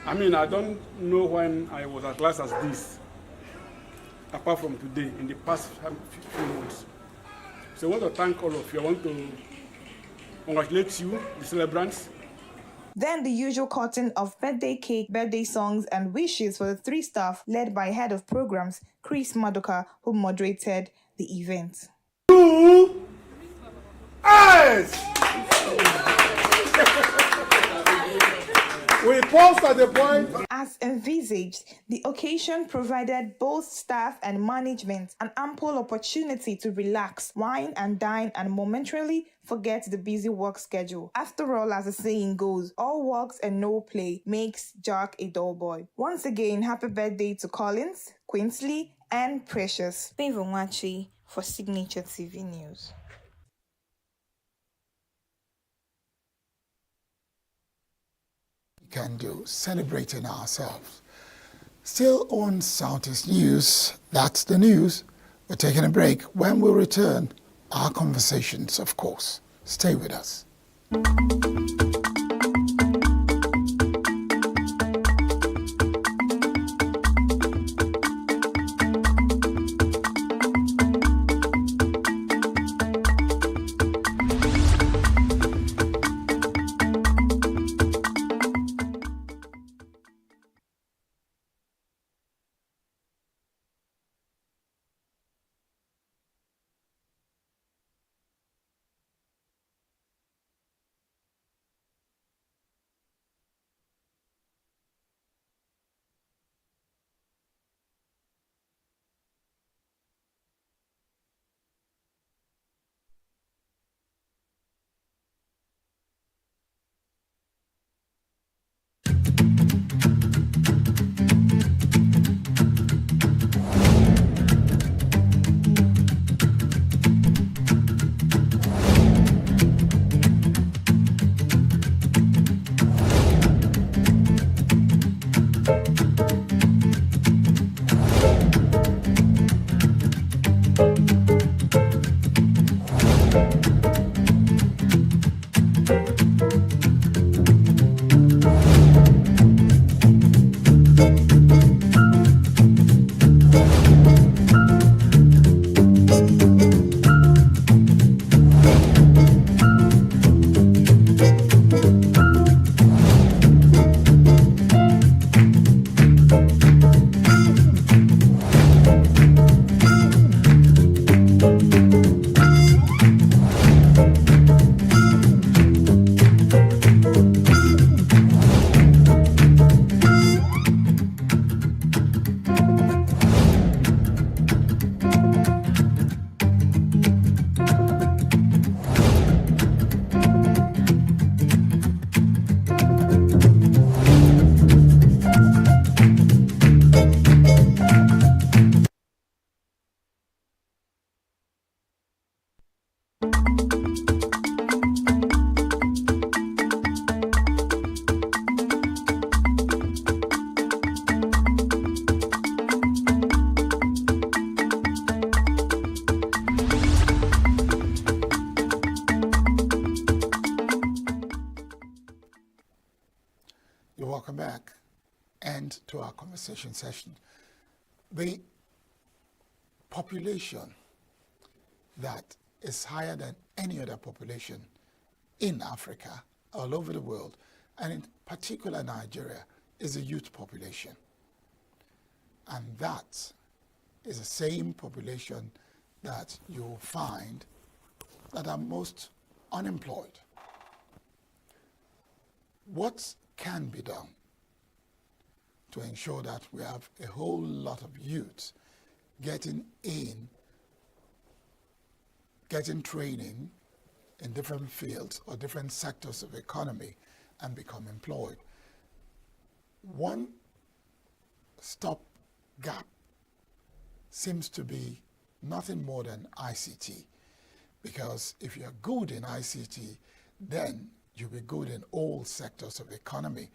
I mean, I don't know when I was as last as this, apart from today, in the past few months. So I want to thank all of you. I want to congratulate you, the celebrants. Then the usual cutting of birthday cake, birthday songs, and wishes for the three staff led by head of programs, Chris Madoka, who moderated the event. 2, eyes! We paused at the point. As envisaged, the occasion provided both staff and management an ample opportunity to relax, wine and dine, and momentarily forget the busy work schedule. After all, as the saying goes, all works and no play makes Jack a dull boy. Once again, happy birthday to Collins, Quinsley, and Precious. Favor Nwachi for Signature TV News. Can do, celebrating ourselves. Still on Southeast News, that's the news. We're taking a break. When we return, our conversations, of course. Stay with us. Welcome back and to our conversation session. The population that is higher than any other population in Africa, all over the world, and in particular Nigeria, is the youth population. And that is the same population that you'll find that are most unemployed. What can be done to ensure that we have a whole lot of youths getting training in different fields or different sectors of the economy and become employed? One stop gap seems to be nothing more than ICT, because if you're good in ICT, then you'll be good in all sectors of the economy,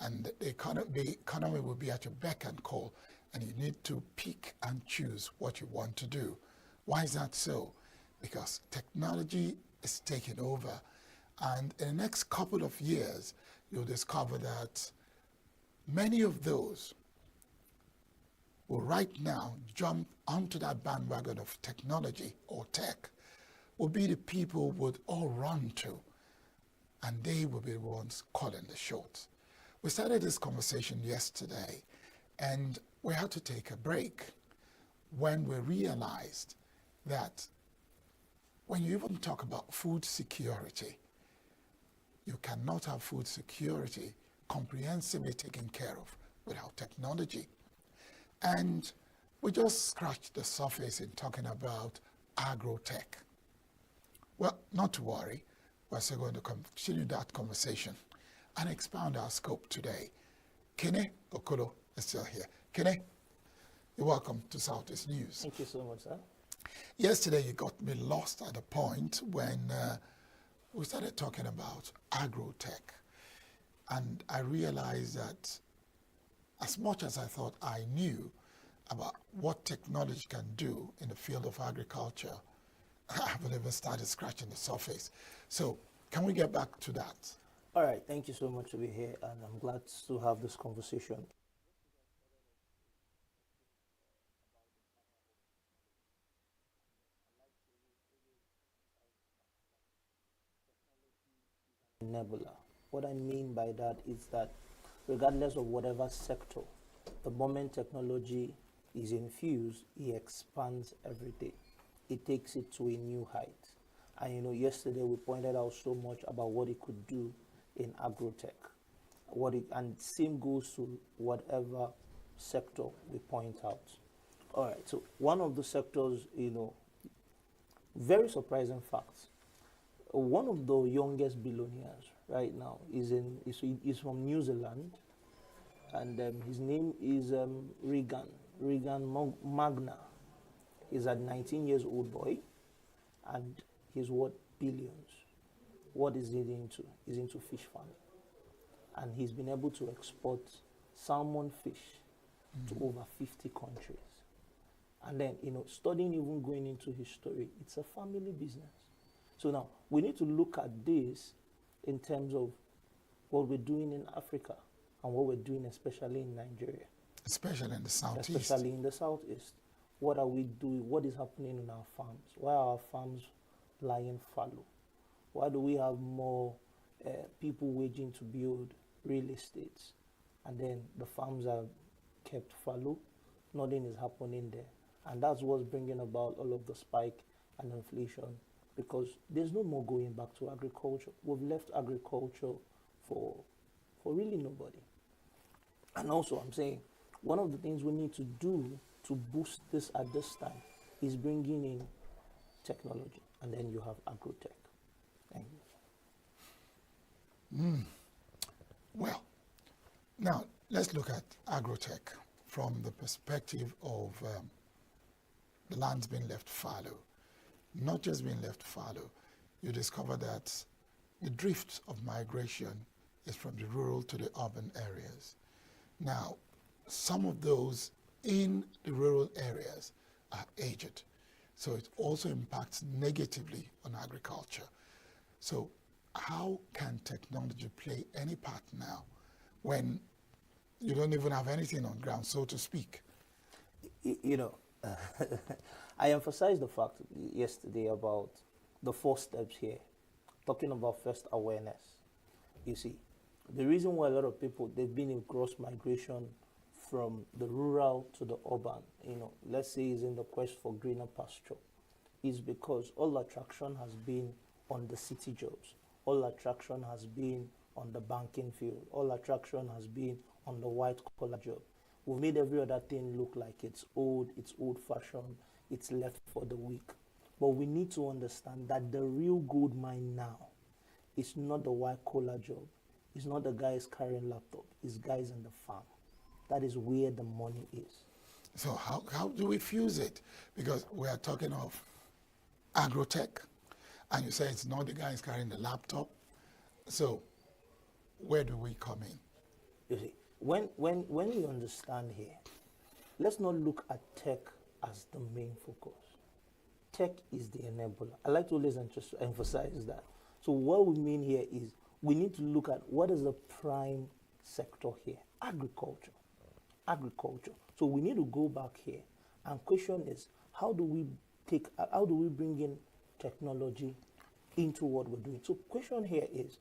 and the economy will be at your beck and call, and you need to pick and choose what you want to do. Why is that so? Because technology is taking over, and in the next couple of years, you'll discover that many of those will right now jump onto that bandwagon of technology or tech will be the people would all run to, and they will be the ones calling the shots. We started this conversation yesterday, and we had to take a break when we realized that when you even talk about food security, you cannot have food security comprehensively taken care of without technology. And we just scratched the surface in talking about agro-tech. Well, not to worry, we're still going to continue that conversation and expand our scope today. Kene Okolo is still here. Kene, you're welcome to Southeast News. Thank you so much, sir. Yesterday, you got me lost at a point when we started talking about agro-tech. And I realized that as much as I thought I knew about what technology can do in the field of agriculture, I haven't even started scratching the surface. So can we get back to that? All right, thank you so much to be here, and I'm glad to have this conversation. Nebula. What I mean by that is that regardless of whatever sector, the moment technology is infused, it expands every day. It takes it to a new height. And yesterday we pointed out so much about what it could do in agro-tech. And same goes to whatever sector we point out. All right, so one of the sectors, very surprising facts. One of the youngest billionaires right now is from New Zealand, and his name is Regan Magna. He's a 19 years old boy, and he's worth billions. What is he into? He's into fish farming, and he's been able to export salmon fish to over 50 countries. And then, studying, even going into his story, it's a family business. So now we need to look at this in terms of what we're doing in Africa and what we're doing especially in Nigeria. Especially in the southeast. Especially in the southeast. What are we doing? What is happening in our farms? Why are our farms lying fallow? Why do we have more people waging to build real estates, and then the farms are kept fallow? Nothing is happening there. And that's what's bringing about all of the spike and inflation, because there's no more going back to agriculture. We've left agriculture for really nobody. And also, I'm saying, one of the things we need to do to boost this at this time is bringing in technology, and then you have agro-tech. Thank you. Well, now let's look at agro-tech from the perspective of the land's being left fallow. Not just being left fallow, you discover that the drift of migration is from the rural to the urban areas. Now, some of those in the rural areas are aged, so it also impacts negatively on agriculture. So how can technology play any part now when you don't even have anything on ground, so to speak? I emphasized the fact yesterday about the 4 steps here, talking about first awareness. You see, the reason why a lot of people, they've been in cross migration from the rural to the urban, let's say is in the quest for greener pasture, is because all attraction has been on the city jobs. All attraction has been on the banking field. All attraction has been on the white collar job. We've made every other thing look like it's old-fashioned, it's left for the weak. But we need to understand that the real gold mine now is not the white collar job. It's not the guys carrying laptop. It's guys in the farm. That is where the money is. So how do we fuse it? Because we are talking of agro-tech, and you say it's not the guys carrying the laptop. So where do we come in? You see, when we understand here, let's not look at tech as the main focus. Tech is the enabler. I like to always emphasize that. So what we mean here is we need to look at what is the prime sector here, agriculture. Agriculture. So we need to go back here and question is how do we bring in technology into what we're doing? So question here is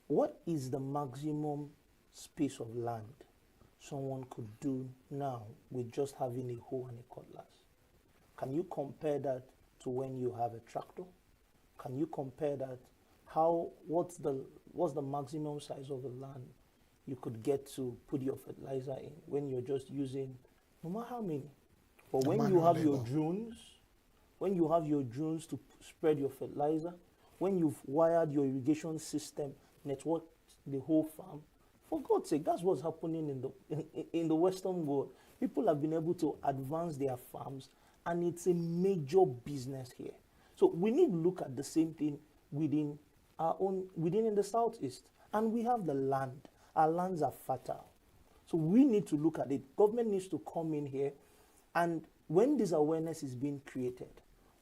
what is the maximum space of land someone could do now with just having a hoe and a cutlass? Can you compare that to when you have a tractor? Can you compare that what's the maximum size of the land you could get to put your fertilizer in when you're just using no matter how many? But when you have your drones, to spread your fertilizer, when you've wired your irrigation system, network the whole farm, for God's sake, that's what's happening in the Western world. People have been able to advance their farms, and it's a major business here. So we need to look at the same thing within in the Southeast. And we have the land. Our lands are fertile. So we need to look at it. Government needs to come in here, and when this awareness is being created,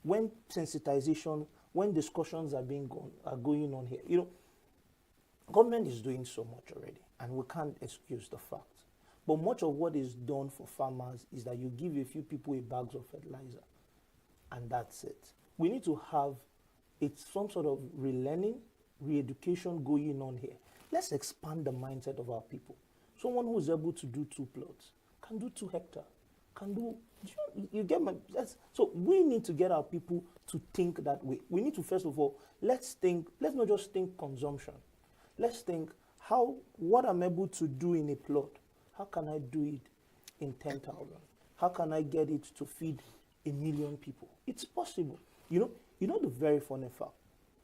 when sensitization, when discussions are going on here, government is doing so much already, and we can't excuse the fact. But much of what is done for farmers is that you give a few people a bags of fertilizer, and that's it. We need to have some sort of relearning, re-education going on here. Let's expand the mindset of our people. Someone who is able to do 2 plots can do 2 hectares, can do, you get my, so we need to get our people to think that way. We need to, first of all, let's not just think consumption. Let's think what I'm able to do in a plot, how can I do it in 10,000? How can I get it to feed 1 million people? It's possible. You know the very funny fact,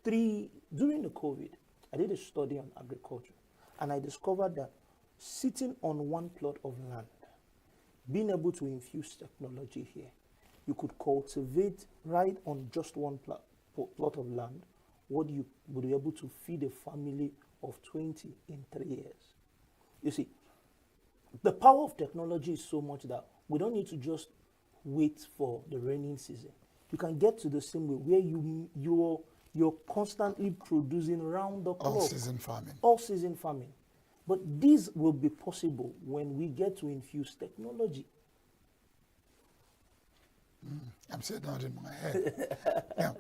during the COVID, I did a study on agriculture, and I discovered that sitting on one plot of land, being able to infuse technology here, you could cultivate right on just one plot of land, what you would be able to feed a family of 20 in 3 years. You see, the power of technology is so much that we don't need to just wait for the rainy season. You can get to the same way where you're constantly producing round the clock. All season farming. But this will be possible when we get to infuse technology. I'm saying that in my head. Now,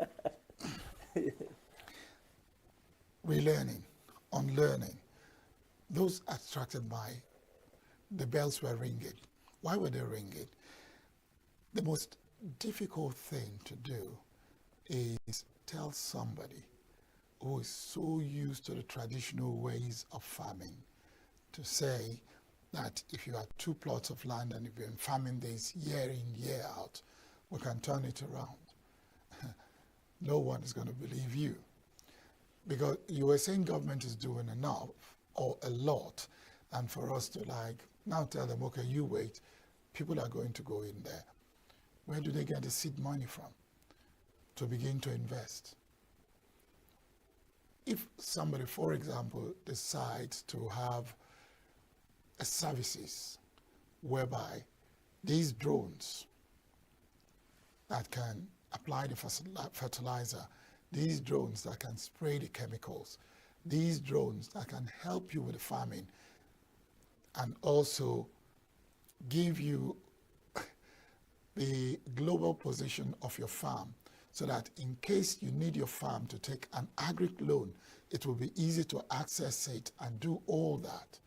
relearning, unlearning, those attracted by the bells were ringing. Why were they ringing? The most difficult thing to do is tell somebody who is so used to the traditional ways of farming to say that if you have 2 plots of land and you've been farming this year in, year out, we can turn it around. No one is going to believe you. Because you were saying government is doing enough or a lot, and for us to now tell them, okay, you wait, people are going to go in there. Where do they get the seed money from to begin to invest? If somebody, for example, decides to have a services whereby these drones that can apply the fertilizer, these drones that can spray the chemicals, these drones that can help you with the farming and also give you the global position of your farm so that in case you need your farm to take an agri loan, it will be easy to access it and do all that.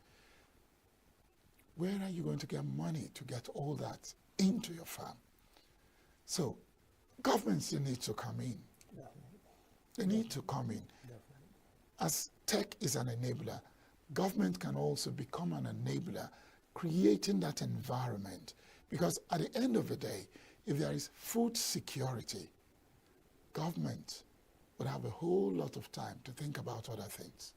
Where are you going to get money to get all that into your farm? So governments still need to come in. They need to come in. As tech is an enabler, government can also become an enabler, creating that environment. Because at the end of the day, if there is food security, government would have a whole lot of time to think about other things.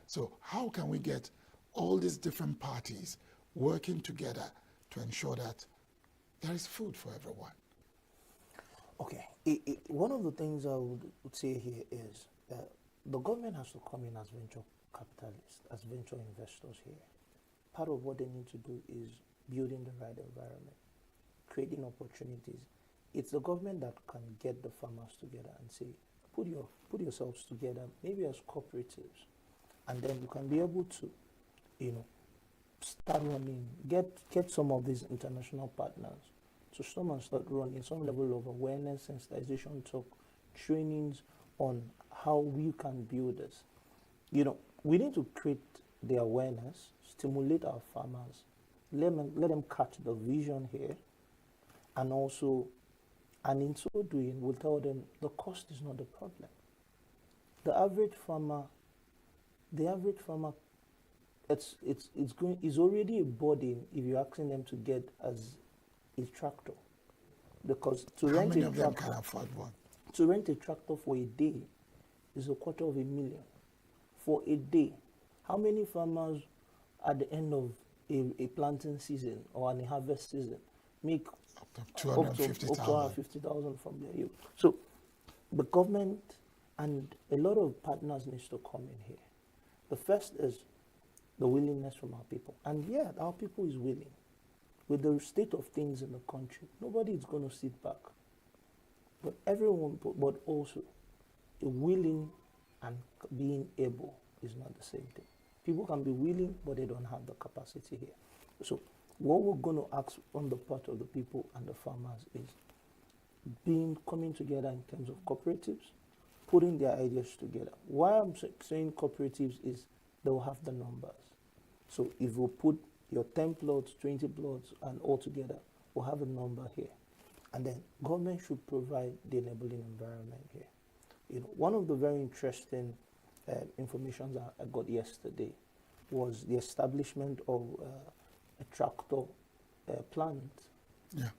So how can we get all these different parties working together to ensure that there is food for everyone? Okay, one of the things I would say here is the government has to come in as venture capitalists, as venture investors here. Part of what they need to do is building the right environment, creating opportunities. It's the government that can get the farmers together and say, put yourselves together, maybe as cooperatives, and then you can be able to start running, get some of these international partners to come and start running some level of awareness, sensitization talk, trainings on how we can build this. We need to create the awareness, stimulate our farmers, let them catch the vision here, and in so doing, we'll tell them the cost is not the problem. The average farmer, it's already a burden if you're asking them to get as a tractor, because How many of them can afford one? to rent a tractor for a day is $250,000 for a day. How many farmers at the end of a planting season or a harvest season make Up to 250,000. 250,000 from their yield? So the government and a lot of partners needs to come in here. The first is the willingness from our people. And yeah, our people is willing. With the state of things in the country, nobody is going to sit back. But everyone, but also a willing and being able is not the same thing. People can be willing, but they don't have the capacity here. So what we're going to ask on the part of the people and the farmers is coming together in terms of cooperatives, putting their ideas together. Why I'm saying cooperatives is they will have the numbers. So if we put your 10 plots, 20 plots, and all together, we'll have a number here. And then government should provide the enabling environment here. One of the very interesting information that I got yesterday was the establishment of a tractor plant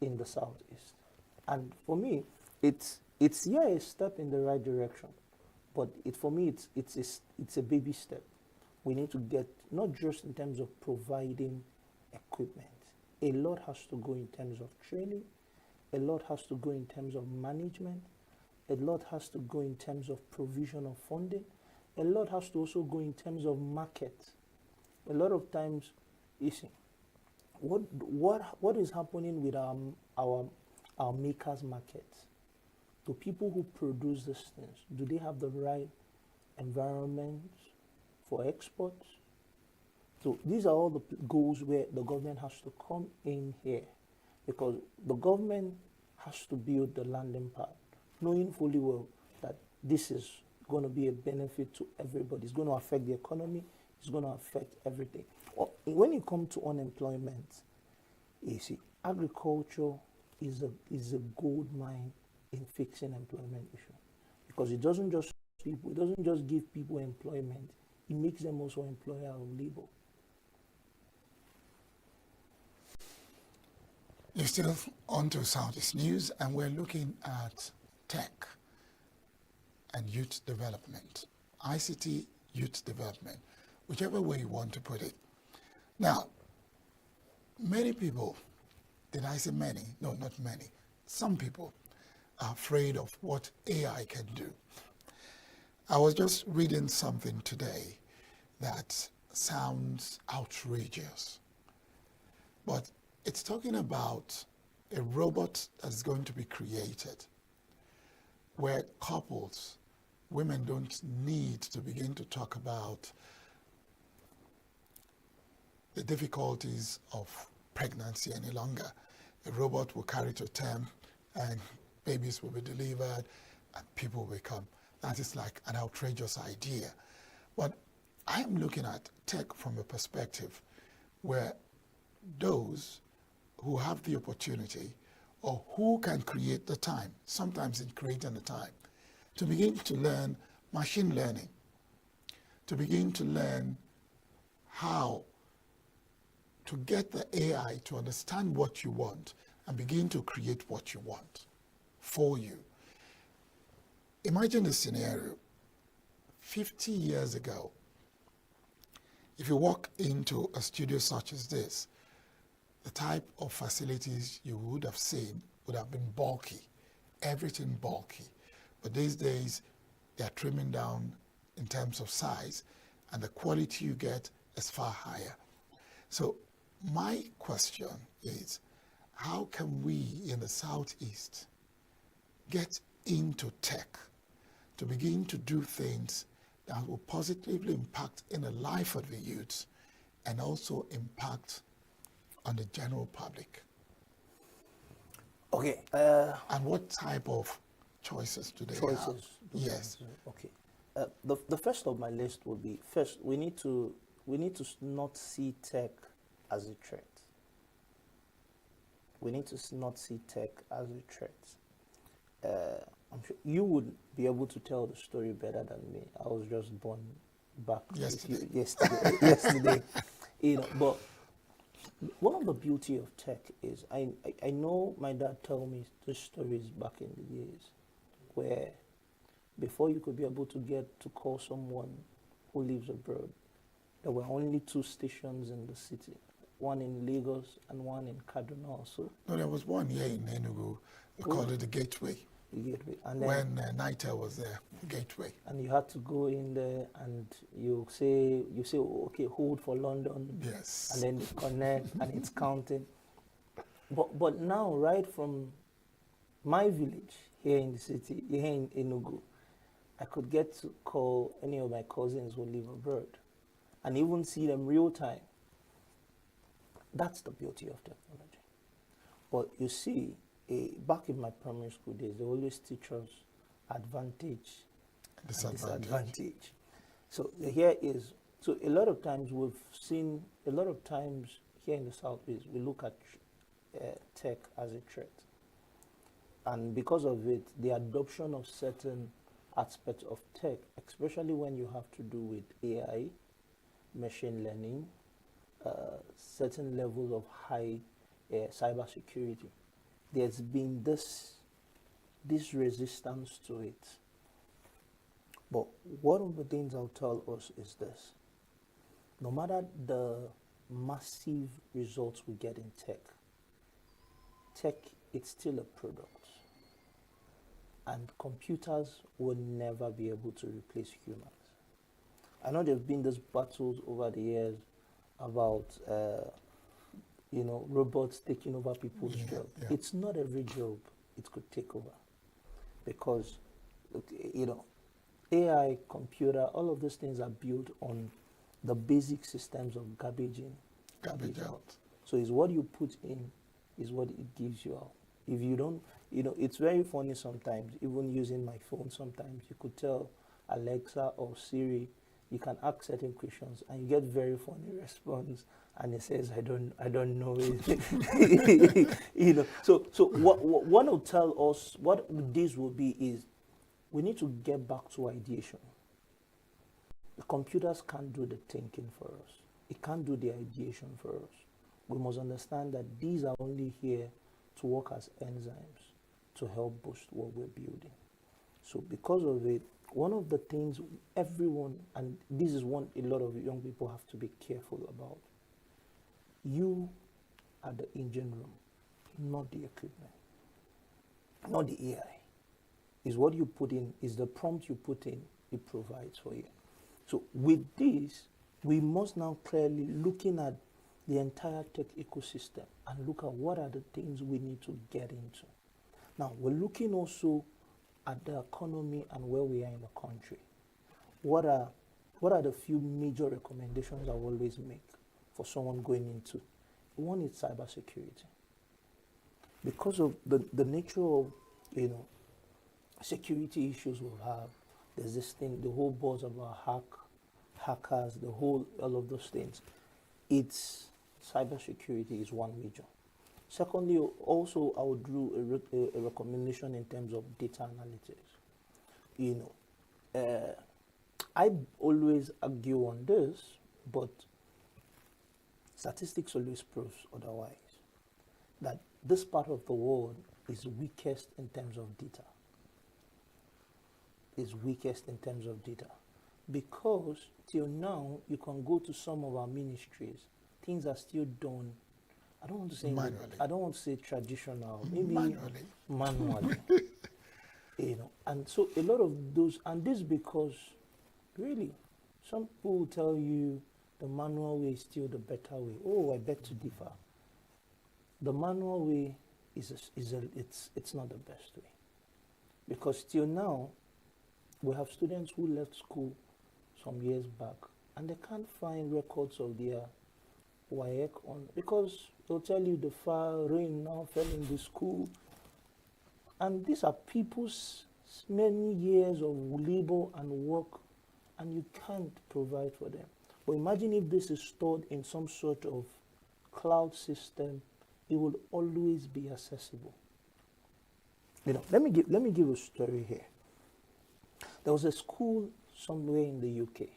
in the southeast. And for me, it's a step in the right direction, but for me it's a baby step. We need to get, not just in terms of providing equipment, a lot has to go in terms of training, a lot has to go in terms of management, a lot has to go in terms of provision of funding, a lot has to also go in terms of market. A lot of times, you see, what is happening with our makers markets? The people who produce these things, do they have the right environment for exports? So these are all the goals where the government has to come in here, because the government has to build the landing pad, knowing fully well that this is going to be a benefit to everybody. It's going to affect the economy. It's going to affect everything. When it comes to unemployment, you see, agriculture is a gold mine in fixing employment issue, because it doesn't just give people employment. It makes them also employer of labor. You're still on to Southeast News, and we're looking at tech and youth development, ICT youth development, whichever way you want to put it. Now, many people, did I say many? No, not many. Some people are afraid of what AI can do. I was just reading something today that sounds outrageous, but it's talking about a robot that's going to be created where couples, women don't need to begin to talk about the difficulties of pregnancy any longer. A robot will carry to term and babies will be delivered and people will come. That is like an outrageous idea. But I am looking at tech from a perspective where those who have the opportunity or who can create the time, sometimes in creating the time, to begin to learn machine learning, to begin to learn how to get the AI to understand what you want and begin to create what you want for you. Imagine the scenario. 50 years ago, if you walk into a studio such as this, the type of facilities you would have seen would have been bulky, everything bulky. But these days, they are trimming down in terms of size, and the quality you get is far higher. So my question is, how can we in the Southeast get into tech to begin to do things that will positively impact in the life of the youths and also impact on the general public? Okay. And what type of choices do they have? Choices. Yes. Okay. The first of my list would be, first we need to not see tech as a threat. We need to not see tech as a threat. I'm sure you would be able to tell the story better than me. I was just born back yesterday. But one of the beauty of tech is I know my dad told me the stories back in the years where before you could be able to get to call someone who lives abroad, there were only 2 stations in the city, one in Lagos and one in Kaduna also. No, there was one here in ENUGU. They called it the Gateway. The Gateway. And then, when NITEL was there, Gateway. And you had to go in there and you say, oh, okay, hold for London. Yes. And then you connect and it's counting. But now, right from my village here in the city, here in ENUGU, I could get to call any of my cousins who live abroad and even see them real time. That's the beauty of technology. But you see, back in my primary school days, they always teach us advantage and disadvantage. So here is, so a lot of times here in the Southeast, we look at tech as a threat. And because of it, the adoption of certain aspects of tech, especially when you have to do with AI, machine learning, certain level of high cybersecurity, there's been this resistance to it. But one of the things I'll tell us is this: no matter the massive results we get in tech, it's still a product. And computers will never be able to replace humans. I know there have been these battles over the years about robots taking over people's jobs. Yeah. It's not every job it could take over, because AI, computer, all of those things are built on the basic systems of garbage in, Garbage out. So it's what you put in is what it gives you out. If you don't, it's very funny sometimes, even using my phone sometimes, you could tell Alexa or Siri, you can ask certain questions and you get very funny response, and it says, I don't know it. So what will tell us, what this will be is, we need to get back to ideation. The computers can't do the thinking for us. It can't do the ideation for us. We must understand that these are only here to work as enzymes to help boost what we're building. So because of it, one of the things everyone, and this is one a lot of young people have to be careful about, you are the engine room, not the equipment, not the AI. Is what you put in, is the prompt you put in, it provides for you. So with this, we must now clearly looking at the entire tech ecosystem and look at what are the things we need to get into. Now, we're looking also at the economy and where we are in the country. What are the few major recommendations I always make for someone going into? One is cybersecurity. Because of the nature of, security issues we'll have, there's this thing, the whole buzz about hackers, all of those things. It's cybersecurity is one major. Secondly, also I would do a recommendation in terms of data analytics. I always argue on this, but statistics always proves otherwise. That this part of the world is weakest in terms of data. Because till now, you can go to some of our ministries, things are still done. I don't want to say manually. I don't want to say traditional, maybe manually. And so a lot of those, and this because really, some people will tell you the manual way is still the better way. Oh, I beg to differ. The manual way it's not the best way, because till now, we have students who left school some years back and they can't find records of their WAEC on, because they'll tell you the rain now fell in the school. And these are people's many years of labor and work, and you can't provide for them. But imagine if this is stored in some sort of cloud system, it will always be accessible. You know, let me give a story here. There was a school somewhere in the UK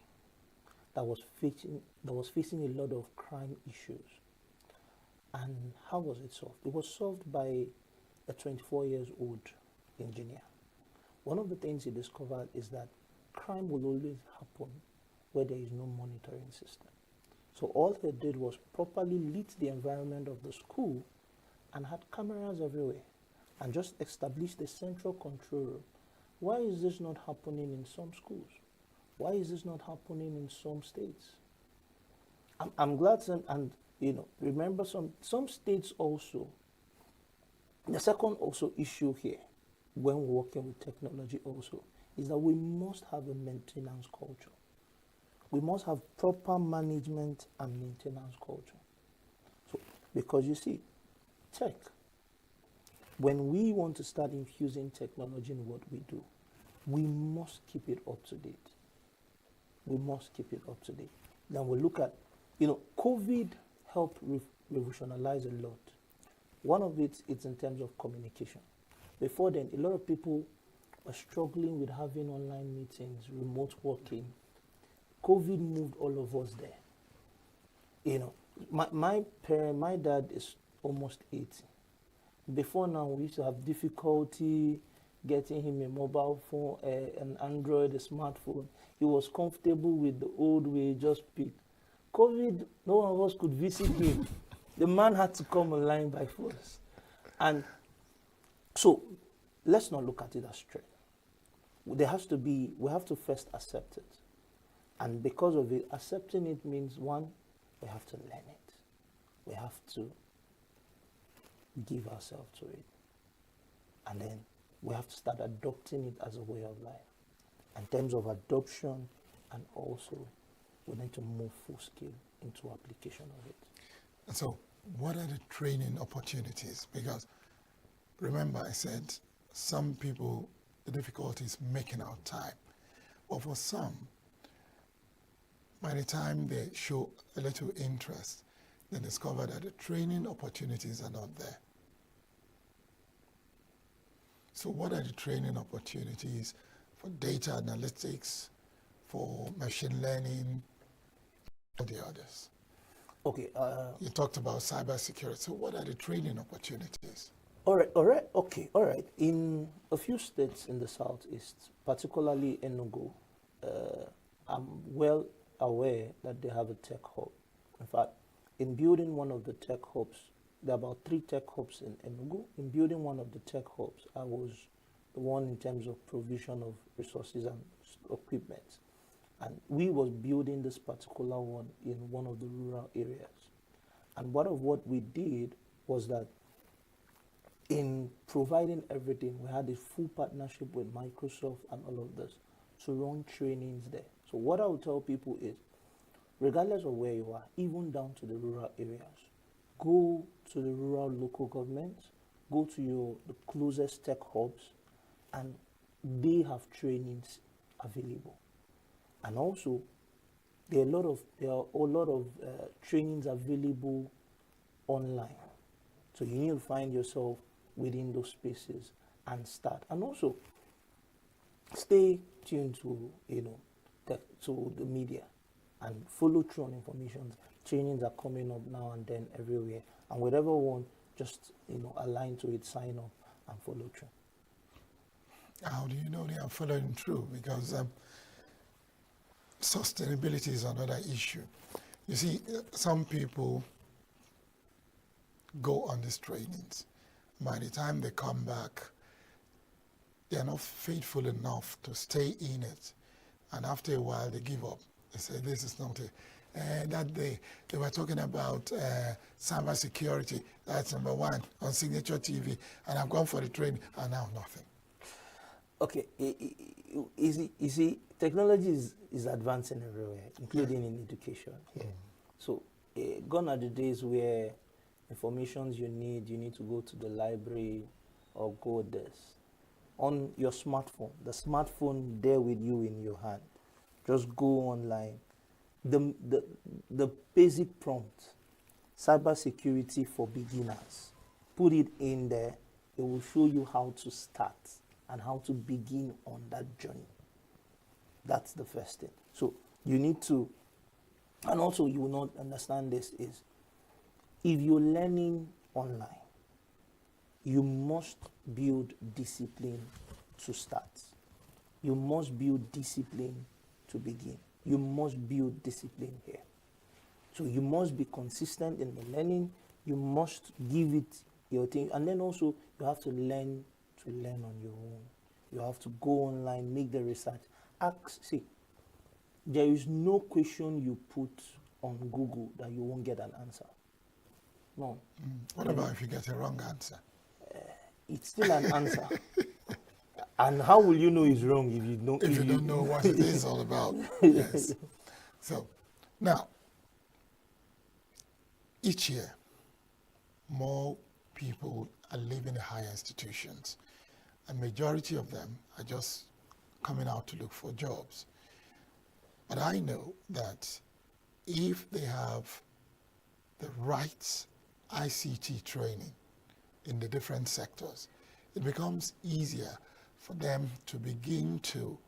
that was facing a lot of crime issues. And how was it solved? It was solved by a 24-year-old engineer. One of the things he discovered is that crime will always happen where there is no monitoring system. So all he did was properly lit the environment of the school and had cameras everywhere and just established a central control room. Why is this not happening in some schools? Why is this not happening in some states? I'm glad and you know, remember some states also. The second also issue here when working with technology also is that we must have a maintenance culture. We must have proper management and maintenance culture. So, because you see, tech, when we want to start infusing technology in what we do, we must keep it up to date. We must keep it up to date. Then we look at, you know, COVID helped revolutionize a lot. One of it is in terms of communication. Before then, a lot of people were struggling with having online meetings, remote working. COVID moved all of us there. You know, my dad is almost 80. Before now, we used to have difficulty getting him a mobile phone, an Android, a smartphone. He was comfortable with the old way, just pick. COVID, no one of us could visit him. The man had to come online by force. And so, let's not look at it as straight. We have to first accept it. And because of it, accepting it means, one, we have to learn it. We have to give ourselves to it. And then we have to start adopting it as a way of life. In terms of adoption, and also we need to move full scale into application of it. And so, what are the training opportunities? Because remember, I said some people, the difficulty is making out time. But for some, by the time they show a little interest, they discover that the training opportunities are not there. So what are the training opportunities for data analytics, for machine learning, and the others? Okay. You talked about cybersecurity. So what are the training opportunities? All right. In a few states in the southeast, particularly ENUGU, I'm well aware that they have a tech hub. In fact, in building one of the tech hubs, there are about 3 tech hubs in ENUGU. In building one of the tech hubs, I was the one in terms of provision of resources and equipment. And we was building this particular one in one of the rural areas. And part of what we did was that in providing everything, we had a full partnership with Microsoft and all of this to run trainings there. So what I would tell people is, regardless of where you are, even down to the rural areas, go to the rural local governments, go to the closest tech hubs, and they have trainings available. And also, there are a lot of trainings available online. So you need to find yourself within those spaces and start. And also, stay tuned to to the media and follow through on information. Trainings are coming up now and then everywhere. And whatever one, just align to it, sign up and follow through. How do you know they are following through? Because sustainability is another issue. You see, some people go on these trainings. By the time they come back, they are not faithful enough to stay in it. And after a while, they give up. They say, this is not it. That day, they were talking about cyber security. That's number 1 on Signature TV. And I've gone for the training, and now nothing. Okay, you see, technology is advancing everywhere, including in education. Yeah. So Gone are the days where informations you need to go to the library or go this. On your smartphone, the smartphone there with you in your hand. Just go online. The basic prompt, cybersecurity for beginners. Put it in there. It will show you how to start and how to begin on that journey. That's the first thing. So you need to, and also you will not understand this is, if you're learning online, you must build discipline to start. You must build discipline to begin. You must build discipline here. So you must be consistent in the learning. You must give it your thing. And then also you have to learn on your own. You have to go online, make the research. See, there is no question you put on Google that you won't get an answer. No. What about if you get a wrong answer? It's still an answer. And how will you know it's wrong if you don't? If you don't know what it is all about. Yes. So, now, each year, more people are leaving the higher institutions, and majority of them are just coming out to look for jobs. But I know that if they have the right ICT training in the different sectors, it becomes easier for them to begin to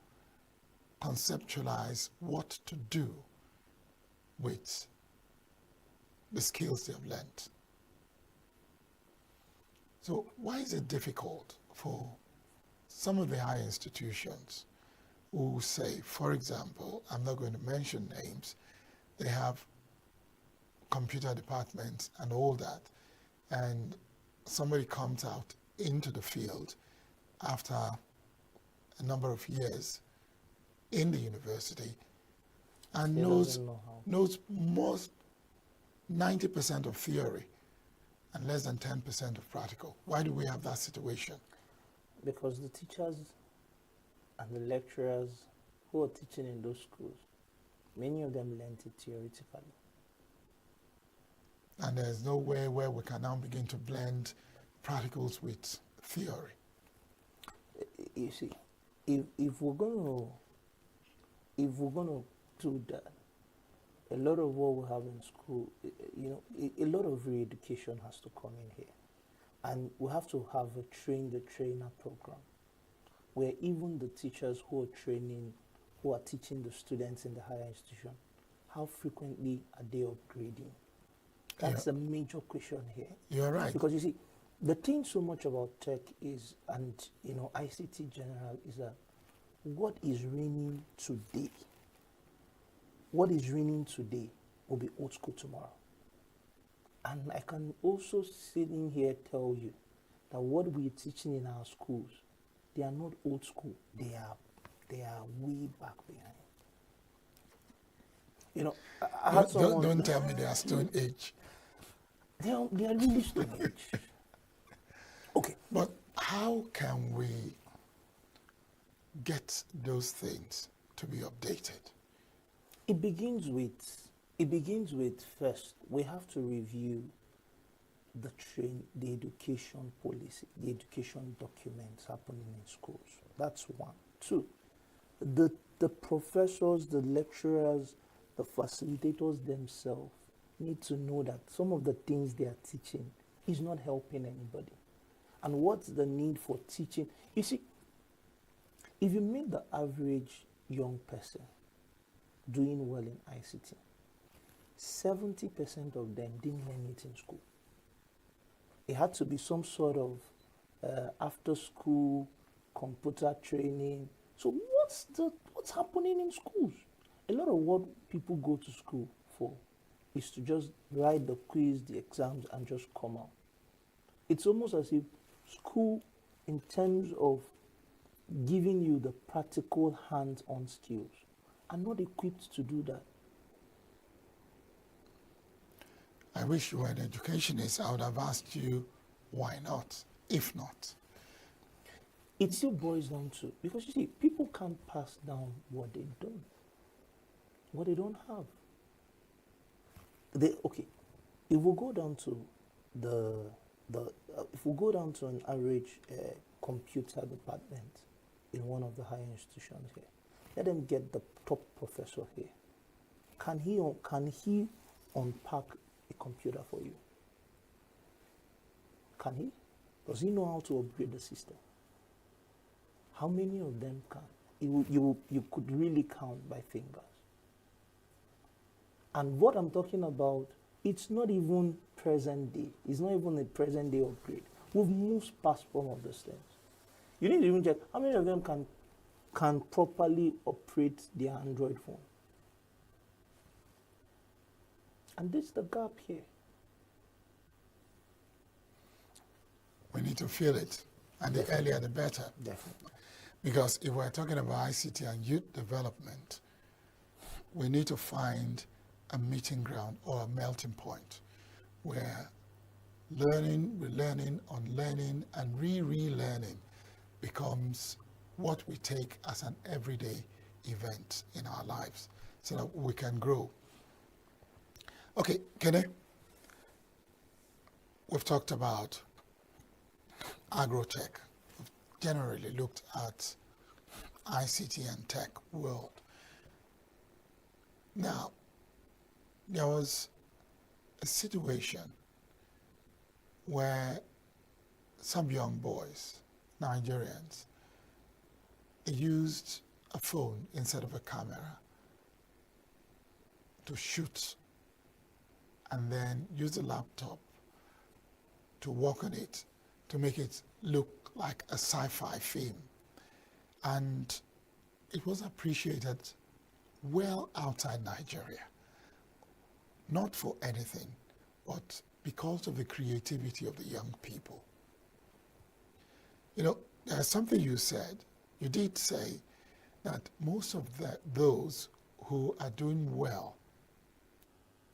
conceptualize what to do with the skills they have learned. So why is it difficult for some of the higher institutions who say, for example, I'm not going to mention names, they have computer departments and all that, and somebody comes out into the field after a number of years in the university and knows most 90% of theory and less than 10% of practical. Why do we have that situation? Because the teachers and the lecturers who are teaching in those schools, many of them learned it theoretically. And there's no way where we can now begin to blend practicals with theory. You see, if we're gonna do that, a lot of what we have in school, a lot of re-education has to come in here, and we have to have a train the trainer program, where even the teachers who are teaching the students in the higher institution, how frequently are they upgrading? That's a major question here. You're right. Because you see, the thing so much about tech is, and ICT general, is that what is reigning today, will be old school tomorrow. And I can also sit in here tell you that what we're teaching in our schools, they are not old school. They are way back behind. I had someone. Don't tell me they are Stone Age. They are really Stone Age. Okay. But how can we get those things to be updated? It begins with first, we have to review the education policy, the education documents happening in schools. That's one. Two, the professors, the lecturers, the facilitators themselves need to know that some of the things they are teaching is not helping anybody. And what's the need for teaching? You see, if you meet the average young person doing well in ICT, 70% of them didn't learn it in school. It had to be some sort of after-school computer training. So what's happening in schools? A lot of what people go to school for is to just write the quiz, the exams, and just come out. It's almost as if school, in terms of giving you the practical hands-on skills, are not equipped to do that. I wish you were an educationist. I would have asked you, why not, if not? It still boils down to, because you see, people can't pass down what they don't have. Okay, if we go down to the if we go down to an average computer department in one of the higher institutions here, let them get the top professor here. Can he unpack a computer for you? Can he? Does he know how to upgrade the system? How many of them can? You could really count by fingers. And what I'm talking about, it's not even present day. It's not even a present day upgrade. We've moved past some of those things. You need to even check how many of them can properly operate their Android phone. And this is the gap here. We need to feel it, and the earlier the better. Definitely. Because if we're talking about ICT and youth development, we need to find a meeting ground or a melting point where learning, relearning, unlearning, and relearning becomes what we take as an everyday event in our lives so that we can grow. Okay, Kene, we've talked about agrotech. We've generally looked at ICT and tech world. Now, there was a situation where some young boys, Nigerians, used a phone instead of a camera to shoot and then use the laptop to work on it to make it look like a sci-fi film. And it was appreciated well outside Nigeria. Not for anything, but because of the creativity of the young people. You know, there's something you said. You did say that most of those who are doing well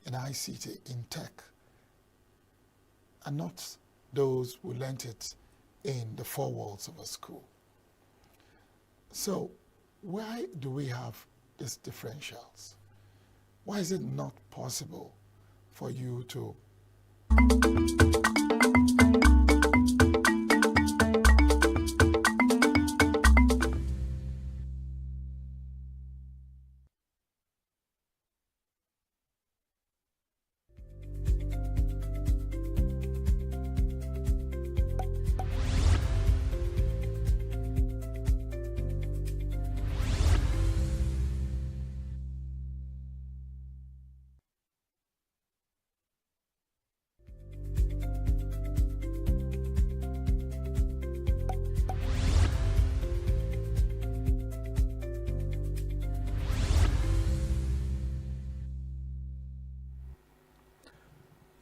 in ICT, in tech, are not those who learnt it in the four walls of a school. So why do we have these differentials? Why is it not possible for you to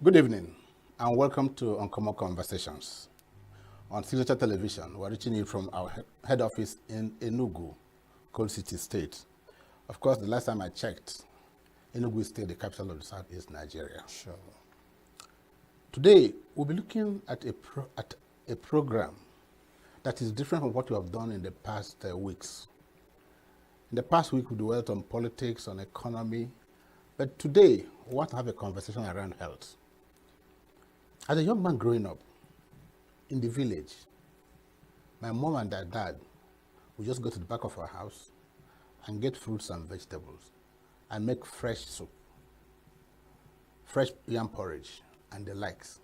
Good evening, and welcome to Uncommon Conversations. On Signature Television, we're reaching you from our head office in ENUGU, Coal City State. Of course, the last time I checked, ENUGU is still the capital of the Southeast Nigeria. Sure. Today, we'll be looking at a program that is different from what we have done in the past weeks. In the past week, we dwelt on politics, on economy, but today, we want to have a conversation around health. As a young man growing up in the village, my mom and dad would just go to the back of our house and get fruits and vegetables and make fresh soup, fresh yam porridge, and the likes.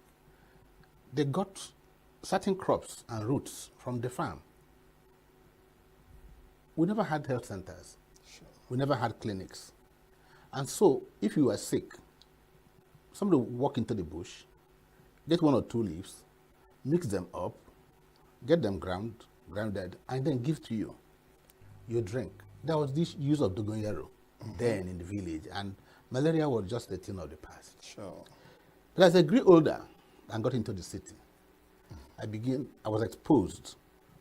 They got certain crops and roots from the farm. We never had health centers. Sure. We never had clinics. And so, if you were sick, somebody would walk into the bush, get one or two leaves, mix them up, get them grounded, and then give to you. You drink. There was this use of dogonyaro then in the village, and malaria was just a thing of the past. Sure. But as I grew older and got into the city, I was exposed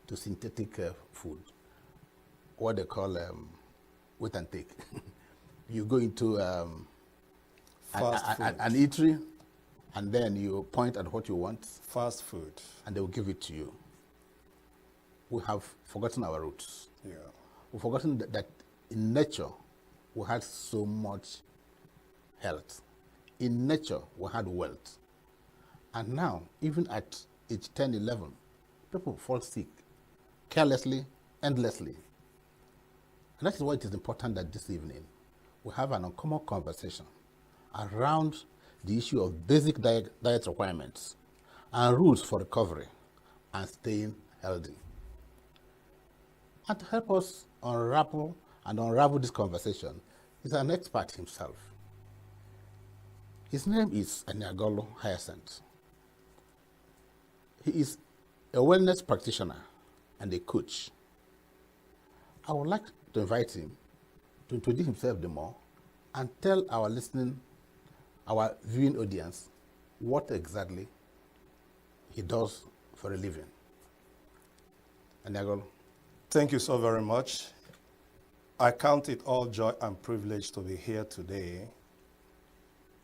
to synthetic food, what they call wait and take. You go into an eatery, and then you point at what you want. Fast food. And they will give it to you. We have forgotten our roots. Yeah. We've forgotten that in nature, we had so much health. in nature, we had wealth. And now, even at age 10, 11, people fall sick carelessly, endlessly. And that is why it is important that this evening we have an uncommon conversation around the issue of basic diet requirements and rules for recovery and staying healthy. And to help us unravel this conversation is an expert himself. His name is ENUGU Hyacinth. He is a wellness practitioner and a coach. I would like to invite him to introduce himself the more and tell our viewing audience what exactly he does for a living. ENUGU. Thank you so very much. I count it all joy and privilege to be here today,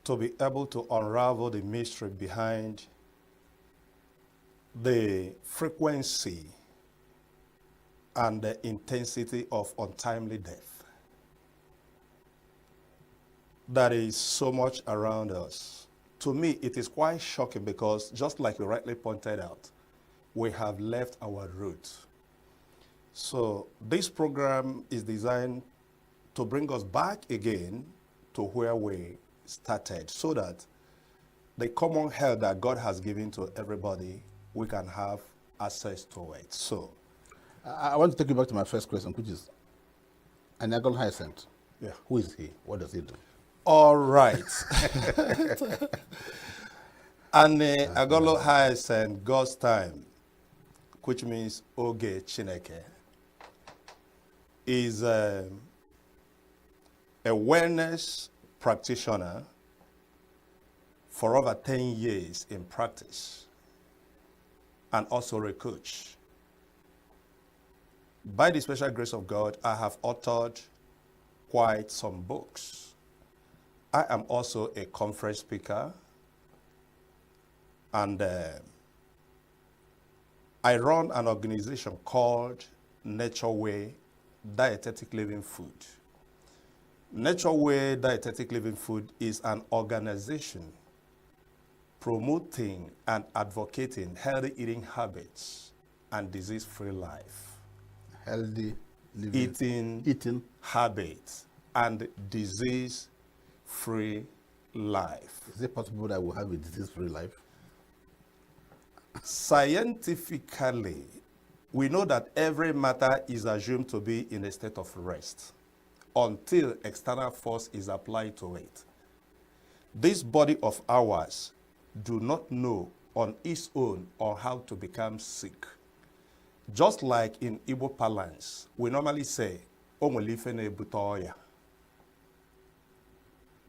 to be able to unravel the mystery behind the frequency and the intensity of untimely death that is so much around us. To me, it is quite shocking because, just like you rightly pointed out, we have left our roots. So this program is designed to bring us back again to where we started, so that the common health that God has given to everybody, we can have access to it. So I want to take you back to my first question, which is ENUGU Hyacinth. Yeah. Who is he? What does he do? all right. And ENUGU Hyacinth, God's time, which means Oge Chineke, is a wellness practitioner for over 10 years in practice, and also a coach. By the special grace of God, I have authored quite some books. I am also a conference speaker, and I run an organization called Nature Way Dietetic Living Food. Nature Way Dietetic Living Food is an organization promoting and advocating healthy eating habits and disease-free life. Healthy living, Eating habits and disease-free life. Is it possible that we'll have a disease-free life? Scientifically, we know that every matter is assumed to be in a state of rest until external force is applied to it. This body of ours do not know on its own on how to become sick. Just like in Igbo parlance, we normally say,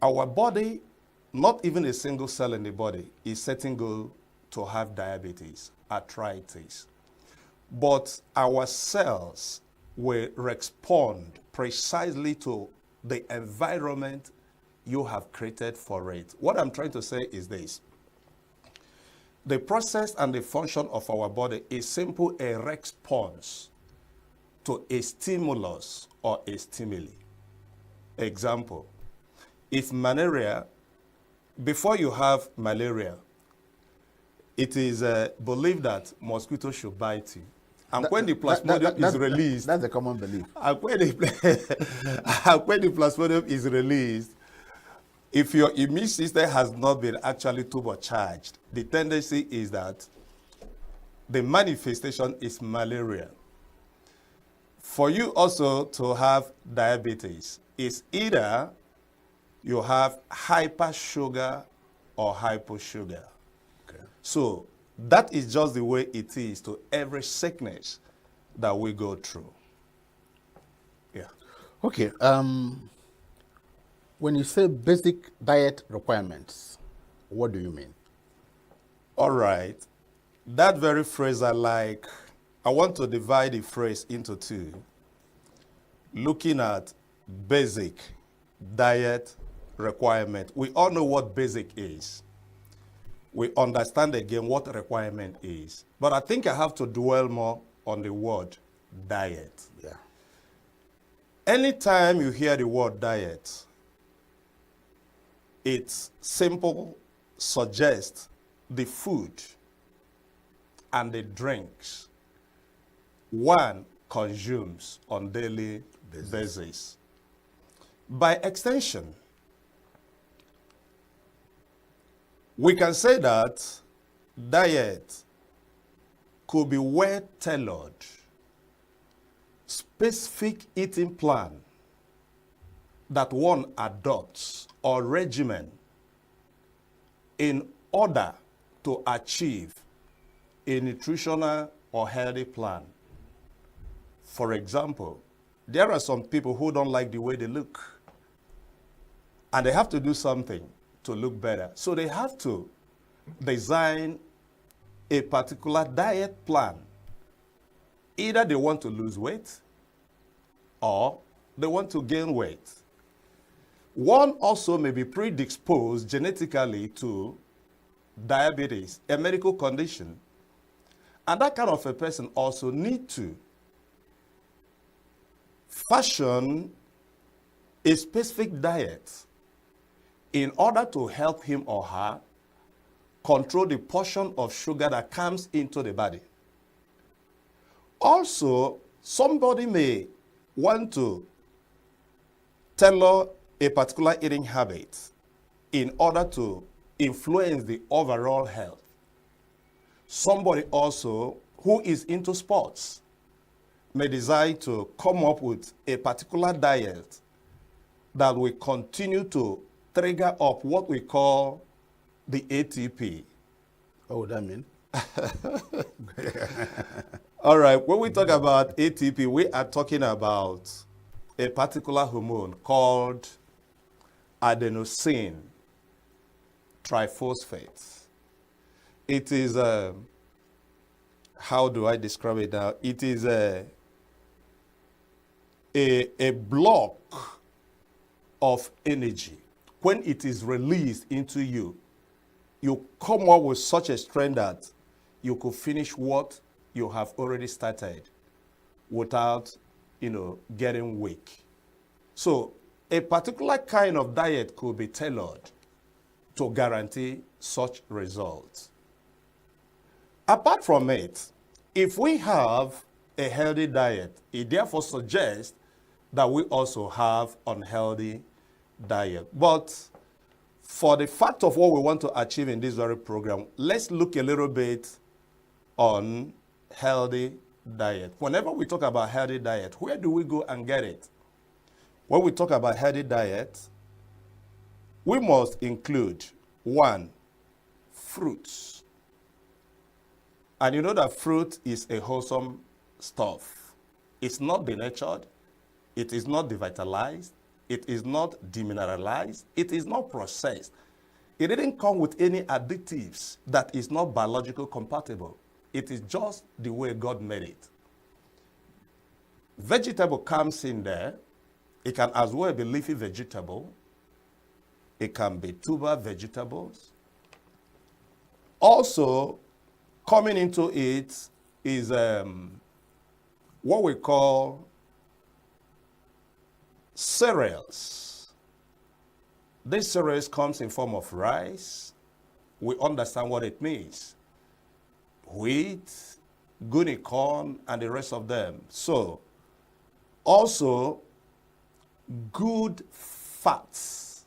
our body, not even a single cell in the body, is setting goal to have diabetes, arthritis. But our cells will respond precisely to the environment you have created for it. What I'm trying to say is this. The process and the function of our body is simple a response to a stimulus or a stimuli. Example, if malaria, before you have malaria, it is believed that mosquitoes should bite you. And when the plasmodium is released, that's a common belief. and when the plasmodium is released, if your immune system has not been actually turbocharged, the tendency is that the manifestation is malaria. For you also to have diabetes, it's either you have hypersugar or hyposugar. Okay. So that is just the way it is to every sickness that we go through. Yeah. Okay. When you say basic diet requirements, what do you mean? All right. That very phrase I like. I want to divide the phrase into two. Looking at basic diet requirement. We all know what basic is. We understand again what requirement is. But I think I have to dwell more on the word diet. Yeah. Anytime you hear the word diet, It's simple, suggests the food and the drinks one consumes on daily basis. By extension, we can say that diet could be well tailored, specific eating plan that one adopts or regimen in order to achieve a nutritional or healthy plan. For example, there are some people who don't like the way they look, and they have to do something to look better. So they have to design a particular diet plan. Either they want to lose weight or they want to gain weight. One also may be predisposed genetically to diabetes, a medical condition. And that kind of a person also need to fashion a specific diet in order to help him or her control the portion of sugar that comes into the body. Also, somebody may want to tailor a particular eating habit in order to influence the overall health. Somebody also who is into sports may decide to come up with a particular diet that will continue to trigger up what we call the ATP. What would that mean? All right, when we talk about ATP, we are talking about a particular hormone called adenosine triphosphate. It is how do I describe it now? It is a block of energy. When it is released into you, you come up with such a strength that you could finish what you have already started without, getting weak. So a particular kind of diet could be tailored to guarantee such results. Apart from it, if we have a healthy diet, it therefore suggests that we also have unhealthy diet. But for the fact of what we want to achieve in this very program, let's look a little bit on healthy diet. Whenever we talk about healthy diet, where do we go and get it? When we talk about healthy diet, we must include, 1, fruits. And you know that fruit is a wholesome stuff. It's not denatured. It is not devitalized. It is not demineralized. It is not processed. It didn't come with any additives that is not biological compatible. It is just the way God made it. Vegetable comes in there. It can as well be leafy vegetable. It can be tuber vegetables. Also, coming into it is what we call cereals. These cereals comes in form of rice. We understand what it means. Wheat, guinea corn, and the rest of them. So, also, good fats.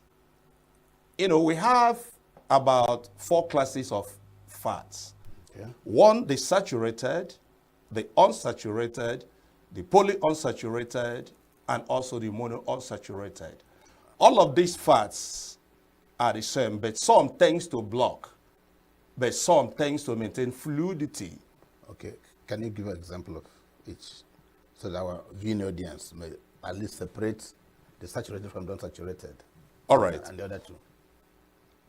We have about 4 classes of fats. Yeah. 1, the saturated, the unsaturated, the polyunsaturated, and also the monounsaturated. All of these fats are the same, but some tends to block, but some tends to maintain fluidity. Okay. Can you give an example of each so that our viewing audience may at least separate the saturated from the unsaturated? All right. And the other two.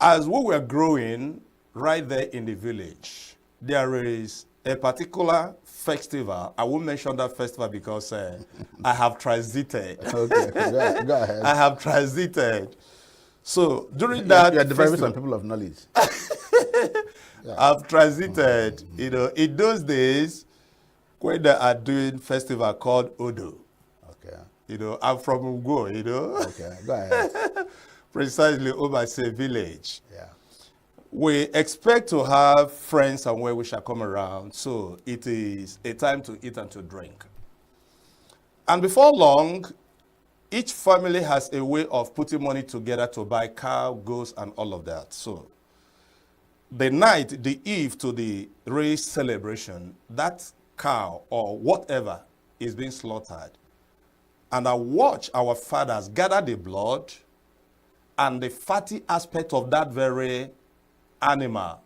As we were growing right there in the village, there is a particular festival. I won't mention that festival because I have transited. Okay, go ahead. I have transited. So during that you are depriving festival, some people of knowledge. I've transited. In those days, when they are doing festival called Odo. Okay. I'm from ENUGU, Okay, go ahead. precisely over say village. Yeah. We expect to have friends and where we shall come around, so it is a time to eat and to drink. And before long, each family has a way of putting money together to buy cow, goats, and all of that. So the night, the eve to the race celebration, that cow or whatever is being slaughtered. And I watch our fathers gather the blood and the fatty aspect of that very animal,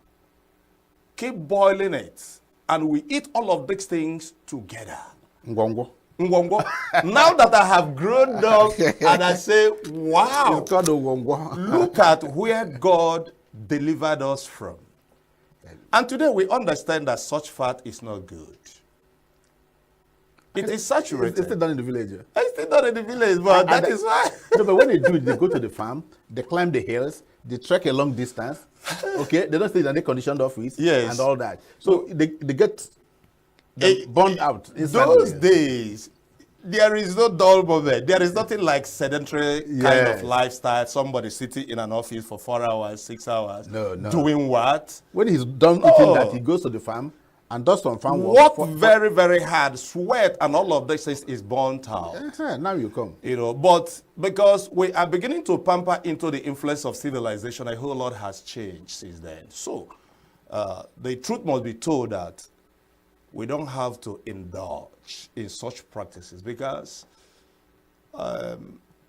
keep boiling it, and we eat all of these things together. Ngongo. Ngongo. Now that I have grown up and I say, wow, It's called Ngongo. look at where God delivered us from. And today we understand that such fat is not good. It is saturated. It's still done in the village. It's still not in the village, but that is why. No, but when they do it, they go to the farm, they climb the hills, they trek a long distance. Okay, they don't stay in an air-conditioned office. Yes. And all that. So they get burned out. Those days, there is no dull moment. There is nothing like sedentary kind Yes. of lifestyle. Somebody sitting in an office for 4 hours, 6 hours. No. Doing what? When he's done eating that, he goes to the farm and does some farm work. Work very, very hard. Sweat and all of this is burnt out. Now you come. You know, but because we are beginning to pamper into the influence of civilization, a whole lot has changed since then. So the truth must be told that we don't have to indulge in such practices because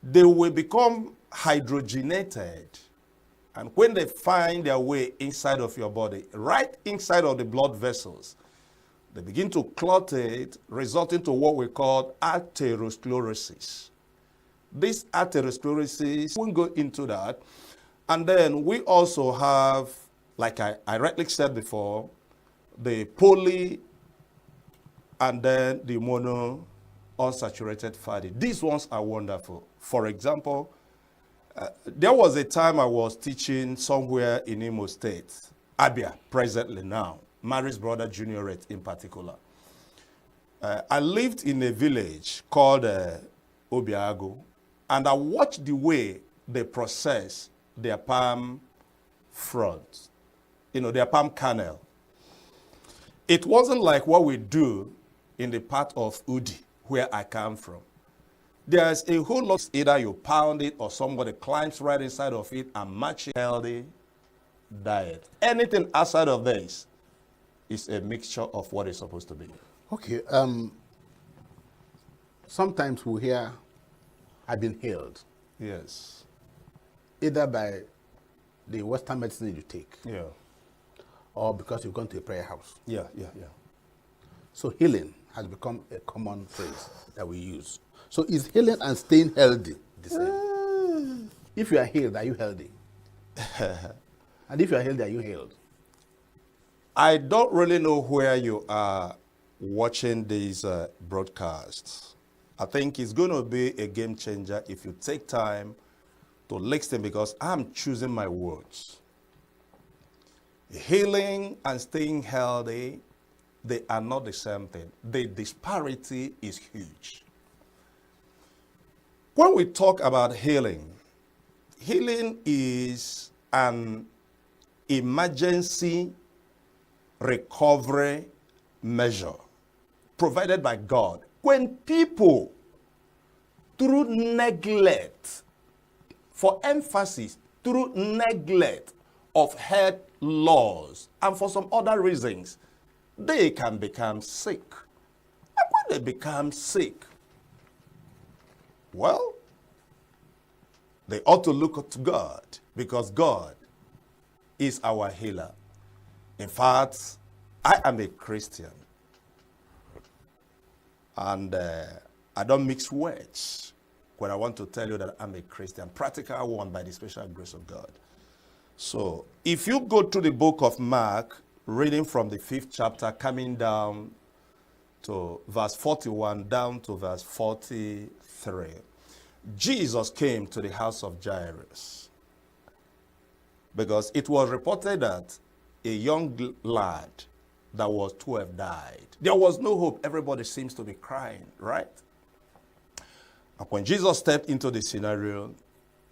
they will become hydrogenated. And when they find their way inside of your body, right inside of the blood vessels, they begin to clot it, resulting to what we call atherosclerosis. This atherosclerosis, we won't go into that. And then we also have, like I rightly said before, the poly and then the mono unsaturated fatty. These ones are wonderful. For example, there was a time I was teaching somewhere in Imo State, Abia, presently now, Mary's brother Juniorate in particular. I lived in a village called Obiago, and I watched the way they process their palm front, their palm kernel. It wasn't like what we do in the part of Udi, where I come from. There's a whole lot, either you pound it or somebody climbs right inside of it and match a healthy diet. Anything outside of this is a mixture of what it's supposed to be. Okay. Sometimes we hear, I've been healed, Yes. either by the Western medicine you take Yeah. or because you've gone to a prayer house. Yeah. So healing has become a common phrase that we use. So is healing and staying healthy the same? If you are healed, are you healthy? And if you are healthy, are you healed? I don't really know where you are watching these broadcasts. I think it's going to be a game changer if you take time to listen, because I'm choosing my words. Healing and staying healthy, they are not the same thing. The disparity is huge. When we talk about healing, healing is an emergency recovery measure provided by God. When people, through neglect, for emphasis, through neglect of health laws and for some other reasons, they can become sick. And when they become sick, well, they ought to look up to God, because God is our healer. In fact, I am a Christian. And I don't mix words when I want to tell you that I'm a Christian. Practical one by the special grace of God. So if you go to the book of Mark, reading from the 5th chapter, coming down to verse 41 down to verse 43, Jesus came to the house of Jairus because it was reported that a young lad that was 12 died. There was no hope. Everybody seems to be crying, right? And when Jesus stepped into the scenario,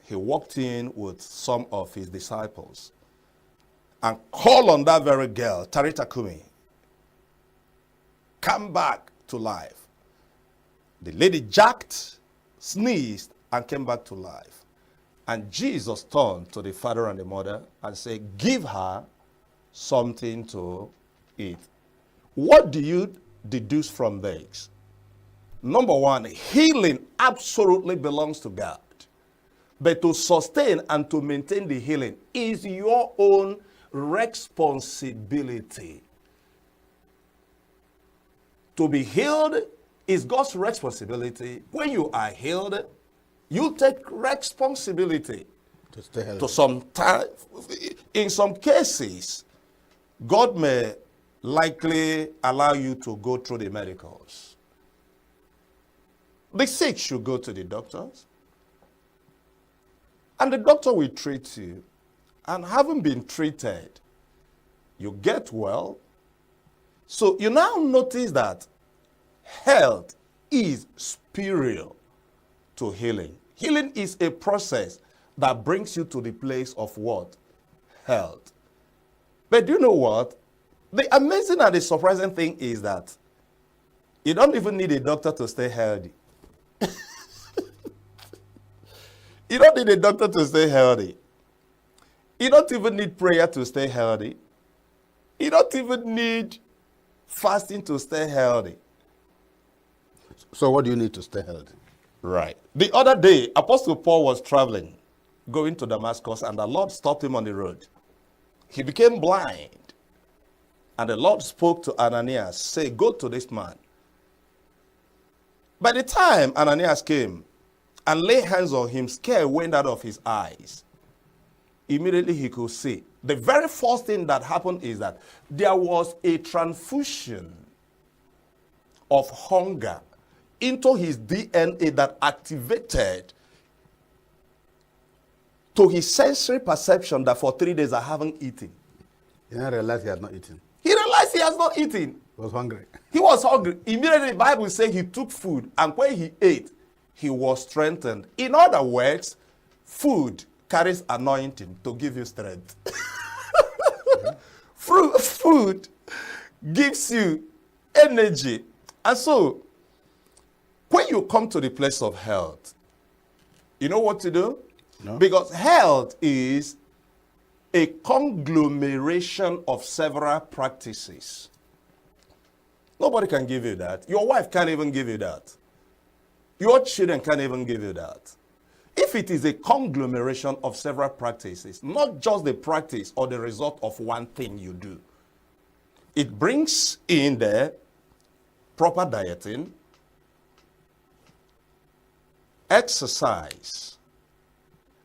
he walked in with some of his disciples and called on that very girl, Tarita Kumi, come back to life. The lady jacked, sneezed, and came back to life. And Jesus turned to the father and the mother and said, give her something to eat. What do you deduce from this? Number one, healing absolutely belongs to God. But to sustain and to maintain the healing is your own responsibility. To be healed is God's responsibility. When you are healed, you take responsibility. To stay healthy. To some time, in some cases, God may likely allow you to go through the medicals. The sick should go to the doctors. And the doctor will treat you. And having been treated, you get well. So you now notice that health is superior to healing. Healing is a process that brings you to the place of what? Health. But do you know what? The amazing and the surprising thing is that you don't even need a doctor to stay healthy. You don't need a doctor to stay healthy. You don't even need prayer to stay healthy. You don't even need fasting to stay healthy. So what do you need to stay healthy? Right. The other day, Apostle Paul was traveling, going to Damascus, and the Lord stopped him on the road. He became blind. And the Lord spoke to Ananias, say, go to this man. By the time Ananias came and laid hands on him, scare went out of his eyes. Immediately he could see. The very first thing that happened is that there was a transfusion of hunger into his DNA that activated to his sensory perception that for 3 days I haven't eaten. He didn't realize he had not eaten. He realized he has not eaten. He was hungry. He was hungry. Immediately the Bible says he took food, and when he ate, he was strengthened. In other words, food carries anointing to give you strength. Food gives you energy. And so, when you come to the place of health, you know what to do? No. Because health is a conglomeration of several practices. Nobody can give you that. Your wife can't even give you that. Your children can't even give you that. If it is a conglomeration of several practices, not just the practice or the result of one thing you do, it brings in the proper dieting, exercise.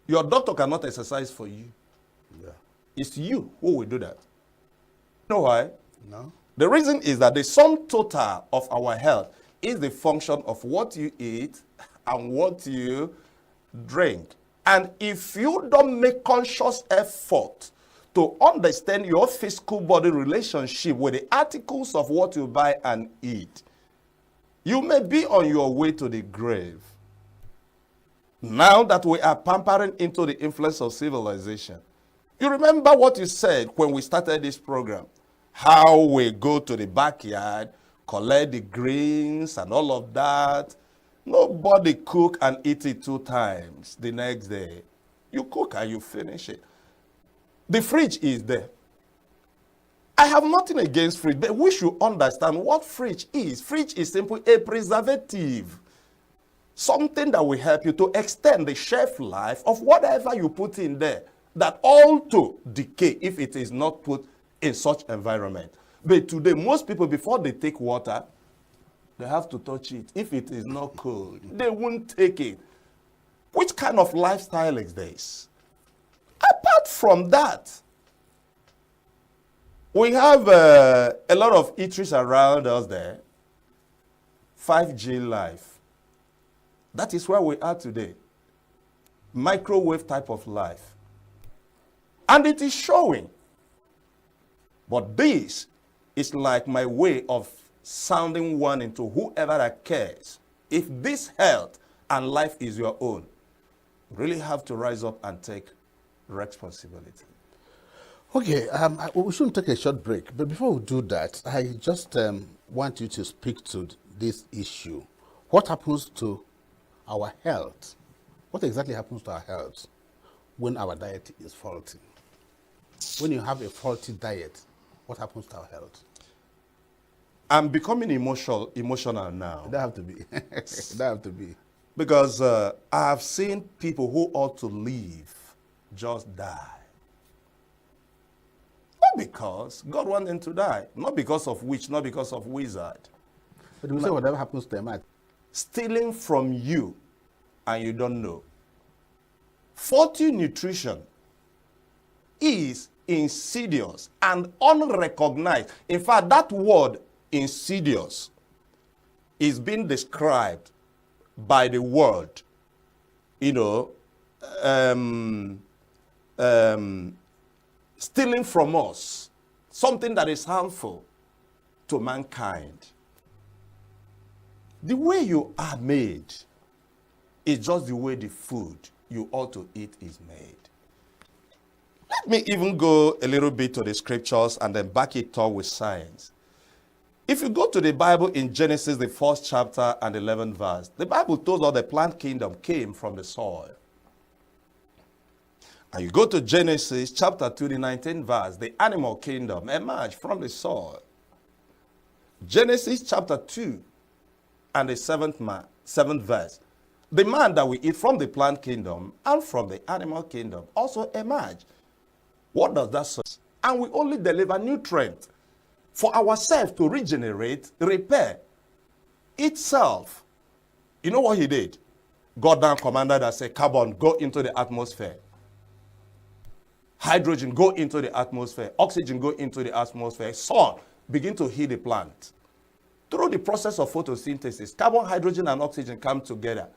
Your doctor cannot exercise for you. Yeah. It's you who will do that. You know why? No. The reason is that the sum total of our health is the function of what you eat and what you drink. And if you don't make conscious effort to understand your physical body relationship with the articles of what you buy and eat, you may be on your way to the grave. Now that we are pampering into the influence of civilization, you remember what you said when we started this program, how we go to the backyard, collect the greens and all of that. Nobody cook and eat it 2 times the next day. You cook and you finish it. The fridge is there. I have nothing against fridge, but we should understand what fridge is. Fridge is simply a preservative. Something that will help you to extend the shelf life of whatever you put in there, that all to decay if it is not put in such environment. But today, most people, before they take water, they have to touch it. If it is not cold, they won't take it. Which kind of lifestyle is this? Apart from that, we have a lot of eateries around us there. 5G life. That is where we are today. Microwave type of life. And it is showing. But this is like my way of sounding warning to whoever that cares. If this health and life is your own, really have to rise up and take responsibility. Okay, we shouldn't take a short break, but before we do that, I just want you to speak to this issue. What happens to our health? What exactly happens to our health when our diet is faulty? When you have a faulty diet, what happens to our health? I'm becoming emotional now. That have to be. That have to be. Because I have seen people who ought to live just die. Not because God wants them to die. Not because of witch, not because of wizard. But we say whatever happens to them, Stealing from you and you don't know. Faulty nutrition is insidious and unrecognized. In fact, that word insidious is being described by the world, stealing from us something that is harmful to mankind. The way you are made is just the way the food you ought to eat is made. Let me even go a little bit to the scriptures and then back it up with science. If you go to the Bible in Genesis, the 1st chapter and 11th verse, the Bible tells us the plant kingdom came from the soil. And you go to Genesis chapter 2, the 19th verse, the animal kingdom emerged from the soil. Genesis chapter 2 and the 7th verse, the man that we eat from the plant kingdom and from the animal kingdom also emerged. What does that say? And we only deliver nutrients for ourselves to regenerate, repair itself. You know what he did? God now commanded us, say, carbon, go into the atmosphere. Hydrogen, go into the atmosphere. Oxygen, go into the atmosphere. Sun, begin to heat the plant. Through the process of photosynthesis, carbon, hydrogen, and oxygen come together.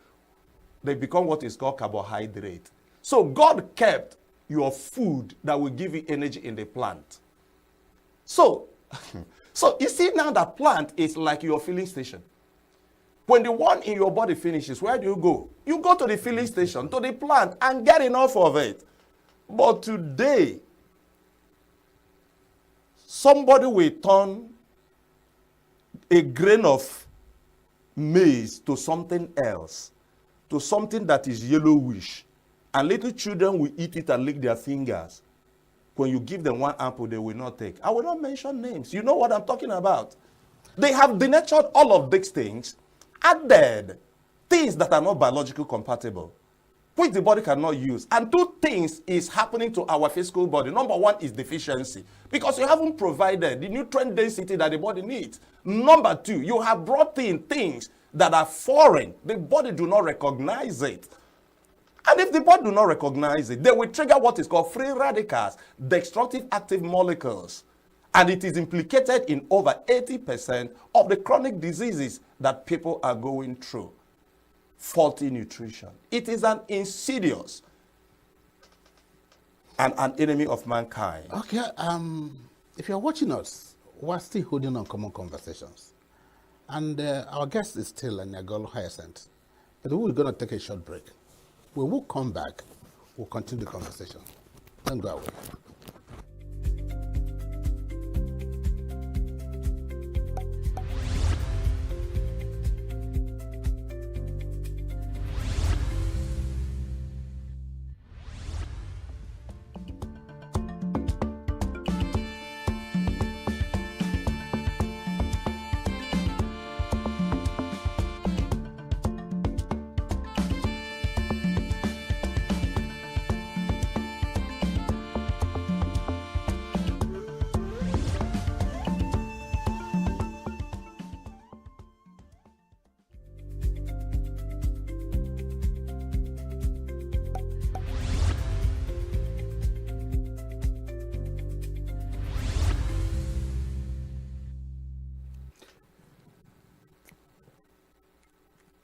They become what is called carbohydrate. So God kept your food that will give you energy in the plant. So you see now that plant is like your filling station. When the one in your body finishes, where do you go? You go to the filling station, to the plant, and get enough of it. But today, somebody will turn a grain of maize to something else, to something that is yellowish, and little children will eat it and lick their fingers. When you give them one apple, they will not take. I will not mention names. You know what I'm talking about. They have denatured all of these things, added things that are not biologically compatible, which the body cannot use. And two things is happening to our physical body. Number one is deficiency, because you haven't provided the nutrient density that the body needs. Number two, you have brought in things that are foreign. The body do not recognize it. And if the body do not recognize it, they will trigger what is called free radicals, destructive active molecules. And it is implicated in over 80% of the chronic diseases that people are going through. Faulty nutrition. It is an insidious and an enemy of mankind. Okay, if you're watching us, we're still holding on common conversations. And our guest is still ENUGU Hyacinth. But we're going to take a short break. When we come back, we'll continue the conversation. Don't go away.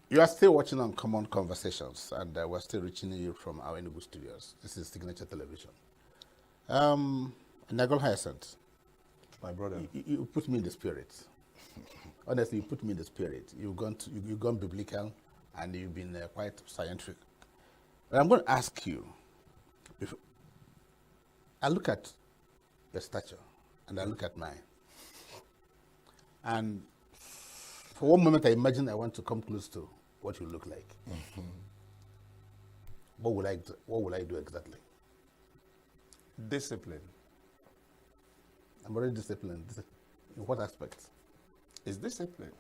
You are still watching on Common Conversations, and we're still reaching you from our ENUGU studios. This is Signature Television. ENUGU Hyacinth, My brother. you put me in the spirit. Honestly, you put me in the spirit. You've gone biblical, and you've been quite scientific. I'm going to ask you, if I look at your stature and I look at mine, and for one moment I imagine I want to come close to what you look like. What would I do exactly? Discipline. I'm very disciplined. In what aspects? Is discipline.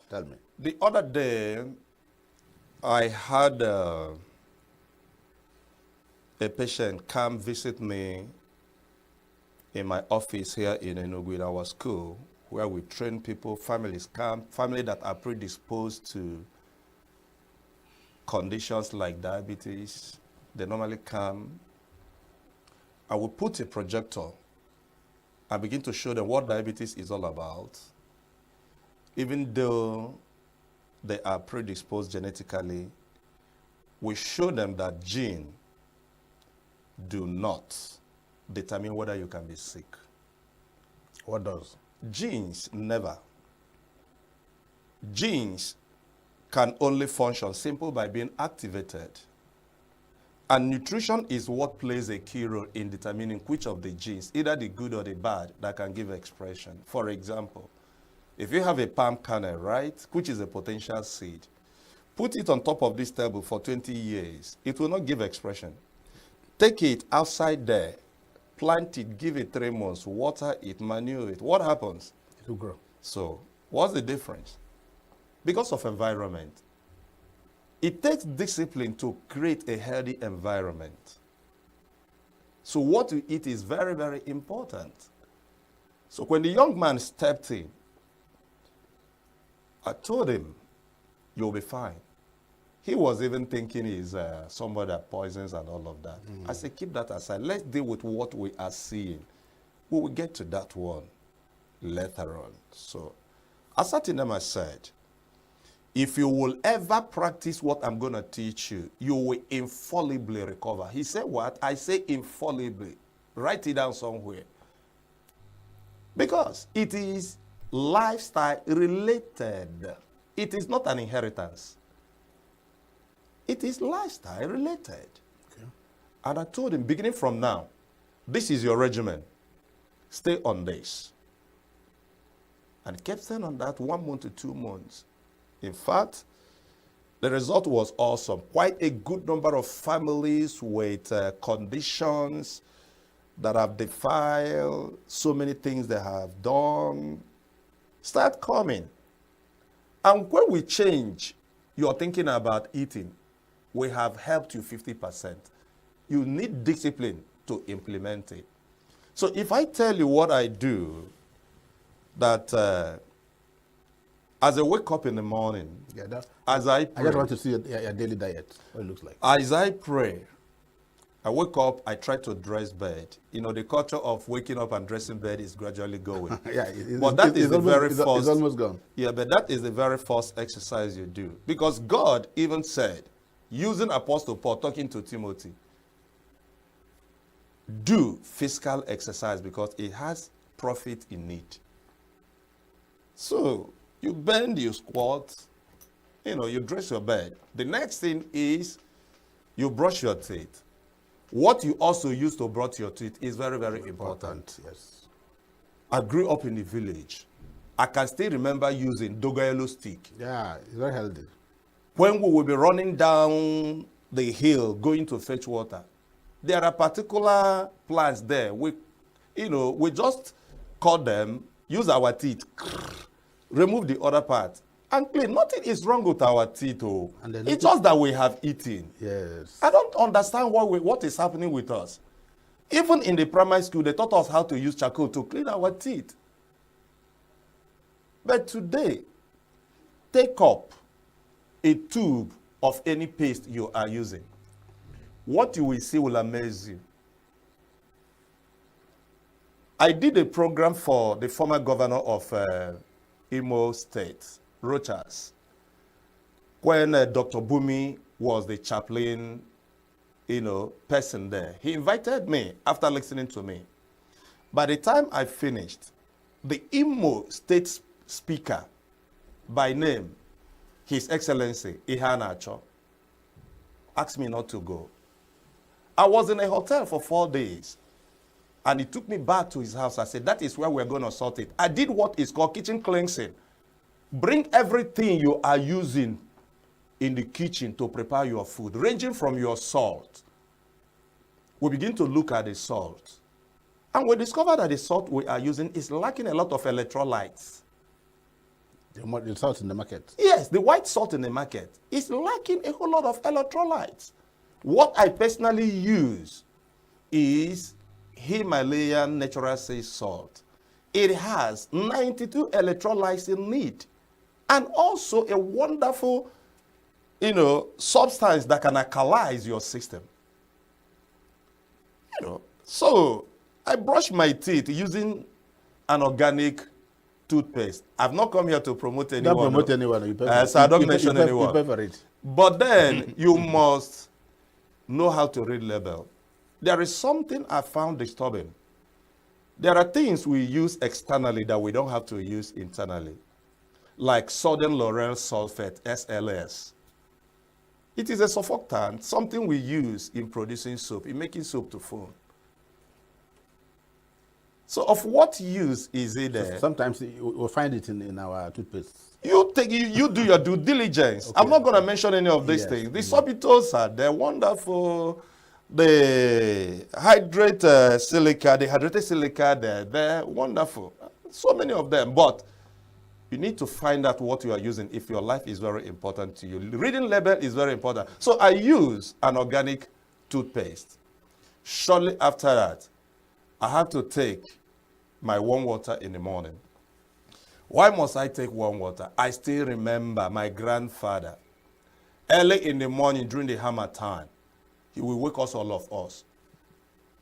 Tell me. The other day, I had a patient come visit me in my office here in ENUGU, in our school, where we train people, families come, family that are predisposed to conditions like diabetes. They normally come. I will put a projector and begin to show them what diabetes is all about, even though they are predisposed genetically. We show them that genes do not determine whether you can be sick. What does? Genes never. Genes can only function simple by being activated. And nutrition is what plays a key role in determining which of the genes, either the good or the bad, that can give expression. For example, if you have a palm kernel, right, which is a potential seed, put it on top of this table for 20 years, it will not give expression. Take it outside there, plant it, give it 3 months, water it, manure it. What happens? It will grow. So, what's the difference? Because of environment. It takes discipline to create a healthy environment. So what you eat is very, very important. So when the young man stepped in, I told him, you'll be fine. He was even thinking he's somebody that poisons and all of that. I said, keep that aside. Let's deal with what we are seeing. We will get to that one later on. So I sat in them, I said, if you will ever practice what I'm going to teach you, you will infallibly recover. He said, what? I say infallibly. Write it down somewhere. Because it is lifestyle related. It is not an inheritance. It is lifestyle related. Okay. And I told him, beginning from now, this is your regimen. Stay on this. And he kept staying on that 1 month to 2 months. In fact, the result was awesome. Quite a good number of families with conditions that have defiled, so many things they have done, start coming. And when we change your thinking about eating, we have helped you 50%. You need discipline to implement it. So if I tell you what I do, that as I wake up in the morning, as I pray, I just want to see your daily diet, what it looks like. as I pray, I wake up, I try to dress bed. You know, the culture of waking up and dressing bed is gradually going. Yeah, but that is the very first. It's almost gone. Yeah, but that is the very first exercise you do. Because God even said, using Apostle Paul talking to Timothy, do physical exercise because it has profit in it. So, you bend, you squat, you dress your bed. The next thing is you brush your teeth. What you also use to brush your teeth is very, very important. Yes. I grew up in the village. I can still remember using dogoyaro stick. Yeah, it's very healthy. When we will be running down the hill going to fetch water, there are particular plants there. We just cut them, use our teeth, remove the other part, and clean. Nothing is wrong with our teeth. It's just that we have eaten. Yes. I don't understand what is happening with us. Even in the primary school, they taught us how to use charcoal to clean our teeth. But today, take up a tube of any paste you are using. What you will see will amaze you. I did a program for the former governor of Imo State, Rochas, when Dr. Bumi was the chaplain, person there. He invited me after listening to me. By the time I finished, the Imo State Speaker, by name, His Excellency Ihana Acho, asked me not to go. I was in a hotel for 4 days. And he took me back to his house. I said, that is where we're going to sort it. I did what is called kitchen cleansing. Bring everything you are using in the kitchen to prepare your food, ranging from your salt. We begin to look at the salt. And we discovered that the salt we are using is lacking a lot of electrolytes. The salt in the market. Yes, the white salt in the market is lacking a whole lot of electrolytes. What I personally use is Himalayan natural sea salt. It has 92 electrolytes in it, and also a wonderful, substance that can alkalize your system. So I brush my teeth using an organic toothpaste. I've not come here to promote anyone. Don't promote anyone. So I don't mention anyone. You pay for it. But then you must know how to read label. There is something I found disturbing. There are things we use externally that we don't have to use internally, like sodium lauryl sulfate, SLS. It is a surfactant, something we use in producing soap, in making soap to foam. So of what use is it there? Sometimes we'll find it in our toothpaste. You do your due diligence. Okay. I'm not going to mention any of these things. The sorbitol are they're wonderful. The hydrated silica, they're wonderful. So many of them. But you need to find out what you are using if your life is very important to you. Reading label is very important. So I use an organic toothpaste. Shortly after that, I have to take my warm water in the morning. Why must I take warm water? I still remember my grandfather. Early in the morning during the hammer time, he will wake us, all of us.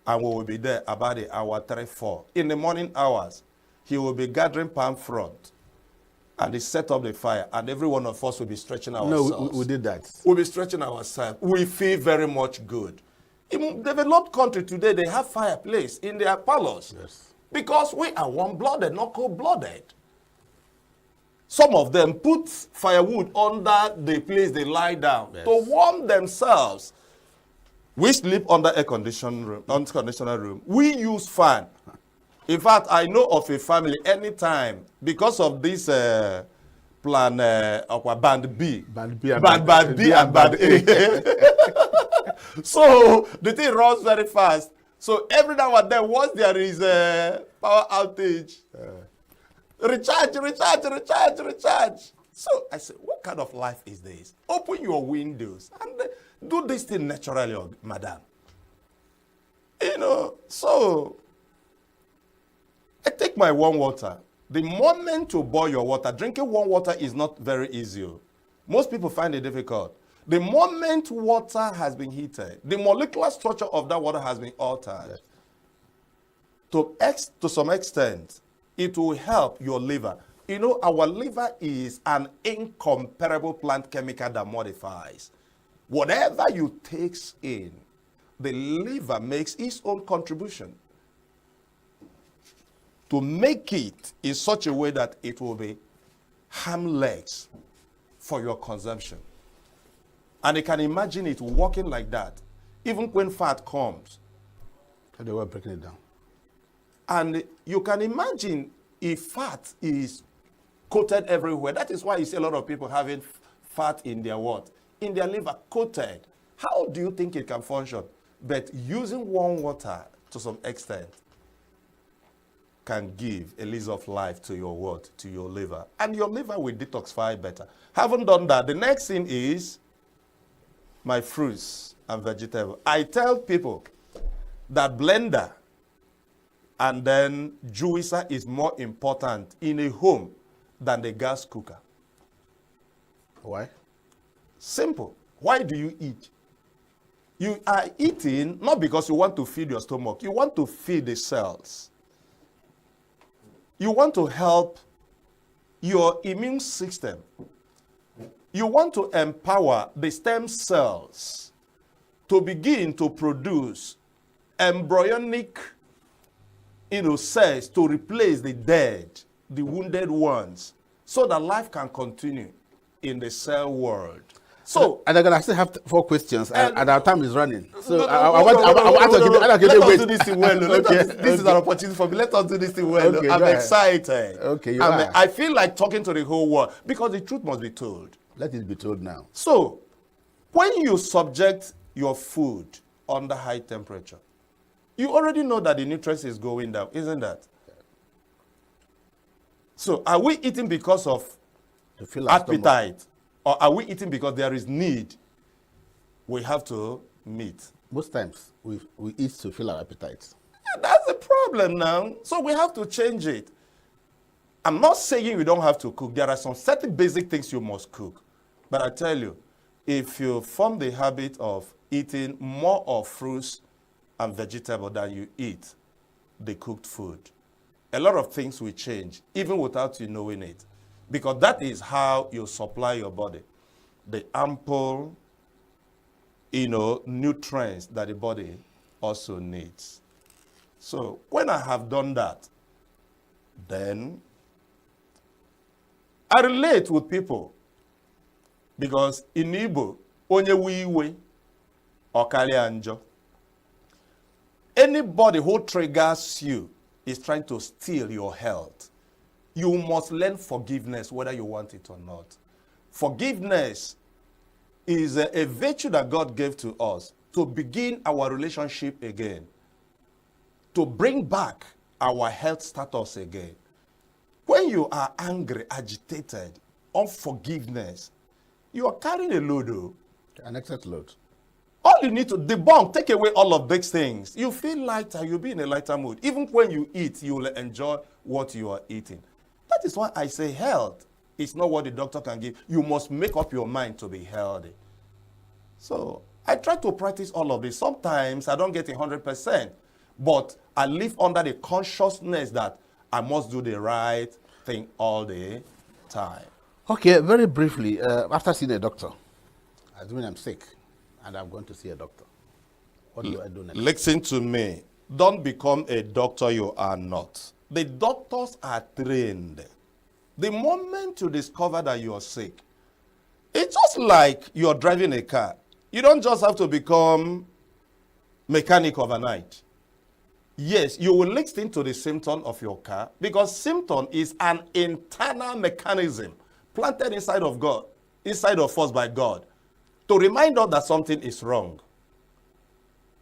And we will be there about the hour 3, 4. In the morning hours, he will be gathering palm front. And he set up the fire. And every one of us will be stretching ourselves. No, we did that. We'll be stretching ourselves. We feel very much good. In developed country today, they have fireplace in their parlors. Yes. Because we are warm-blooded, not cold-blooded. Some of them put firewood under the place they lie down to warm themselves. We sleep under air conditioner room. We use fan. In fact, I know of a family anytime because of this plan of band B. Band B and band A. So the thing runs very fast. So every now and then, once there is a power outage, recharge. So I said, what kind of life is this? Open your windows and do this thing naturally, madam. So I take my warm water. The moment to boil your water, drinking warm water is not very easy. Most people find it difficult. The moment water has been heated, the molecular structure of that water has been altered. Yes. To some extent, it will help your liver. Our liver is an incomparable plant chemical that modifies. Whatever you take in, the liver makes its own contribution to make it in such a way that it will be harmless for your consumption. And you can imagine it working like that, even when fat comes. So they were breaking it down. And you can imagine if fat is coated everywhere. That is why you see a lot of people having fat in their what? In their liver, coated. How do you think it can function? But using warm water to some extent can give a lease of life to your what? To your liver. And your liver will detoxify better. Haven't done that. The next thing is my fruits and vegetables. I tell people that blender and then juicer is more important in a home than the gas cooker. Why? Simple. Why do you eat? You are eating not because you want to feed your stomach. You want to feed the cells. You want to help your immune system. You want to empower the stem cells to begin to produce embryonic cells to replace the dead, the wounded ones, so that life can continue in the cell world. So, and I still have 4 questions, and our time is running. So I Let us do this thing well. This is an opportunity for me. Let us do this thing well. Okay, I'm go ahead. excited. Okay, I feel like talking to the whole world because the truth must be told. Let it be told now. So, when you subject your food under high temperature, you already know that the nutrients is going down, isn't that? So, are we eating because of To fill our stomach. appetite, or are we eating because there is need we have to meet? Most times we eat to fill our appetites. Yeah, that's the problem now. So we have to change it. I'm not saying you don't have to cook. There are some certain basic things you must cook. But I tell you, if you form the habit of eating more of fruits and vegetables than you eat the cooked food, a lot of things will change, even without you knowing it. Because that is how you supply your body the ample, nutrients that the body also needs. So when I have done that, then I relate with people. Because in Igbo, onye wiwe okali anjo. Anybody who triggers you is trying to steal your health. You must learn forgiveness whether you want it or not. Forgiveness is a virtue that God gave to us to begin our relationship again, to bring back our health status again. When you are angry, agitated, unforgiveness, you are carrying a load. An excess load. All you need to debunk, take away all of these things. You feel lighter, you'll be in a lighter mood. Even when you eat, you will enjoy what you are eating. That is why I say health is not what the doctor can give. You must make up your mind to be healthy. So I try to practice all of this. Sometimes I don't get 100%, but I live under the consciousness that I must do the right thing all the time. Okay, very briefly, after seeing a doctor, assuming I'm sick and I'm going to see a doctor, what do I do next? Listen to me. Don't become a doctor you are not. The doctors are trained. The moment you discover that you are sick, it's just like you're driving a car. You don't just have to become mechanic overnight. Yes, you will listen to the symptom of your car because symptom is an internal mechanism planted inside of God, inside of us by God, to remind us that something is wrong.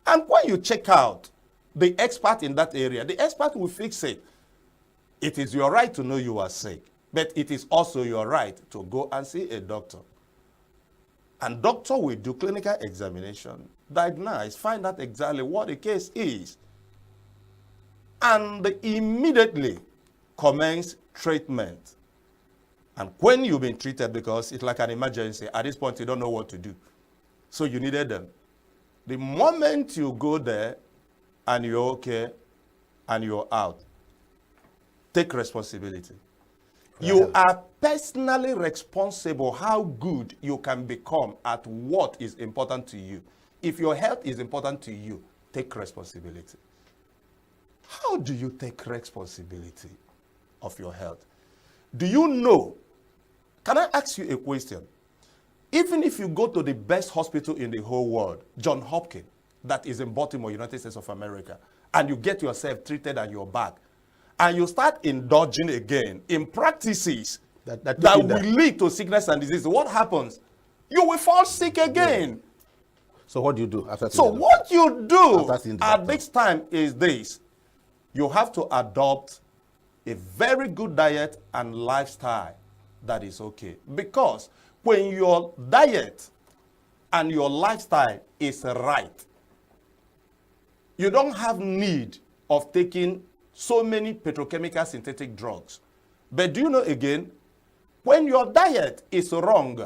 And when you check out the expert in that area, the expert will fix it. It is your right to know you are sick, but it is also your right to go and see a doctor. And doctor will do clinical examination, diagnose, find out exactly what the case is, and immediately commence treatment. And when you've been treated, because it's like an emergency, at this point you don't know what to do. So you needed them. The moment you go there and you're okay and you're out, take responsibility. You are personally responsible how good you can become at what is important to you. If your health is important to you, take responsibility. How do you take responsibility of your health? Do you know? Can I ask you a question? Even if you go to the best hospital in the whole world, Johns Hopkins, that is in Baltimore, United States of America, and you get yourself treated and you're back, and you start indulging again in practices that will lead to sickness and disease, what happens? You will fall sick again. Yeah. So what do you do after? So what you do at this time is this. You have to adopt a very good diet and lifestyle that is okay. Because when your diet and your lifestyle is right, you don't have need of taking so many petrochemical synthetic drugs. But do you know again, when your diet is wrong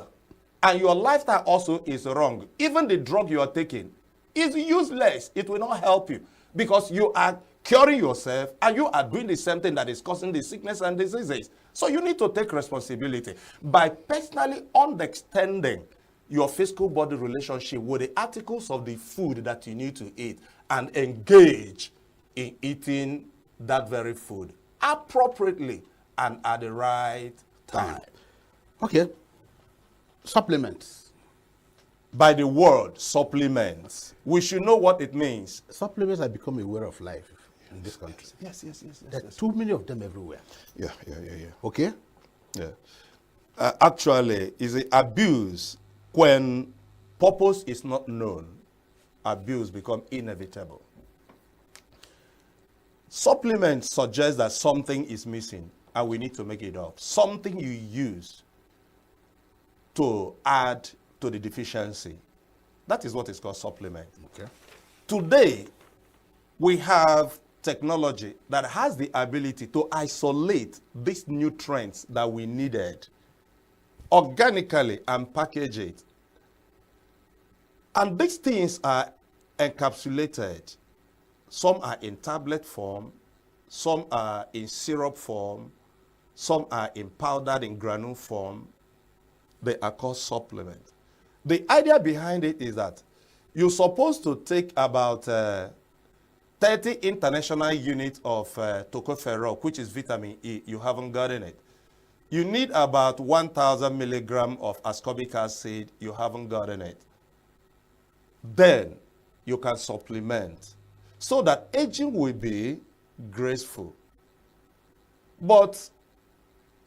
and your lifestyle also is wrong, even the drug you are taking is useless. It will not help you because you are curing yourself and you are doing the same thing that is causing the sickness and diseases. So you need to take responsibility by personally understanding your physical body relationship with the articles of the food that you need to eat and engage in eating that very food appropriately and at the right time. Okay. Supplements. by the word supplements, we should know what it means. Supplements have become a way of life in this country. Yes. There are too many of them everywhere. Yeah. Okay? Yeah. Actually, is an abuse when purpose is not known. Abuse become inevitable. Supplements suggest that something is missing and we need to make it up. Something you use to add to the deficiency. That is what is called supplement. Okay. Today, we have technology that has the ability to isolate these nutrients that we needed organically and package it. And these things are encapsulated. Some are in tablet form, some are in syrup form, some are in powdered in granule form. They are called supplements. The idea behind it is that you're supposed to take about 30 international units of tocopherol, which is vitamin E. You haven't gotten it. You need about 1,000 milligrams of ascorbic acid. You haven't gotten it. Then you can supplement so that aging will be graceful. But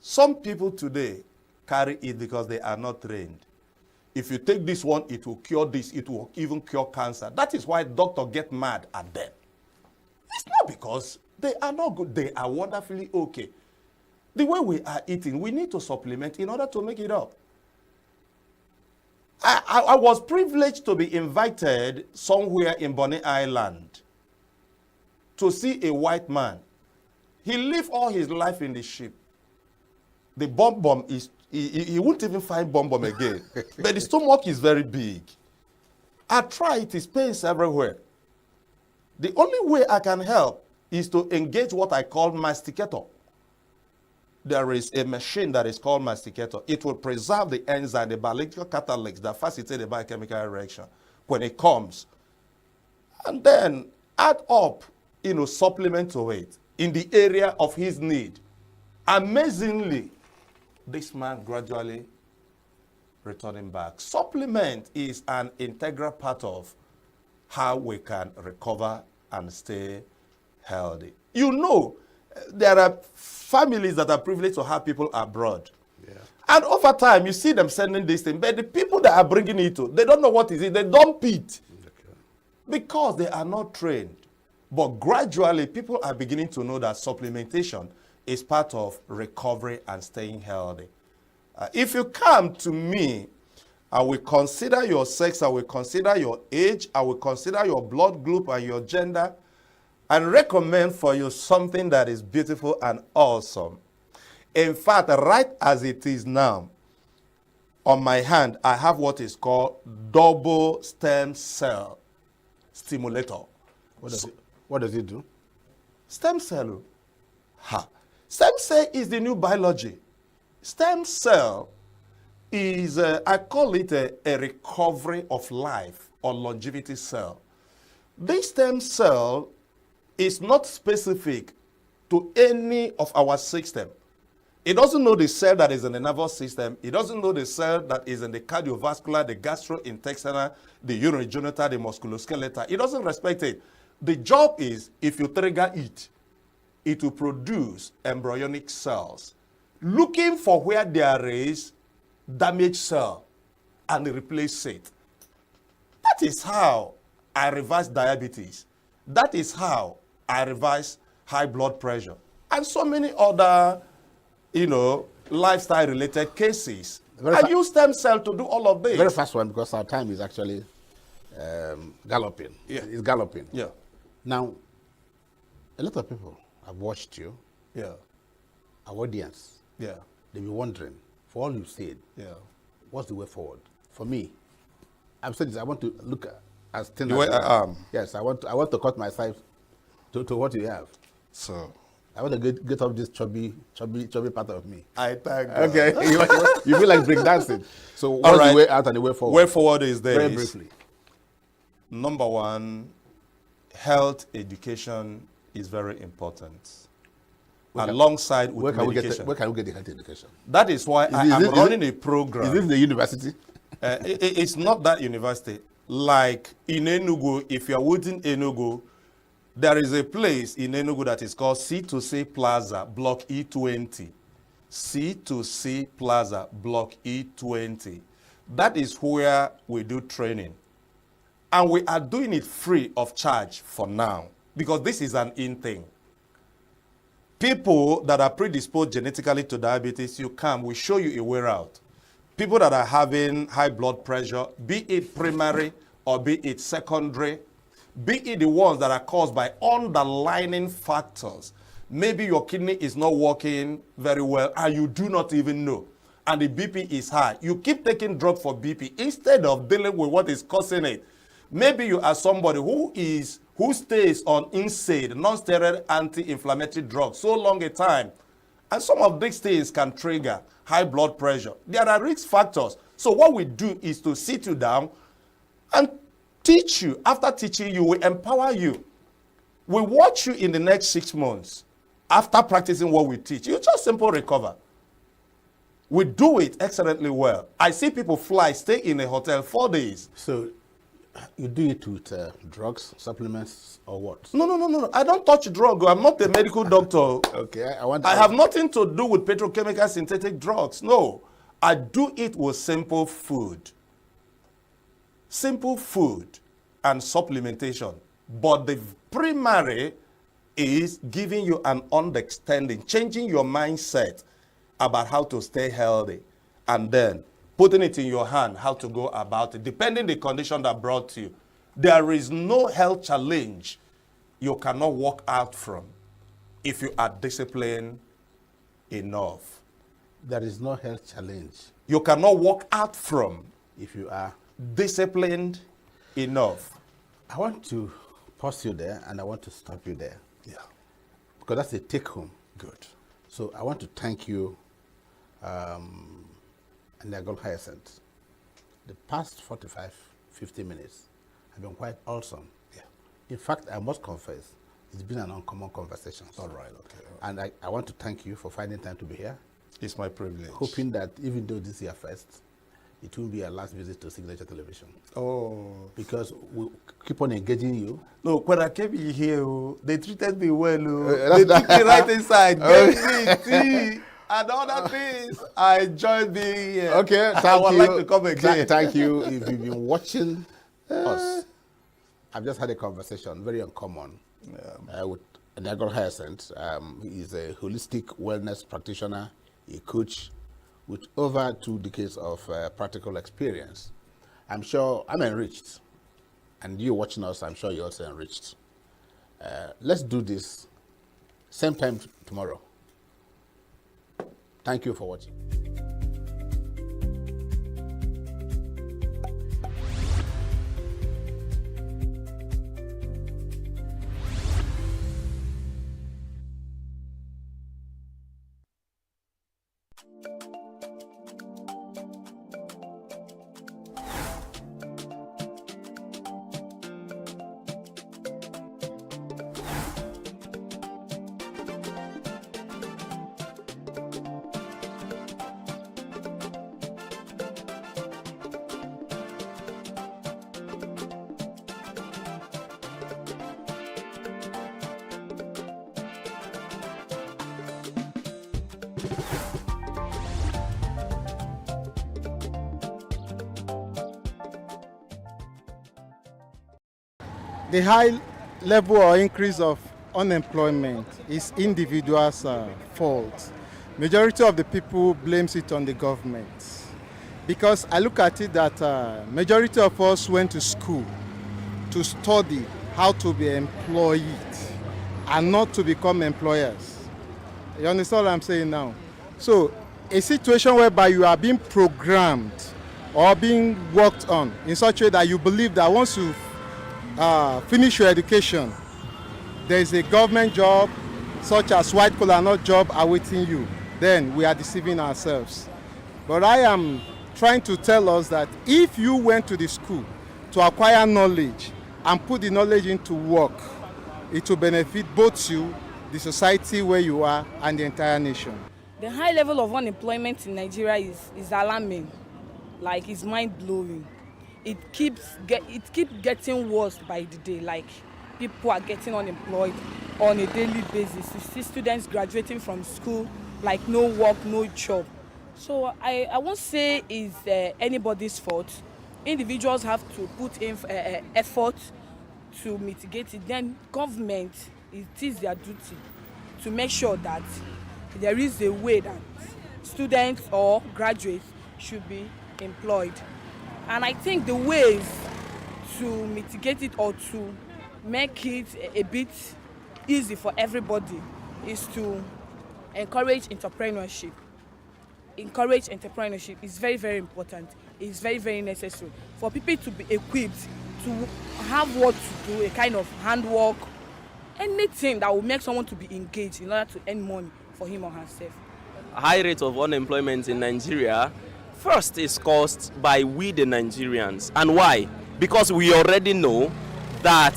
some people today carry it because they are not trained. If you take this one, it will cure this. It will even cure cancer. That is why doctors get mad at them. It's not because they are not good. They are wonderfully okay. The way we are eating, we need to supplement in order to make it up. I was privileged to be invited somewhere in Bonny Island to see a white man. He lived all his life in the ship. The bomb is, he won't even find bomb again. But the stomach is very big. I tried, it pains everywhere. The only way I can help is to engage what I call masticator. There is a machine that is called masticator. It will preserve the enzyme, the biological catalysts that facilitate the biochemical reaction when it comes. And then add up, supplement to it in the area of his need. Amazingly, this man gradually returning back. Supplement is an integral part of how we can recover and stay healthy. There are families that are privileged to have people abroad. Yeah. And over time, you see them sending this thing. But the people that are bringing it to, they don't know what is it. They dump it. Okay. Because they are not trained. But gradually, people are beginning to know that supplementation is part of recovery and staying healthy. If you come to me, I will consider your sex, I will consider your age, I will consider your blood group and your gender, and recommend for you something that is beautiful and awesome. In fact, right as it is now, on my hand, I have what is called double stem cell stimulator. What does it do? Stem cell. Stem cell is the new biology. Stem cell is, I call it a recovery of life or longevity cell. This stem cell is not specific to any of our system. It doesn't know the cell that is in the nervous system. It doesn't know the cell that is in the cardiovascular, the gastrointestinal, the urinary genital, the musculoskeletal. It doesn't respect it. The job is, if you trigger it, it will produce embryonic cells, looking for where there is damaged cell and replace it. That is how I reverse diabetes. That is how I reverse high blood pressure. And so many other, lifestyle-related cases. I use stem cell to do all of this. Very fast one, because our time is actually galloping. Yeah. It's galloping. Yeah. Now, a lot of people have watched you. Yeah. Our audience. Yeah. They'll be wondering, for all you've said, Yeah. what's the way forward? For me, I've said this, I want to look as thin The as way I am. Yes, I want to cut myself to what you have. So I want to get off this chubby part of me. I thank God. Okay. You feel like breakdancing. So what's the way out and the way forward? Way forward is this. Very briefly. Number one, health education is very important. Alongside with Where can medication. we get the health education? That is why I am running a program. Is this the university? It's not that university. Like in Enugu, if you are within Enugu, there is a place in Enugu that is called C2C Plaza, Block E20. C2C Plaza, Block E20. That is where we do training. And we are doing it free of charge for now, because this is an in thing. People that are predisposed genetically to diabetes, you come, we show you a way out. People that are having high blood pressure, be it primary or be it secondary, be it the ones that are caused by underlying factors. Maybe your kidney is not working very well and you do not even know, and the BP is high. You keep taking drugs for BP instead of dealing with what is causing it. Maybe you are somebody who stays on NSAID, non-steroidal anti-inflammatory drugs, so long a time. And some of these things can trigger high blood pressure. There are risk factors. So what we do is to sit you down and teach you. After teaching you, we empower you. We watch you in the next 6 months. After practicing what we teach, you just simply recover. We do it excellently well. I see people fly, stay in a hotel 4 days. So you do it with drugs, supplements, or what? No. I don't touch drug. I'm not a medical doctor. Okay, I have nothing to do with petrochemical synthetic drugs. No, I do it with simple food. Simple food and supplementation. But the primary is giving you an understanding, changing your mindset about how to stay healthy, and then putting it in your hand how to go about it, depending the condition that brought you. There is no health challenge you cannot walk out from if you are disciplined enough. There is no health challenge You cannot walk out from if you are disciplined enough. I want to pause you there and I want to stop you there. Yeah. Because that's a take home. Good. So I want to thank you, Negal Hyacinth. The past 45, 50 minutes have been quite awesome. Yeah. In fact, I must confess, it's been an uncommon conversation. All right, okay. And I want to thank you for finding time to be here. It's my privilege. Hoping that even though this is your first, it will be our last visit to Signature Television. Oh. Because we keep on engaging you. No, when I came here, they treated me well. They took me right inside, gave me tea and other things. I enjoyed being here. Okay, thank I would you. like to come again. Thank you. If you've been watching us, I've just had a conversation, very uncommon, with Negal Hyacinth. He is a holistic wellness practitioner, a coach with over 2 decades of practical experience. I'm sure I'm enriched. And you watching us, I'm sure you're also enriched. Let's do this same time tomorrow. Thank you for watching. The high level or increase of unemployment is individuals' fault. Majority of the people blames it on the government. Because I look at it that majority of us went to school to study how to be employed and not to become employers. You understand what I'm saying now? So a situation whereby you are being programmed or being worked on in such a way that you believe that once you finish your education, there is a government job such as white collar job awaiting you, then we are deceiving ourselves. But I am trying to tell us that if you went to the school to acquire knowledge and put the knowledge into work, it will benefit both you, the society where you are, and the entire nation. The high level of unemployment in Nigeria is alarming. like it's mind blowing. It keeps getting worse by the day. Like people are getting unemployed on a daily basis. You see students graduating from school, like no work, no job. So I won't say it's anybody's fault. Individuals have to put in effort to mitigate it. Then government, it is their duty to make sure that there is a way that students or graduates should be employed. And I think the ways to mitigate it or to make it a bit easy for everybody is to encourage entrepreneurship. Encourage entrepreneurship is very, very important. It's very, very necessary for people to be equipped to have what to do, a kind of handwork, anything that will make someone to be engaged in order to earn money for him or herself. High rate of unemployment in Nigeria first is caused by we the Nigerians. And why? Because we already know that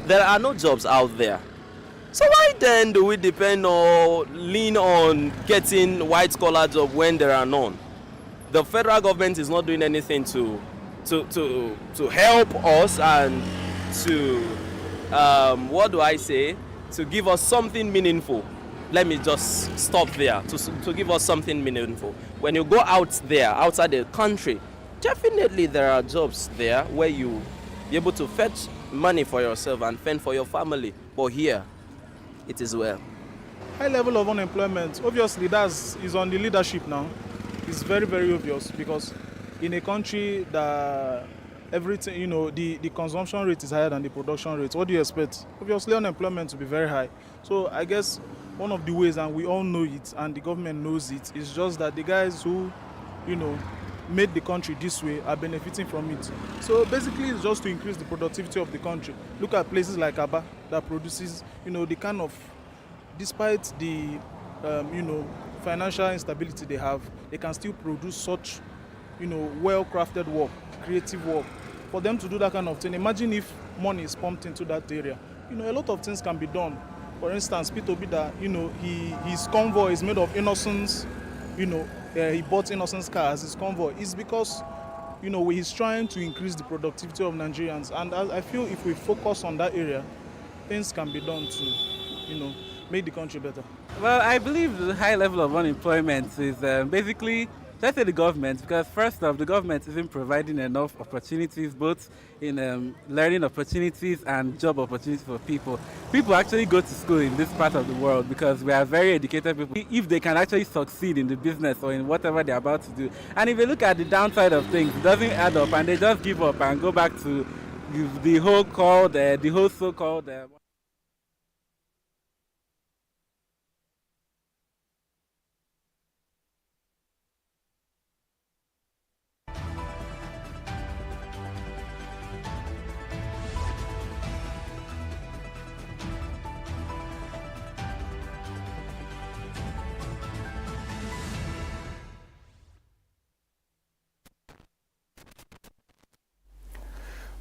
there are no jobs out there. So why then do we depend or lean on getting white collar jobs when there are none? The federal government is not doing anything to help us and to to give us something meaningful. Let me just stop there to give us something meaningful. When you go out there, outside the country, definitely there are jobs there where you be able to fetch money for yourself and fend for your family. But here, it is well. High level of unemployment, obviously is on the leadership now. It's very, very obvious because in a country that everything, the consumption rate is higher than the production rate, what do you expect? Obviously unemployment will be very high. So I guess one of the ways, and we all know it, and the government knows it, is just that the guys who, made the country this way are benefiting from it. So basically it's just to increase the productivity of the country. Look at places like Aba that produces, the kind of, despite the, financial instability they have, they can still produce such, well-crafted work, creative work. For them to do that kind of thing, imagine if money is pumped into that area. A lot of things can be done. For instance, Peter Bida, his convoy is made of innocence, he bought innocence cars, his convoy. It's because, he's trying to increase the productivity of Nigerians. And I feel if we focus on that area, things can be done to, make the country better. Well, I believe the high level of unemployment is basically, let's say the government, because first off, the government isn't providing enough opportunities, both in learning opportunities and job opportunities for people. People actually go to school in this part of the world because we are very educated people, if they can actually succeed in the business or in whatever they're about to do. And if you look at the downside of things, it doesn't add up and they just give up and go back to the whole so-called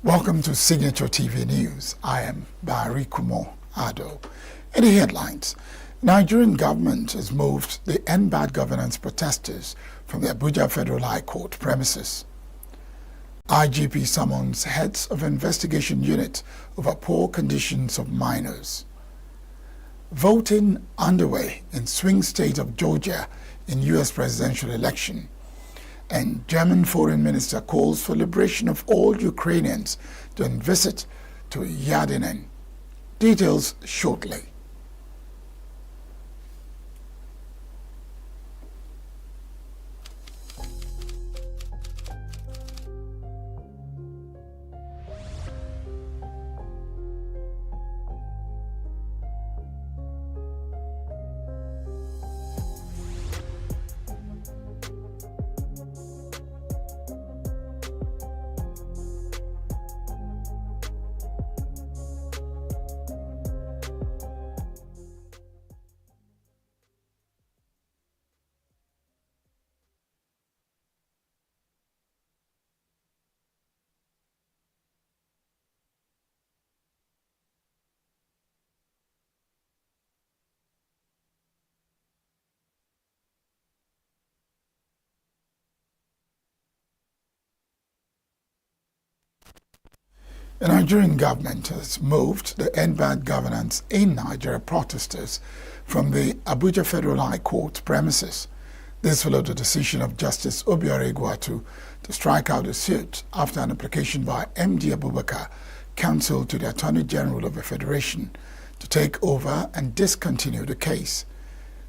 Welcome to Signature TV News. I am Barry Kumo Ado. In the headlines, Nigerian government has moved the End Bad Governance protesters from the Abuja Federal High Court premises. IGP summons heads of investigation unit over poor conditions of miners. Voting underway in swing state of Georgia in U.S. presidential election. And German foreign minister calls for liberation of all Ukrainians during visit to Yadinen. Details shortly. The Nigerian government has moved the End Bad Governance in Nigeria protesters from the Abuja Federal High Court premises. This followed the decision of Justice Obiora Egwuatu to strike out the suit after an application by MD Abubakar, counsel to the Attorney General of the Federation, to take over and discontinue the case.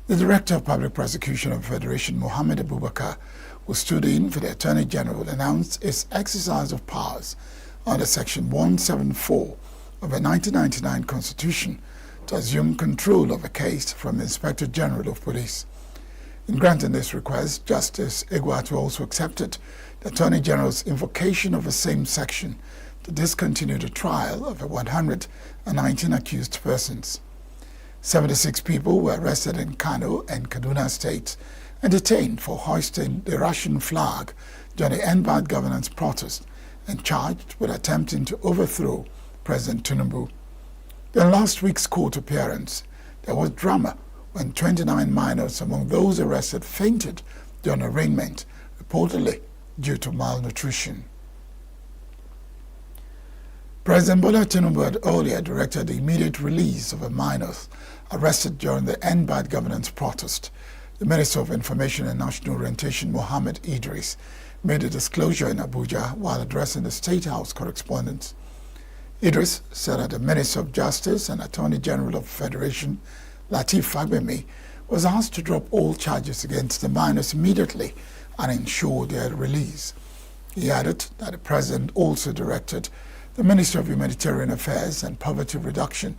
The Director of Public Prosecution of the Federation, Mohammed Abubakar, who stood in for the Attorney General, announced his exercise of powers under Section 174 of the 1999 Constitution to assume control of the case from the Inspector General of Police. In granting this request, Justice Egwuatu also accepted the Attorney General's invocation of the same section to discontinue the trial of the 119 accused persons. 76 people were arrested in Kano and Kaduna states and detained for hoisting the Russian flag during the End Bad Governance protest and charged with attempting to overthrow President Tinubu. In last week's court appearance, there was drama when 29 minors among those arrested fainted during arraignment, reportedly due to malnutrition. President Bola Tinubu had earlier directed the immediate release of the minors arrested during the End Bad Governance protest. The Minister of Information and National Orientation, Mohammed Idris, made a disclosure in Abuja while addressing the State House correspondents. Idris said that the Minister of Justice and Attorney General of the Federation, Lateef Fagbemi, was asked to drop all charges against the minors immediately and ensure their release. He added that the President also directed the Minister of Humanitarian Affairs and Poverty Reduction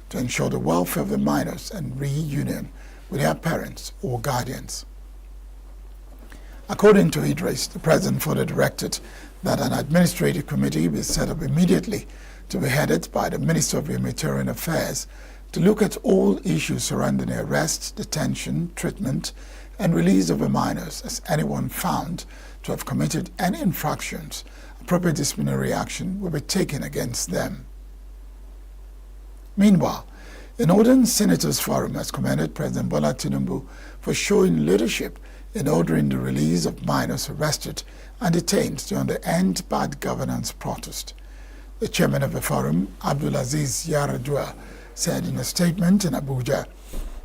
to ensure the welfare of the minors and reunion with their parents or guardians. According to Idris, the President further directed that an administrative committee be set up immediately to be headed by the Minister of Humanitarian Affairs to look at all issues surrounding the arrest, detention, treatment, and release of the minors as anyone found to have committed any infractions. Appropriate disciplinary action will be taken against them. Meanwhile, the Northern Senators Forum has commended President Bola Tinubu for showing leadership in ordering the release of minors arrested and detained during the End Bad Governance protest. The chairman of the forum, Abdulaziz Yaradua, said in a statement in Abuja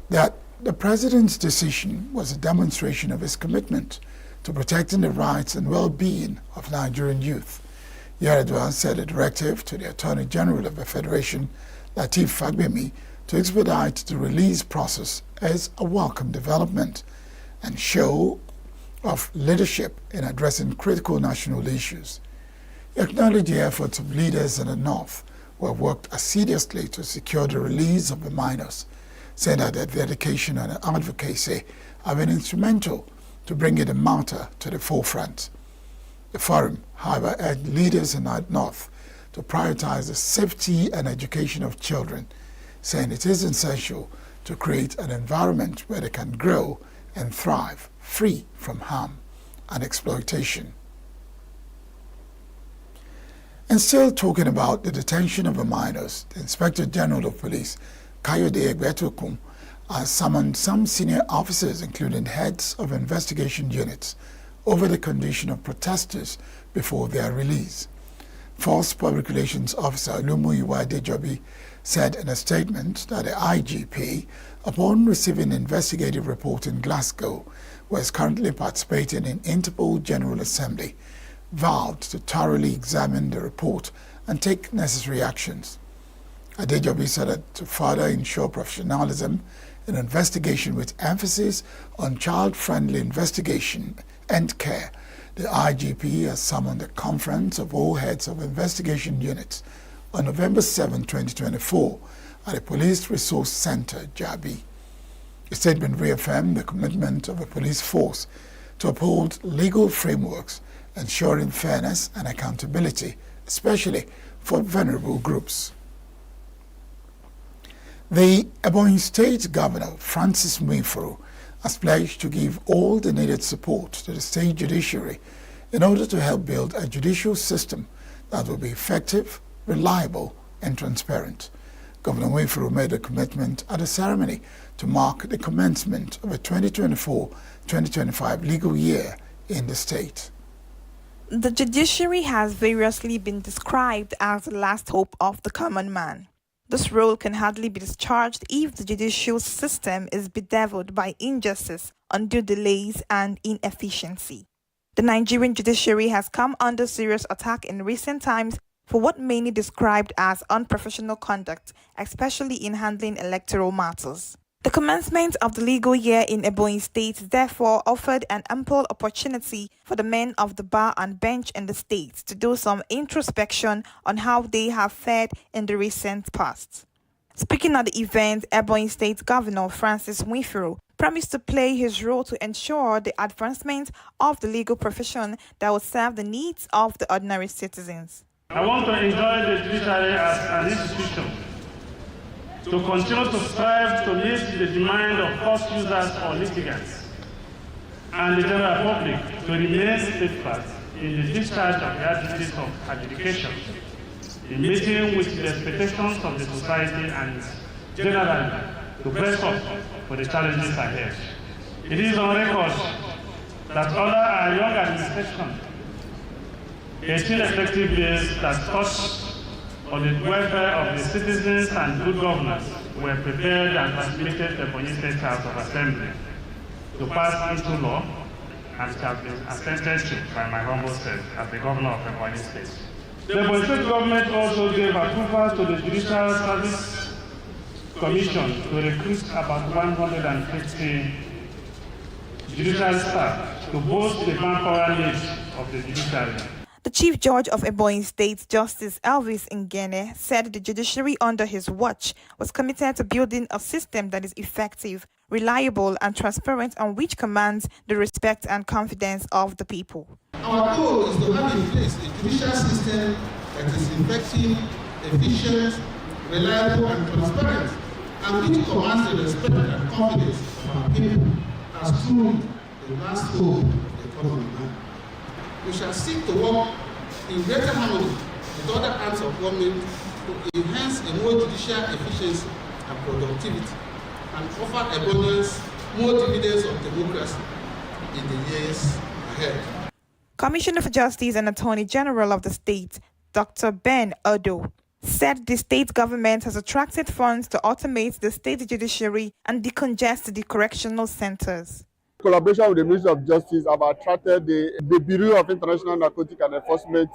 that the president's decision was a demonstration of his commitment to protecting the rights and well-being of Nigerian youth. Yaradua said a directive to the Attorney General of the Federation, Lateef Fagbemi, to expedite the release process is a welcome development and show of leadership in addressing critical national issues. He acknowledged the efforts of leaders in the North who have worked assiduously to secure the release of the minors, saying that their dedication and advocacy have been instrumental to bringing the matter to the forefront. The forum, however, urged leaders in the North to prioritize the safety and education of children, saying it is essential to create an environment where they can grow and thrive free from harm and exploitation. And still talking about the detention of the minors, the Inspector General of Police, Kayode Egbetokum, has summoned some senior officers, including heads of investigation units, over the condition of protesters before their release. Force Public Relations Officer Olumuyiwa Adejobi said in a statement that the IGP, upon receiving an investigative report in Glasgow, was currently participating in Interpol General Assembly, vowed to thoroughly examine the report and take necessary actions. Adejobi said that to further ensure professionalism in investigation with emphasis on child-friendly investigation and care, the IGP has summoned a conference of all heads of investigation units on November 7, 2024 at the Police Resource Center, Jabi. The statement reaffirmed the commitment of the police force to uphold legal frameworks, ensuring fairness and accountability, especially for vulnerable groups. The Ebonyi State Governor, Francis Nwifuru, has pledged to give all the needed support to the state judiciary in order to help build a judicial system that will be effective, reliable, and transparent. Governor Nwifuru made a commitment at a ceremony to mark the commencement of a 2024-2025 legal year in the state. The judiciary has variously been described as the last hope of the common man. This role can hardly be discharged if the judicial system is bedeviled by injustice, undue delays, and inefficiency. The Nigerian judiciary has come under serious attack in recent times for what many described as unprofessional conduct, especially in handling electoral matters. The commencement of the legal year in Ebonyi State therefore offered an ample opportunity for the men of the bar and bench in the state to do some introspection on how they have fared in the recent past. Speaking at the event, Ebonyi State Governor Francis Nwifuru promised to play his role to ensure the advancement of the legal profession that will serve the needs of the ordinary citizens. I want to enjoy the judiciary as an institution, to continue to strive to meet the demand of court users or litigants and the general public to remain steadfast in the discharge of their duties of adjudication, in meeting with the expectations of the society and generally to press up for the challenges ahead. It is on record that under our young administration, 18 effective years that touch on the welfare of the citizens and good governance were prepared and transmitted to the Ebonyi State House of Assembly to pass into law, and it has been assented to by my humble self as the governor of Ebonyi State. The Ebonyi State government also gave approval to the Judicial Service Commission to recruit about 150 judicial staff to boost the manpower needs of the judiciary. The Chief Judge of Ebonyi State, Justice Elvis Ngene, said the judiciary under his watch was committed to building a system that is effective, reliable, and transparent, and which commands the respect and confidence of the people. Our goal is to have in place a judicial system that is effective, efficient, reliable, and transparent, and which commands the respect and confidence of our people as truly the last hope of the common man. We shall seek to work in greater harmony with other arms of government to enhance a more judicial efficiency and productivity, and offer Ebonians more dividends of democracy in the years ahead. Commissioner for Justice and Attorney General of the state, Dr. Ben Odo, said the state government has attracted funds to automate the state judiciary and decongest the correctional centers. Collaboration with the Ministry of Justice have attracted the Bureau of International Narcotic and Enforcement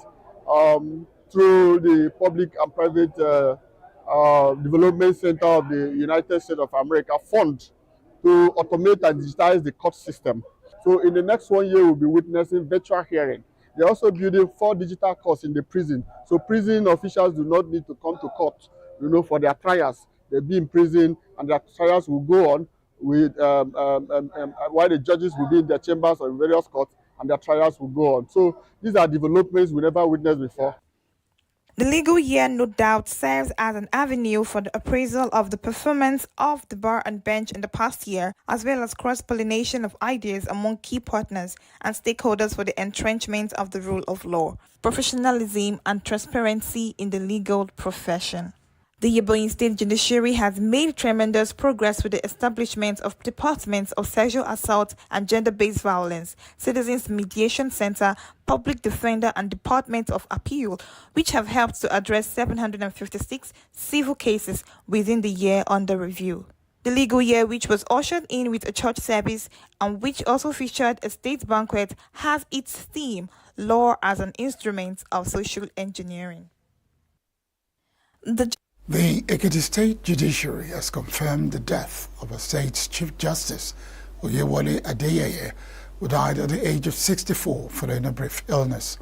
through the Public and Private Development Center of the United States of America fund to automate and digitize the court system. So in the next 1 year, we'll be witnessing virtual hearing. They're also building 4 digital courts in the prison. So prison officials do not need to come to court, for their trials. They'll be in prison and their trials will go on with while the judges will be in their chambers or in various courts and their trials will go on. So these are developments we never witnessed before. The legal year no doubt serves as an avenue for the appraisal of the performance of the bar and bench in the past year, as well as cross-pollination of ideas among key partners and stakeholders for the entrenchment of the rule of law, professionalism, and transparency in the legal profession. The Ebonyi State Judiciary has made tremendous progress with the establishment of departments of sexual assault and gender-based violence, Citizens Mediation Center, Public Defender, and Department of Appeal, which have helped to address 756 civil cases within the year under review. The legal year, which was ushered in with a church service and which also featured a state banquet, has its theme, Law as an Instrument of Social Engineering. The Ekiti State Judiciary has confirmed the death of a state's Chief Justice, Oyewole Adeyeye, who died at the age of 64 following a brief illness.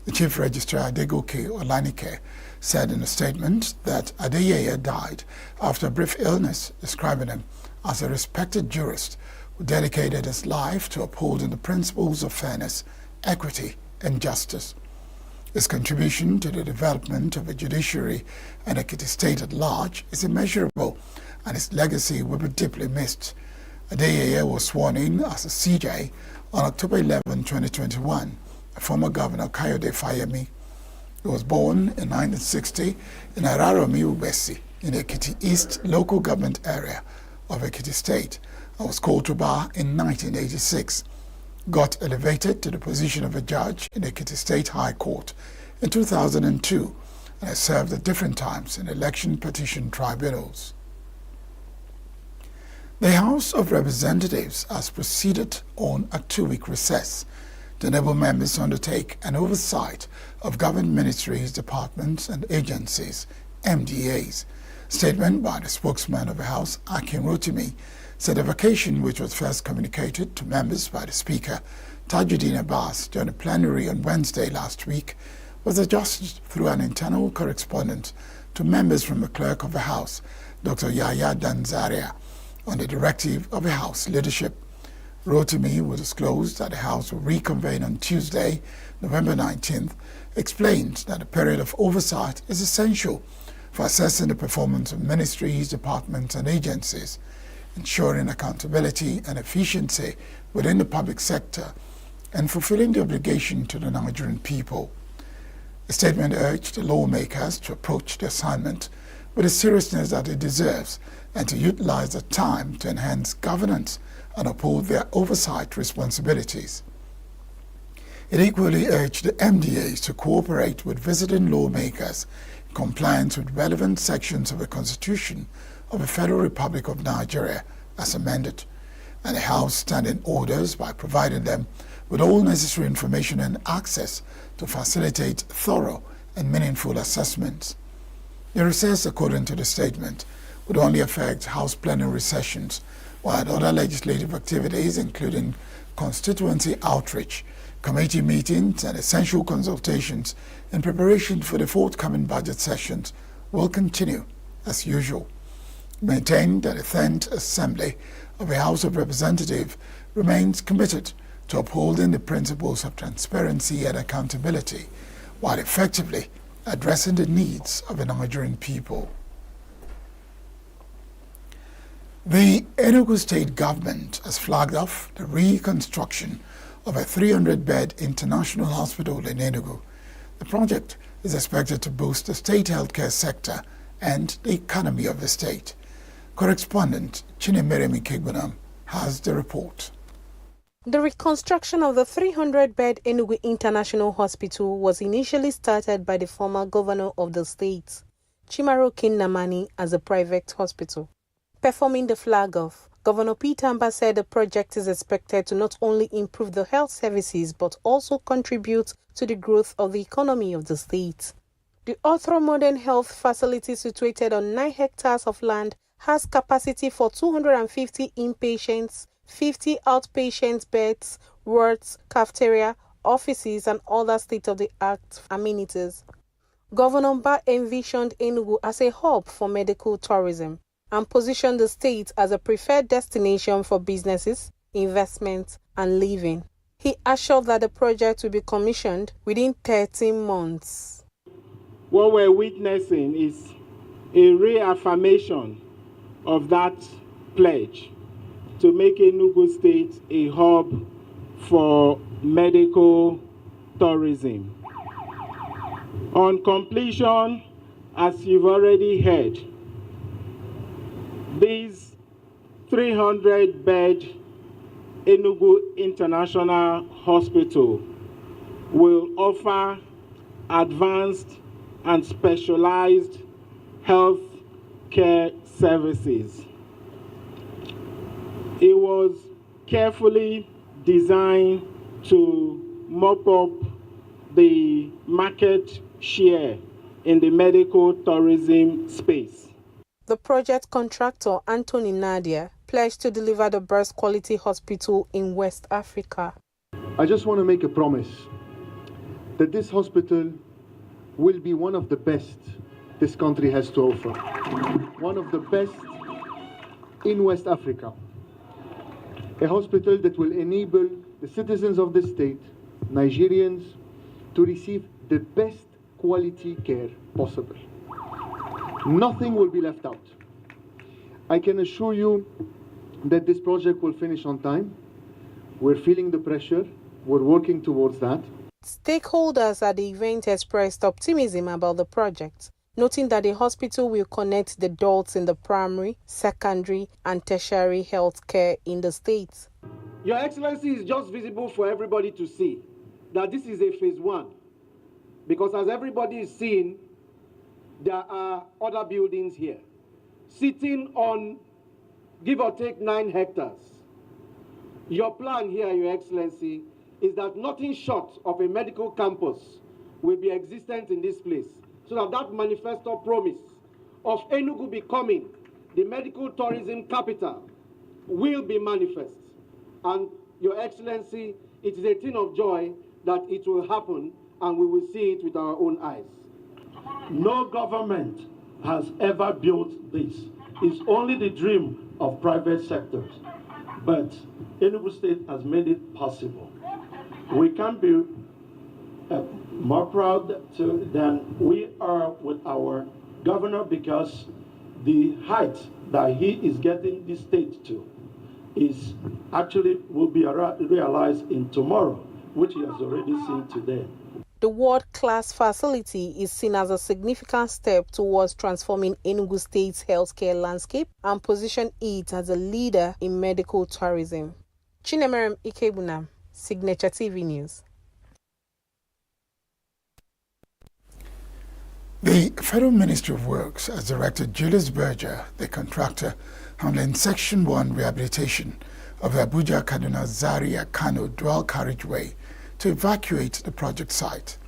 The Chief Registrar Adegoke Olanike said in a statement that Adeyeye died after a brief illness, describing him as a respected jurist who dedicated his life to upholding the principles of fairness, equity, and justice. His contribution to the development of the judiciary and Ekiti State at large is immeasurable, and his legacy will be deeply missed. Adeyeye was sworn in as a CJ on October 11, 2021, a former Governor Kayode Fayemi. He was born in 1960 in Araromi, Ubesi, in the Ekiti East local government area of Ekiti State, and was called to bar in 1986. got elevated to the position of a judge in Ekiti State High Court in 2002 and has served at different times in election petition tribunals. The House of Representatives has proceeded on a 2-week recess to enable members to undertake an oversight of government ministries, departments and agencies, MDAs. Statement by the spokesman of the House, Akin Rotimi, said the vacation, which was first communicated to members by the Speaker, Tajuddin Abbas, during a plenary on Wednesday last week, was adjusted through an internal correspondence to members from the Clerk of the House, Dr. Yahya Danzaria, on the directive of the House leadership. Rotimi will disclose that the House will reconvene on Tuesday, November 19th, explained that a period of oversight is essential for assessing the performance of ministries, departments and agencies, ensuring accountability and efficiency within the public sector, and fulfilling the obligation to the Nigerian people. The statement urged the lawmakers to approach the assignment with the seriousness that it deserves and to utilize the time to enhance governance and uphold their oversight responsibilities. It equally urged the MDAs to cooperate with visiting lawmakers in compliance with relevant sections of the Constitution of the Federal Republic of Nigeria as amended, and the House standing orders by providing them with all necessary information and access to facilitate thorough and meaningful assessments. The recess, according to the statement, would only affect House plenary sessions, while other legislative activities, including constituency outreach, committee meetings and essential consultations in preparation for the forthcoming budget sessions, will continue as usual. Maintained that the 10th Assembly of the House of Representatives remains committed to upholding the principles of transparency and accountability while effectively addressing the needs of the Nigerian people. The ENUGU state government has flagged off the reconstruction of a 300-bed international hospital in ENUGU. The project is expected to boost the state healthcare sector and the economy of the state. Correspondent Chinemere Mikegbunam has the report. The reconstruction of the 300-bed ENUGU International Hospital was initially started by the former governor of the state, Chimaro Kinnamani, as a private hospital. Performing the flag-off, Governor Peter Amba said the project is expected to not only improve the health services but also contribute to the growth of the economy of the state. The ultra-modern health facility situated on 9 hectares of land has capacity for 250 inpatients, 50 outpatient beds, wards, cafeteria, offices and other state-of-the-art amenities. Governor Amba envisioned ENUGU as a hub for medical tourism and positioned the state as a preferred destination for businesses, investments, and living. He assured that the project will be commissioned within 13 months. What we're witnessing is a reaffirmation of that pledge to make ENUGU State a hub for medical tourism. On completion, as you've already heard, this 300-bed ENUGU International Hospital will offer advanced and specialized health care services. It was carefully designed to mop up the market share in the medical tourism space. The project contractor, Anthony Nadia, pledged to deliver the best quality hospital in West Africa. I just want to make a promise that this hospital will be one of the best this country has to offer. One of the best in West Africa. A hospital that will enable the citizens of the state, Nigerians, to receive the best quality care possible. Nothing will be left out. I can assure you that this project will finish on time. We're feeling the pressure. We're working towards that. Stakeholders at the event expressed optimism about the project, noting that the hospital will connect the dots in the primary, secondary, and tertiary health care in the state. Your Excellency, is just visible for everybody to see that this is a phase 1. Because as everybody is seeing, there are other buildings here, sitting on, give or take, 9 hectares. Your plan here, Your Excellency, is that nothing short of a medical campus will be existent in this place, so that that manifesto promise of ENUGU becoming the medical tourism capital will be manifest. And Your Excellency, it is a thing of joy that it will happen, and we will see it with our own eyes. No government has ever built this. It's only the dream of private sectors. But Enugu State has made it possible. We can be more proud than we are with our governor, because the height that he is getting this state to is actually will be realized in tomorrow, which he has already seen today. The world-class facility is seen as a significant step towards transforming Enugu State's healthcare landscape and position it as a leader in medical tourism. Chinemerem Ikebunam, Signature TV News. The Federal Ministry of Works has directed Julius Berger, the contractor handling Section 1 rehabilitation of the Abuja-Kaduna Zaria-Kano dual carriageway, to evacuate the project site.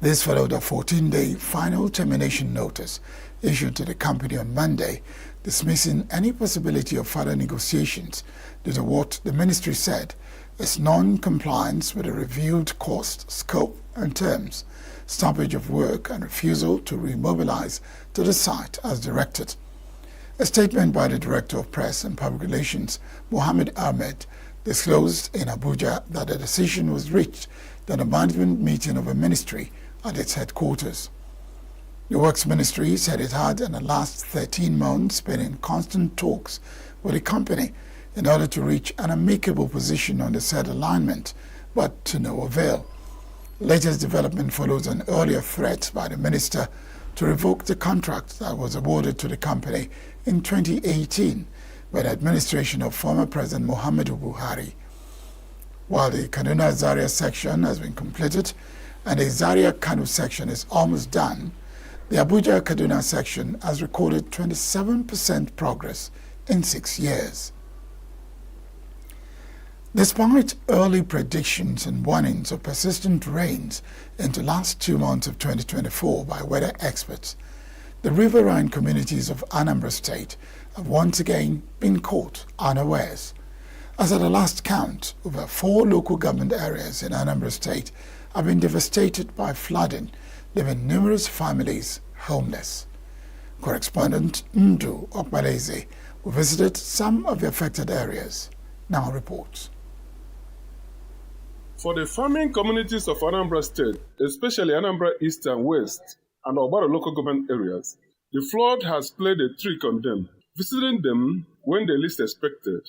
This followed a 14-day final termination notice issued to the company on Monday, dismissing any possibility of further negotiations due to what the ministry said is non-compliance with the reviewed cost, scope and terms, stoppage of work and refusal to remobilize to the site as directed. A statement by the Director of Press and Public Relations, Mohammed Ahmed, disclosed in Abuja that the decision was reached at a management meeting of a ministry at its headquarters. The Works Ministry said it had in the last 13 months been in constant talks with the company in order to reach an amicable position on the said alignment, but to no avail. The latest development follows an earlier threat by the minister to revoke the contract that was awarded to the company in 2018 by the administration of former President Muhammadu Buhari. While the Kaduna Zaria section has been completed and the Zaria Kano section is almost done, the Abuja Kaduna section has recorded 27% progress in 6 years. Despite early predictions and warnings of persistent rains into the last 2 months of 2024 by weather experts, the riverine communities of Anambra State have once again been caught unawares. As at the last count, over 4 local government areas in Anambra State have been devastated by flooding, leaving numerous families homeless. Correspondent Ndu Okbaleze, who visited some of the affected areas, now reports. For the farming communities of Anambra State, especially Anambra East and West and Obara local government areas, the flood has played a trick on them, visiting them when they least expected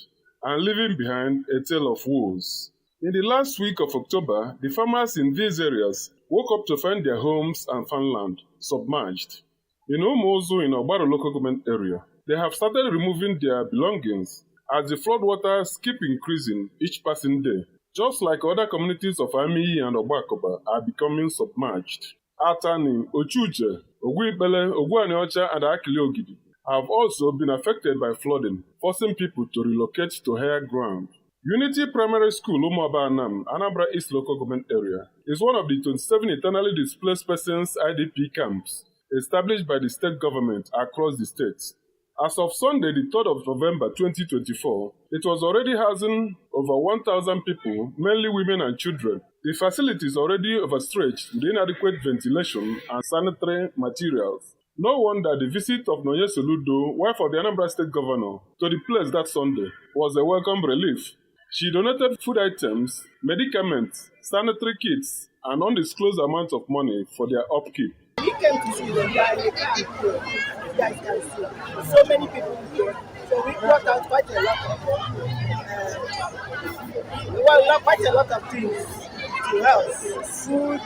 and leaving behind a tale of woes. In the last week of October, the farmers in these areas woke up to find their homes and farmland submerged. In Omozu in Obara local government area, they have started removing their belongings as the floodwaters keep increasing each passing day, just like other communities of Amiyi and Obakoba are becoming submerged. Atani, Ochuje, Oguibele, Oguaniocha, and Akili Ogidi have also been affected by flooding, forcing people to relocate to higher ground. Unity Primary School, Umuaba Anam, Anambra East Local Government Area, is one of the 27 internally displaced persons IDP camps established by the state government across the states. As of Sunday, the 3rd of November 2024, it was already housing over 1,000 people, mainly women and children. The facility is already overstretched with inadequate ventilation and sanitary materials. No wonder the visit of Noye Soludo, wife of the Anambra State Governor, to the place that Sunday was a welcome relief. She donated food items, medicaments, sanitary kits, and undisclosed amounts of money for their upkeep. We came to see the guy, you guys can see. So many people here. So we brought out quite a lot of things to help. Food,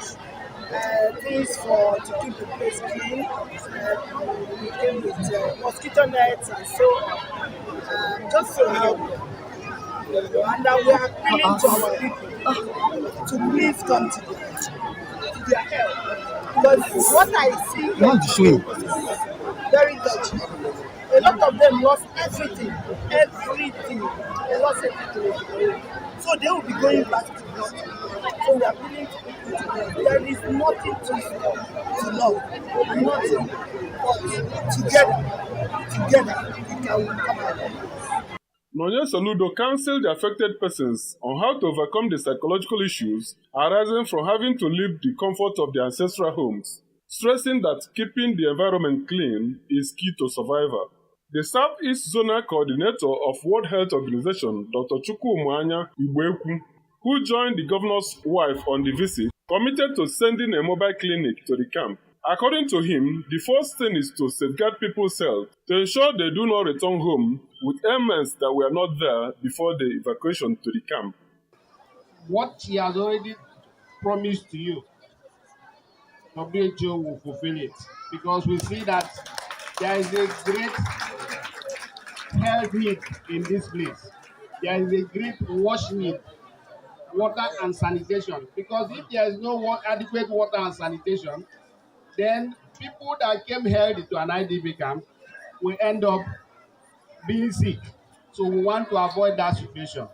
things to keep the place clean. We came with mosquito nets and so on. Just to help. And we are appealing to our people to please come to their help. Because what I see here is very touching. A lot of them lost everything. They lost everything. So they will be going back to nothing. So we are appealing to people today. There is nothing to love. Nothing. But together, we can come out. Nonye Soludo counseled the affected persons on how to overcome the psychological issues arising from having to leave the comfort of their ancestral homes, stressing that keeping the environment clean is key to survival. The Southeast Zonal Coordinator of World Health Organization, Dr. Chukwumuanya Igwekwu, who joined the governor's wife on the visit, committed to sending a mobile clinic to the camp. According to him, the first thing is to safeguard people's health to ensure they do not return home with ailments that were not there before the evacuation to the camp. What he has already promised to you, WHO will fulfill it, because we see that there is a great health need in this place. There is a great wash need, water and sanitation, because if there is no adequate water and sanitation, then people that came here to an IDP camp will end up being sick. So we want to avoid that situation.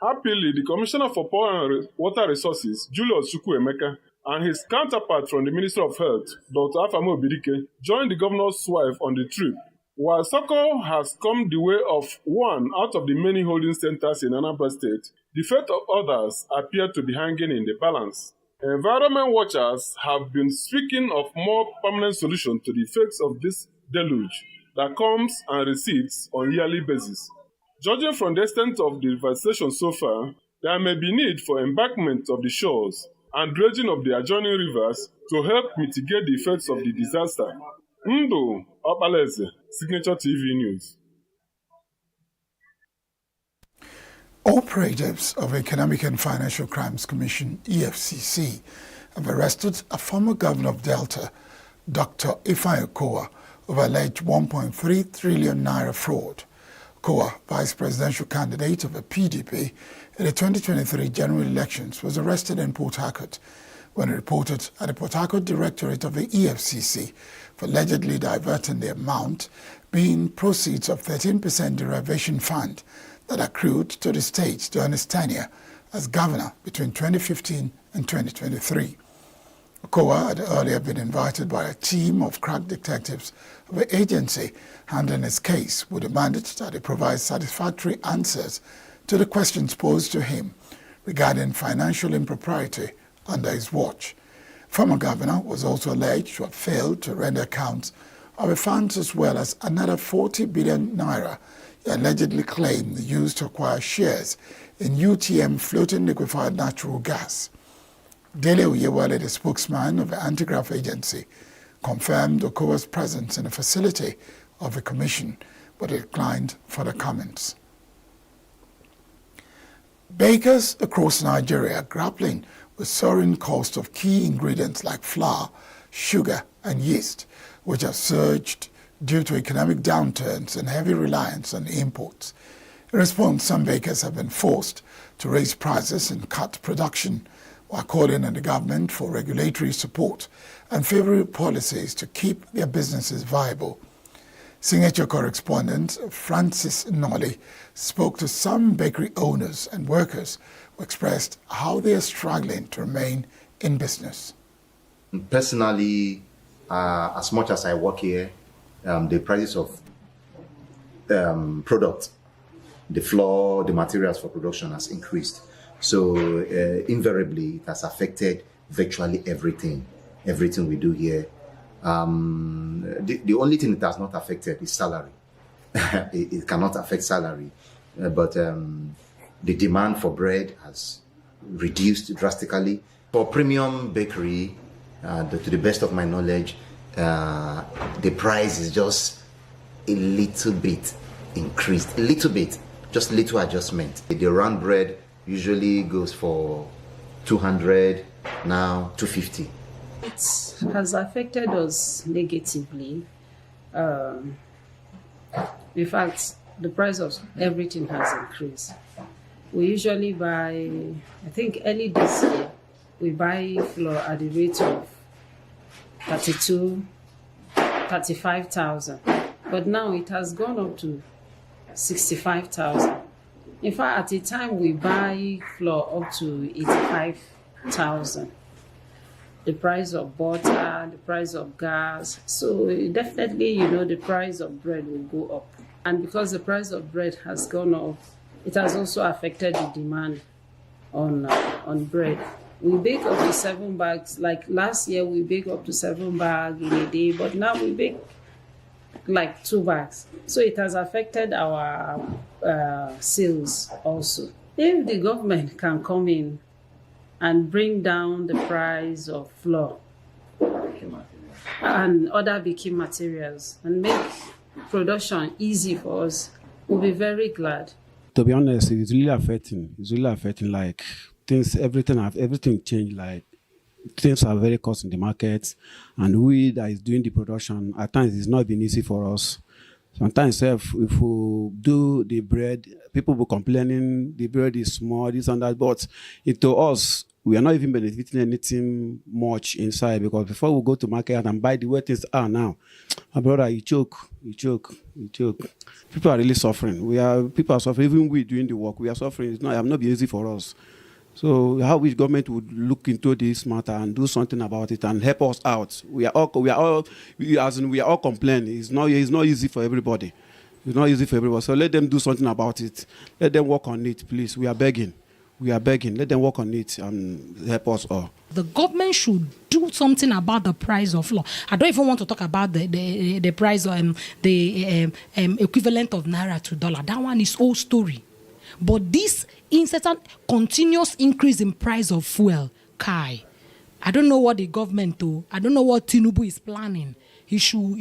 Happily, the Commissioner for Power and Water Resources, Julius Chukwuemeka, and his counterpart from the Ministry of Health, Dr. Afamo Obidike, joined the governor's wife on the trip. While Soko has come the way of one out of the many holding centers in Anambra State, the fate of others appear to be hanging in the balance. Environment watchers have been speaking of more permanent solution to the effects of this deluge that comes and recedes on a yearly basis. Judging from the extent of the devastation so far, there may be need for embankment of the shores and dredging of the adjoining rivers to help mitigate the effects of the disaster. Ndu Opaleze, Signature TV News. Operatives of Economic and Financial Crimes Commission, EFCC, have arrested a former governor of Delta, Dr. Ifeanyi Okowa, over alleged 1.3 trillion naira fraud. Okowa, vice presidential candidate of the PDP in the 2023 general elections, was arrested in Port Harcourt when reported at the Port Harcourt Directorate of the EFCC for allegedly diverting the amount being proceeds of 13% derivation fund that accrued to the state during his tenure as governor between 2015 and 2023. Okowa had earlier been invited by a team of crack detectives of the agency handling his case, who demanded that he provide satisfactory answers to the questions posed to him regarding financial impropriety under his watch. Former governor was also alleged to have failed to render accounts of the funds, as well as another 40 billion naira he allegedly claimed used to acquire shares in UTM floating liquefied natural gas. Dele Oyewale, the spokesman of the anti-graft agency, confirmed Okowa's presence in the facility of the commission, but declined further comments. Bakers across Nigeria are grappling with soaring cost of key ingredients like flour, sugar, and yeast, which have surged due to economic downturns and heavy reliance on imports. In response, some bakers have been forced to raise prices and cut production, while calling on the government for regulatory support and favorable policies to keep their businesses viable. Signature correspondent Francis Nolly spoke to some bakery owners and workers who expressed how they are struggling to remain in business. Personally, as much as I work here, the prices of products, the flour, the materials for production has increased. So invariably, it has affected virtually everything we do here. The only thing it has not affected is salary. it cannot affect salary, but the demand for bread has reduced drastically. For premium bakery, to the best of my knowledge, the price is just a little bit increased, a little bit, just little adjustment. The round bread usually goes for 200, now 250. It has affected us negatively. In fact, the price of everything has increased. We usually buy, I think early this year, we buy flour at the rate of 35,000. But now it has gone up to 65,000. In fact, at the time we buy flour up to 85,000. The price of butter, the price of gas. So definitely, the price of bread will go up. And because the price of bread has gone up, it has also affected the demand on bread. We bake up to 7 bags. Like last year, we bake up to 7 bags in a day, but now we bake like 2 bags. So it has affected our sales also. If the government can come in and bring down the price of flour and other baking materials and make production easy for us, we'll be very glad. To be honest, it's really affecting. Like everything changed. Like things are very cost in the market, and we that is doing the production, at times it's not been easy for us. Sometimes if we do the bread, people will complaining the bread is small, this and that, but to us, we are not even benefiting anything much inside, because before we go to market and buy the way things are now, my brother, you choke. People are really suffering. People are suffering. Even we doing the work, we are suffering. It have not been easy for us. So how which government would look into this matter and do something about it and help us out? We are all complaining. It's not easy for everybody. It's not easy for everybody. So let them do something about it. Let them work on it, please. We are begging. Let them work on it and help us all. The government should do something about the price of flour. I don't even want to talk about the price of the equivalent of naira to dollar. That one is old story. But this incessant, continuous increase in price of fuel, I don't know what the government do. I don't know what Tinubu is planning. He should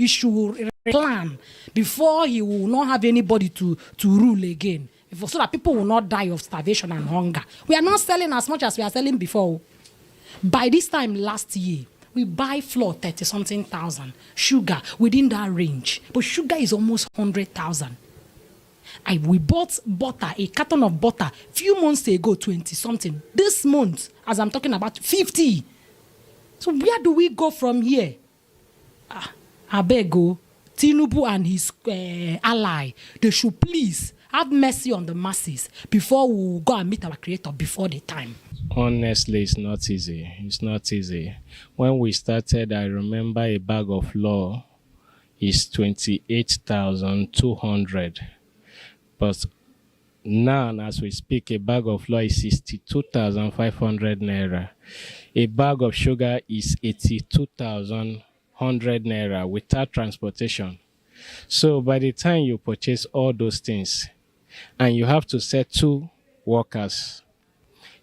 plan before he will not have anybody to rule again, so that people will not die of starvation and hunger. We are not selling as much as we are selling before. By this time last year, we buy flour 30-something thousand, sugar within that range, but sugar is almost 100,000. We bought butter, a carton of butter, few months ago, 20-something. This month, as I'm talking about, 50. So where do we go from here? I beg you, Tinubu and his ally, they should please have mercy on the masses before we go and meet our Creator before the time. Honestly, it's not easy. It's not easy. When we started, I remember a bag of flour is 28,200. But now, as we speak, a bag of flour is 62,500 naira. A bag of sugar is 82,100 naira without transportation. So by the time you purchase all those things, and you have to set 2 workers,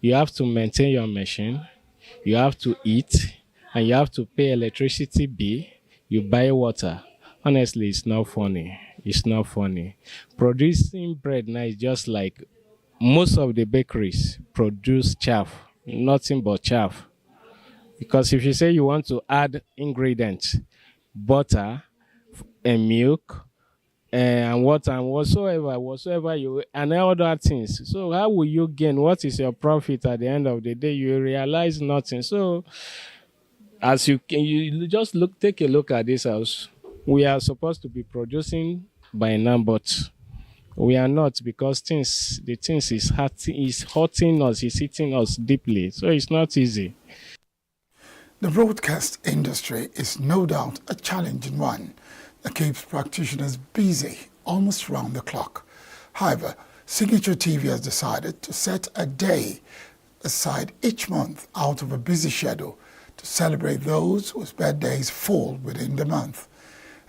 you have to maintain your machine, you have to eat, and you have to pay electricity bill, you buy water. Honestly, it's not funny. It's not funny. Producing bread now is just like most of the bakeries produce chaff, nothing but chaff. Because if you say you want to add ingredients, butter and milk and water and whatsoever you and other things, so how will you gain? What is your profit at the end of the day? You realize nothing. So as you just take a look at this house. We are supposed to be producing by now, but we are not, because the things is hurting us, is hitting us deeply. So it's not easy. The broadcast industry is no doubt a challenging one that keeps practitioners busy almost round the clock. However, Signature TV has decided to set a day aside each month out of a busy schedule to celebrate those whose birthdays fall within the month.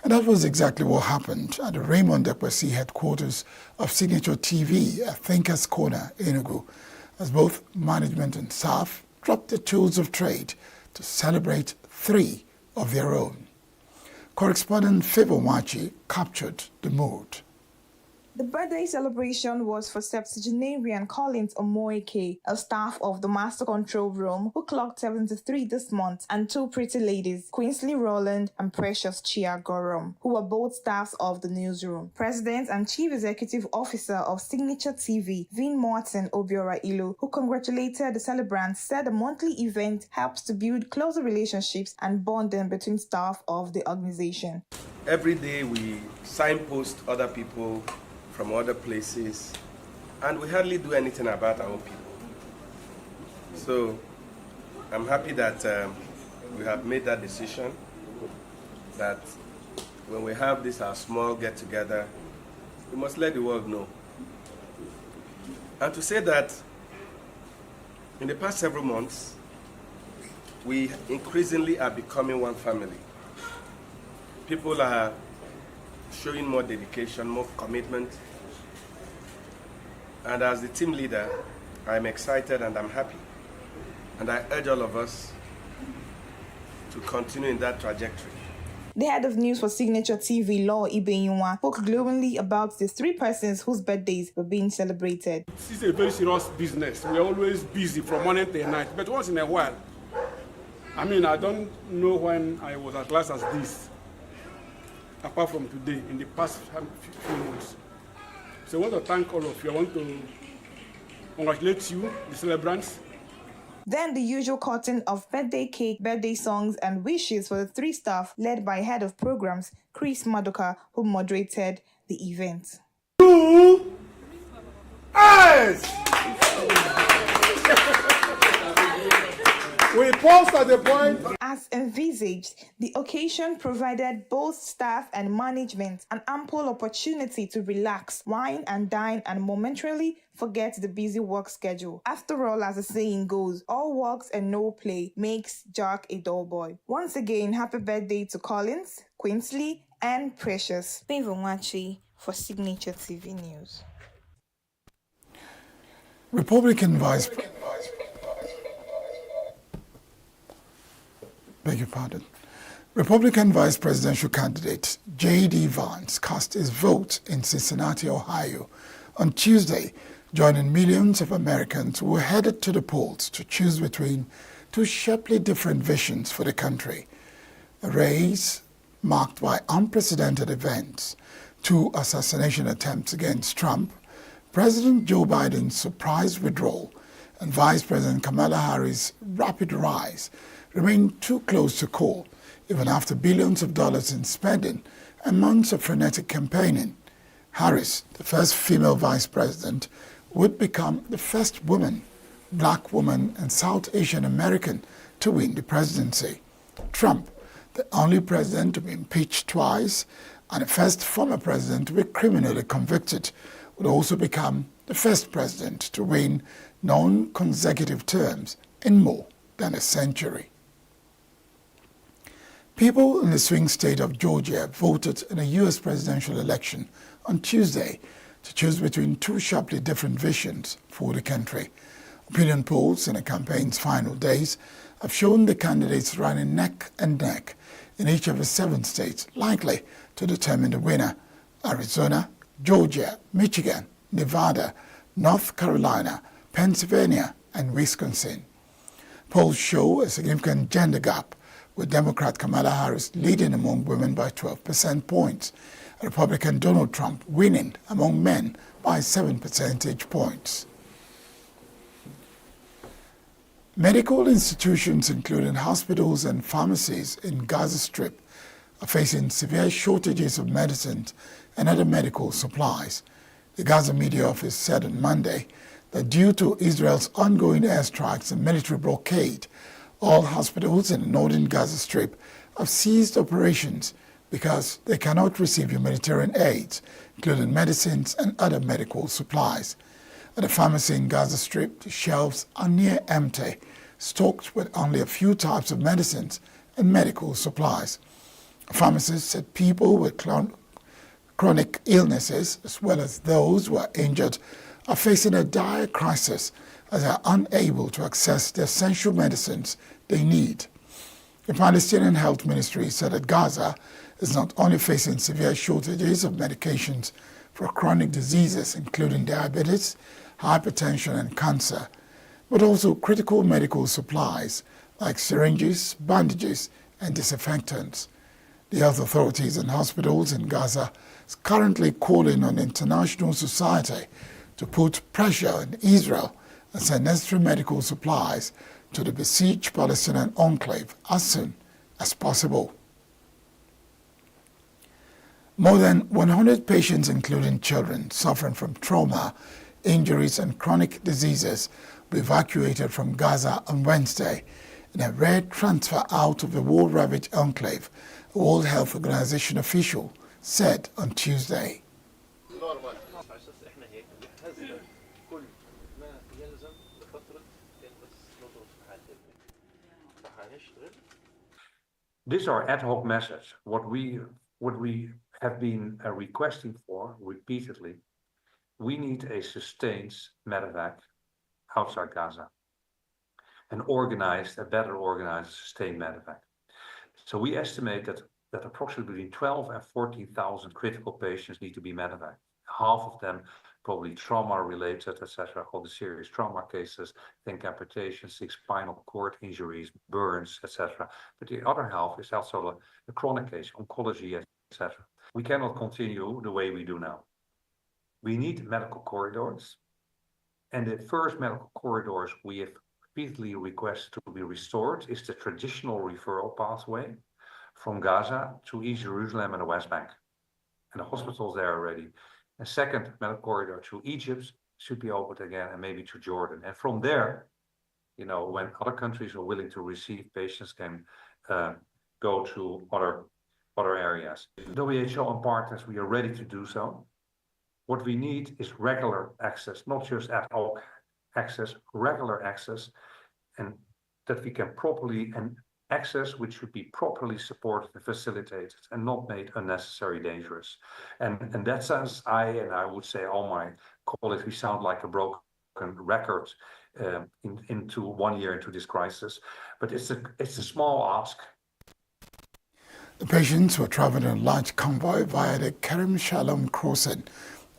And that was exactly what happened at the Raymond Ekwesi headquarters of Signature TV at Thinkers Corner, ENUGU, as both management and staff dropped the tools of trade to celebrate 3 of their own. Correspondent Favour Wachi captured the mood. The birthday celebration was for septuagenarian Collins Omoike, a staff of the Master Control Room, who clocked 73 this month, and two pretty ladies, Queensley Rowland and Precious Chia Gorum, who were both staffs of the newsroom. President and Chief Executive Officer of Signature TV, Vin Martin Obiora Ilu, who congratulated the celebrants, said the monthly event helps to build closer relationships and bonding between staff of the organization. Every day we signpost other people from other places, and we hardly do anything about our own people. So I'm happy that we have made that decision, that when we have this our small get-together, we must let the world know. And to say that in the past several months, we increasingly are becoming one family. People are showing more dedication, more commitment. And as the team leader, I'm excited and I'm happy. And I urge all of us to continue in that trajectory. The head of news for Signature TV, Law Ibenyinwa, spoke glowingly about the three persons whose birthdays were being celebrated. This is a very serious business. We're always busy from morning till night, but once in a while, I don't know when I was as class as this, apart from today, in the past few months. So I want to thank all of you. I want to congratulate you, the celebrants. Then the usual cutting of birthday cake, birthday songs, and wishes for the three staff, led by head of programs, Chris Madoka, who moderated the event. We paused at the point. As envisaged, the occasion provided both staff and management an ample opportunity to relax, wine and dine, and momentarily forget the busy work schedule. After all, as the saying goes, all work and no play makes Jack a dull boy. Once again, happy birthday to Collins, Queensley, and Precious. Pevonwachi for Signature TV News. Republican Vice Presidential candidate J.D. Vance cast his vote in Cincinnati, Ohio on Tuesday, joining millions of Americans who were headed to the polls to choose between two sharply different visions for the country. A race marked by unprecedented events, two assassination attempts against Trump, President Joe Biden's surprise withdrawal, and Vice President Kamala Harris' rapid rise remain too close to call, even after billions of dollars in spending and months of frenetic campaigning. Harris, the first female vice president, would become the first woman, black woman, and South Asian American to win the presidency. Trump, the only president to be impeached twice and the first former president to be criminally convicted, would also become the first president to win non-consecutive terms in more than a century. People in the swing state of Georgia voted in a U.S. presidential election on Tuesday to choose between two sharply different visions for the country. Opinion polls in the campaign's final days have shown the candidates running neck and neck in each of the 7 states likely to determine the winner: Arizona, Georgia, Michigan, Nevada, North Carolina, Pennsylvania, and Wisconsin. Polls show a significant gender gap, with Democrat Kamala Harris leading among women by 12 percentage points, and Republican Donald Trump winning among men by 7 percentage points. Medical institutions, including hospitals and pharmacies in Gaza Strip, are facing severe shortages of medicines and other medical supplies. The Gaza Media Office said on Monday that due to Israel's ongoing airstrikes and military blockade, all hospitals in the northern Gaza Strip have ceased operations because they cannot receive humanitarian aids, including medicines and other medical supplies. At a pharmacy in Gaza Strip, the shelves are near empty, stocked with only a few types of medicines and medical supplies. A pharmacist said people with chronic illnesses, as well as those who are injured, are facing a dire crisis as they are unable to access the essential medicines they need. The Palestinian Health Ministry said that Gaza is not only facing severe shortages of medications for chronic diseases including diabetes, hypertension and cancer, but also critical medical supplies like syringes, bandages and disinfectants. The health authorities and hospitals in Gaza is currently calling on international society to put pressure on Israel and send necessary medical supplies to the besieged Palestinian enclave as soon as possible. More than 100 patients, including children, suffering from trauma, injuries and chronic diseases were evacuated from Gaza on Wednesday in a rare transfer out of the war-ravaged enclave, a World Health Organization official said on Tuesday. These are ad hoc measures. What we have been requesting for repeatedly, we need a sustained medevac outside Gaza, and a better organized sustained medevac. So we estimate that approximately between 12 and 14,000 critical patients need to be medevac. Half of them probably trauma-related, etc., all the serious trauma cases, think amputations, spinal cord injuries, burns, etc. But the other half is also a chronic case, oncology, etc. We cannot continue the way we do now. We need medical corridors, and the first medical corridors we have repeatedly requested to be restored is the traditional referral pathway from Gaza to East Jerusalem and the West Bank. And the hospitals there are ready. A second medical corridor to Egypt should be opened again, and maybe to Jordan. And from there, when other countries are willing to receive patients, can go to other areas. WHO and partners, we are ready to do so. What we need is regular access, not just ad hoc access, regular access, and that we can properly access which should be properly supported and facilitated and not made unnecessarily dangerous. And in that sense, I would say all my colleagues, we sound like a broken record into 1 year into this crisis, but it's a small ask. The patients were traveling in a large convoy via the Kerem Shalom crossing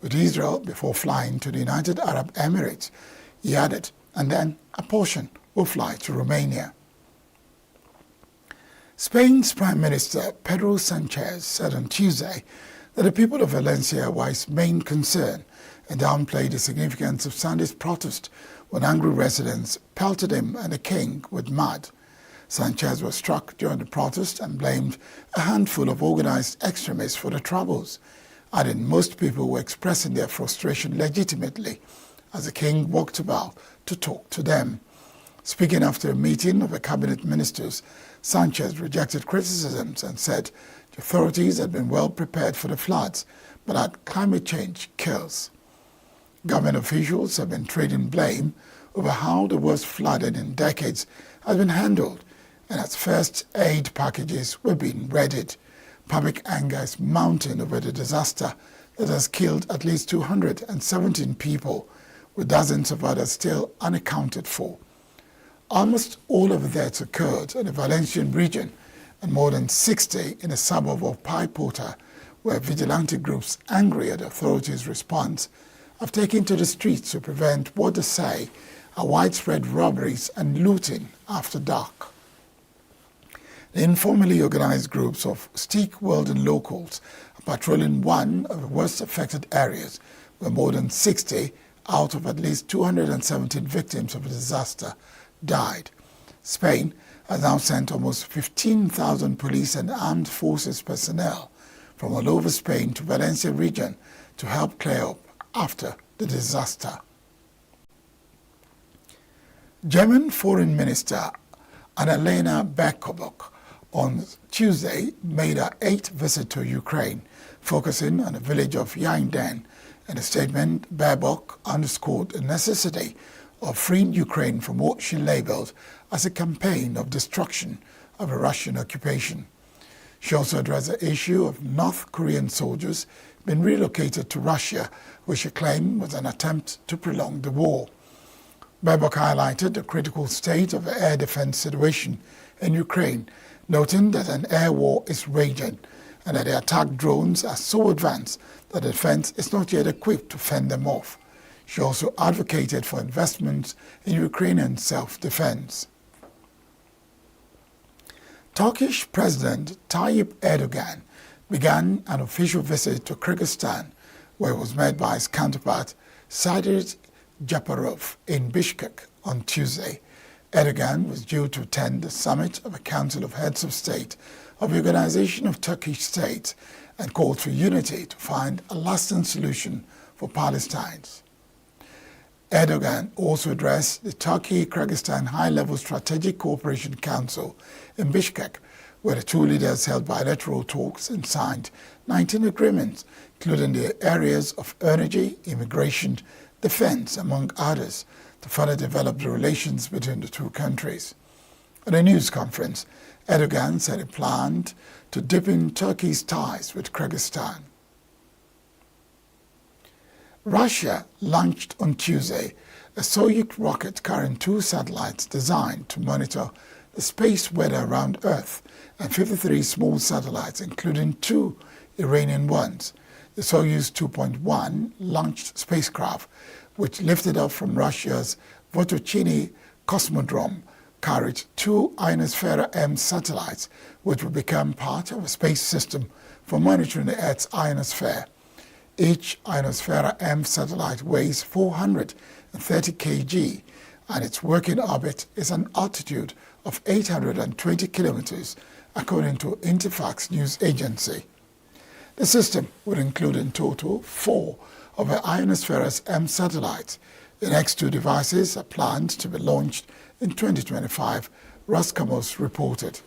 with Israel before flying to the United Arab Emirates, he added, and then a portion will fly to Romania. Spain's Prime Minister Pedro Sanchez said on Tuesday that the people of Valencia were his main concern and downplayed the significance of Sunday's protest when angry residents pelted him and the king with mud. Sanchez was struck during the protest and blamed a handful of organized extremists for the troubles, adding most people were expressing their frustration legitimately as the king walked about to talk to them. Speaking after a meeting of the cabinet ministers, Sanchez rejected criticisms and said the authorities had been well prepared for the floods, but that climate change kills. Government officials have been trading blame over how the worst flooding in decades has been handled, and as first aid packages were being readied. Public anger is mounting over the disaster that has killed at least 217 people, with dozens of others still unaccounted for. Almost all of the deaths occurred in the Valencian region and more than 60 in the suburb of Paipota, where vigilante groups angry at the authorities' response have taken to the streets to prevent what they say are widespread robberies and looting after dark. The informally organized groups of Steak Weldon locals are patrolling one of the worst affected areas, where more than 60 out of at least 217 victims of the disaster died. Spain has now sent almost 15,000 police and armed forces personnel from all over Spain to Valencia region to help clear up after the disaster. German Foreign Minister Annalena Baerbock on Tuesday made her 8th visit to Ukraine, focusing on the village of Yinden. In a statement, Baerbock underscored the necessity of freeing Ukraine from what she labeled as a campaign of destruction of a Russian occupation. She also addressed the issue of North Korean soldiers being relocated to Russia, which she claimed was an attempt to prolong the war. Baerbock highlighted the critical state of the air defense situation in Ukraine, noting that an air war is raging and that the attack drones are so advanced that the defense is not yet equipped to fend them off. She also advocated for investments in Ukrainian self-defense. Turkish President Tayyip Erdogan began an official visit to Kyrgyzstan, where he was met by his counterpart Sadir Japarov in Bishkek on Tuesday. Erdogan was due to attend the summit of a Council of Heads of State of the Organization of Turkish States and called for unity to find a lasting solution for Palestinians. Erdogan also addressed the Turkey-Kyrgyzstan High-Level Strategic Cooperation Council in Bishkek, where the two leaders held bilateral talks and signed 19 agreements, including the areas of energy, immigration, defense, among others, to further develop the relations between the two countries. At a news conference, Erdogan said he planned to deepen Turkey's ties with Kyrgyzstan. Russia launched on Tuesday a Soyuz rocket carrying 2 satellites designed to monitor the space weather around Earth and 53 small satellites, including 2 Iranian ones. The Soyuz 2.1 launched spacecraft, which lifted off from Russia's Votochny Cosmodrome, carried 2 Ionosphere M satellites, which will become part of a space system for monitoring the Earth's ionosphere. Each Ionosphere M satellite weighs 430 kg, and its working orbit is an altitude of 820 kilometers, according to Interfax news agency. The system would include in total 4 of the Ionosphere's M satellites. The next 2 devices are planned to be launched in 2025, Roscosmos reported.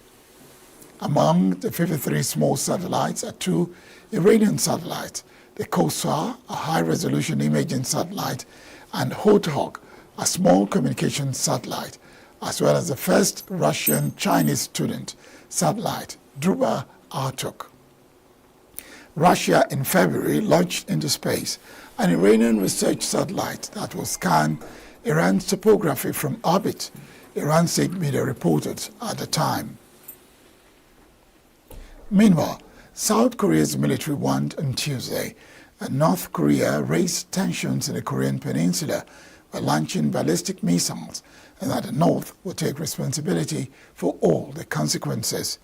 Among the 53 small satellites are 2 Iranian satellites, the Kosar, a high-resolution imaging satellite, and Hothog, a small communications satellite, as well as the first Russian-Chinese student satellite, Druba Artuk. Russia in February launched into space an Iranian research satellite that will scan Iran's topography from orbit, Iran state media reported at the time. Meanwhile, South Korea's military warned on Tuesday that North Korea raised tensions in the Korean peninsula by launching ballistic missiles, and that the North will take responsibility for all the consequences.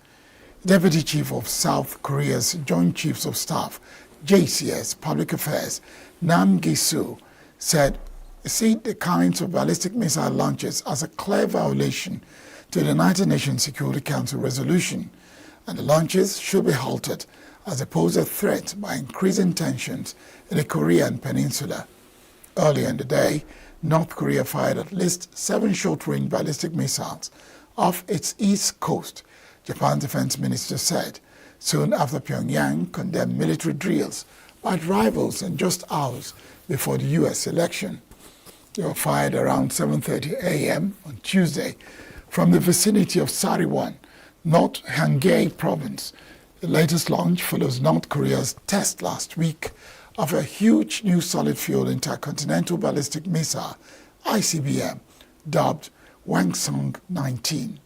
Deputy Chief of South Korea's Joint Chiefs of Staff, JCS Public Affairs, Nam Gi-soo, said see the kinds of ballistic missile launches as a clear violation to the United Nations Security Council resolution, and the launches should be halted as they pose a threat by increasing tensions in the Korean peninsula. Earlier in the day, North Korea fired at least 7 short-range ballistic missiles off its east coast, Japan's defense minister said, soon after Pyongyang condemned military drills by its rivals and just hours before the U.S. election. They were fired around 7:30 a.m. on Tuesday from the vicinity of Sariwon, North Hwanghae province. The latest launch follows North Korea's test last week of a huge new solid-fuel intercontinental ballistic missile, ICBM, dubbed Hwasong 19.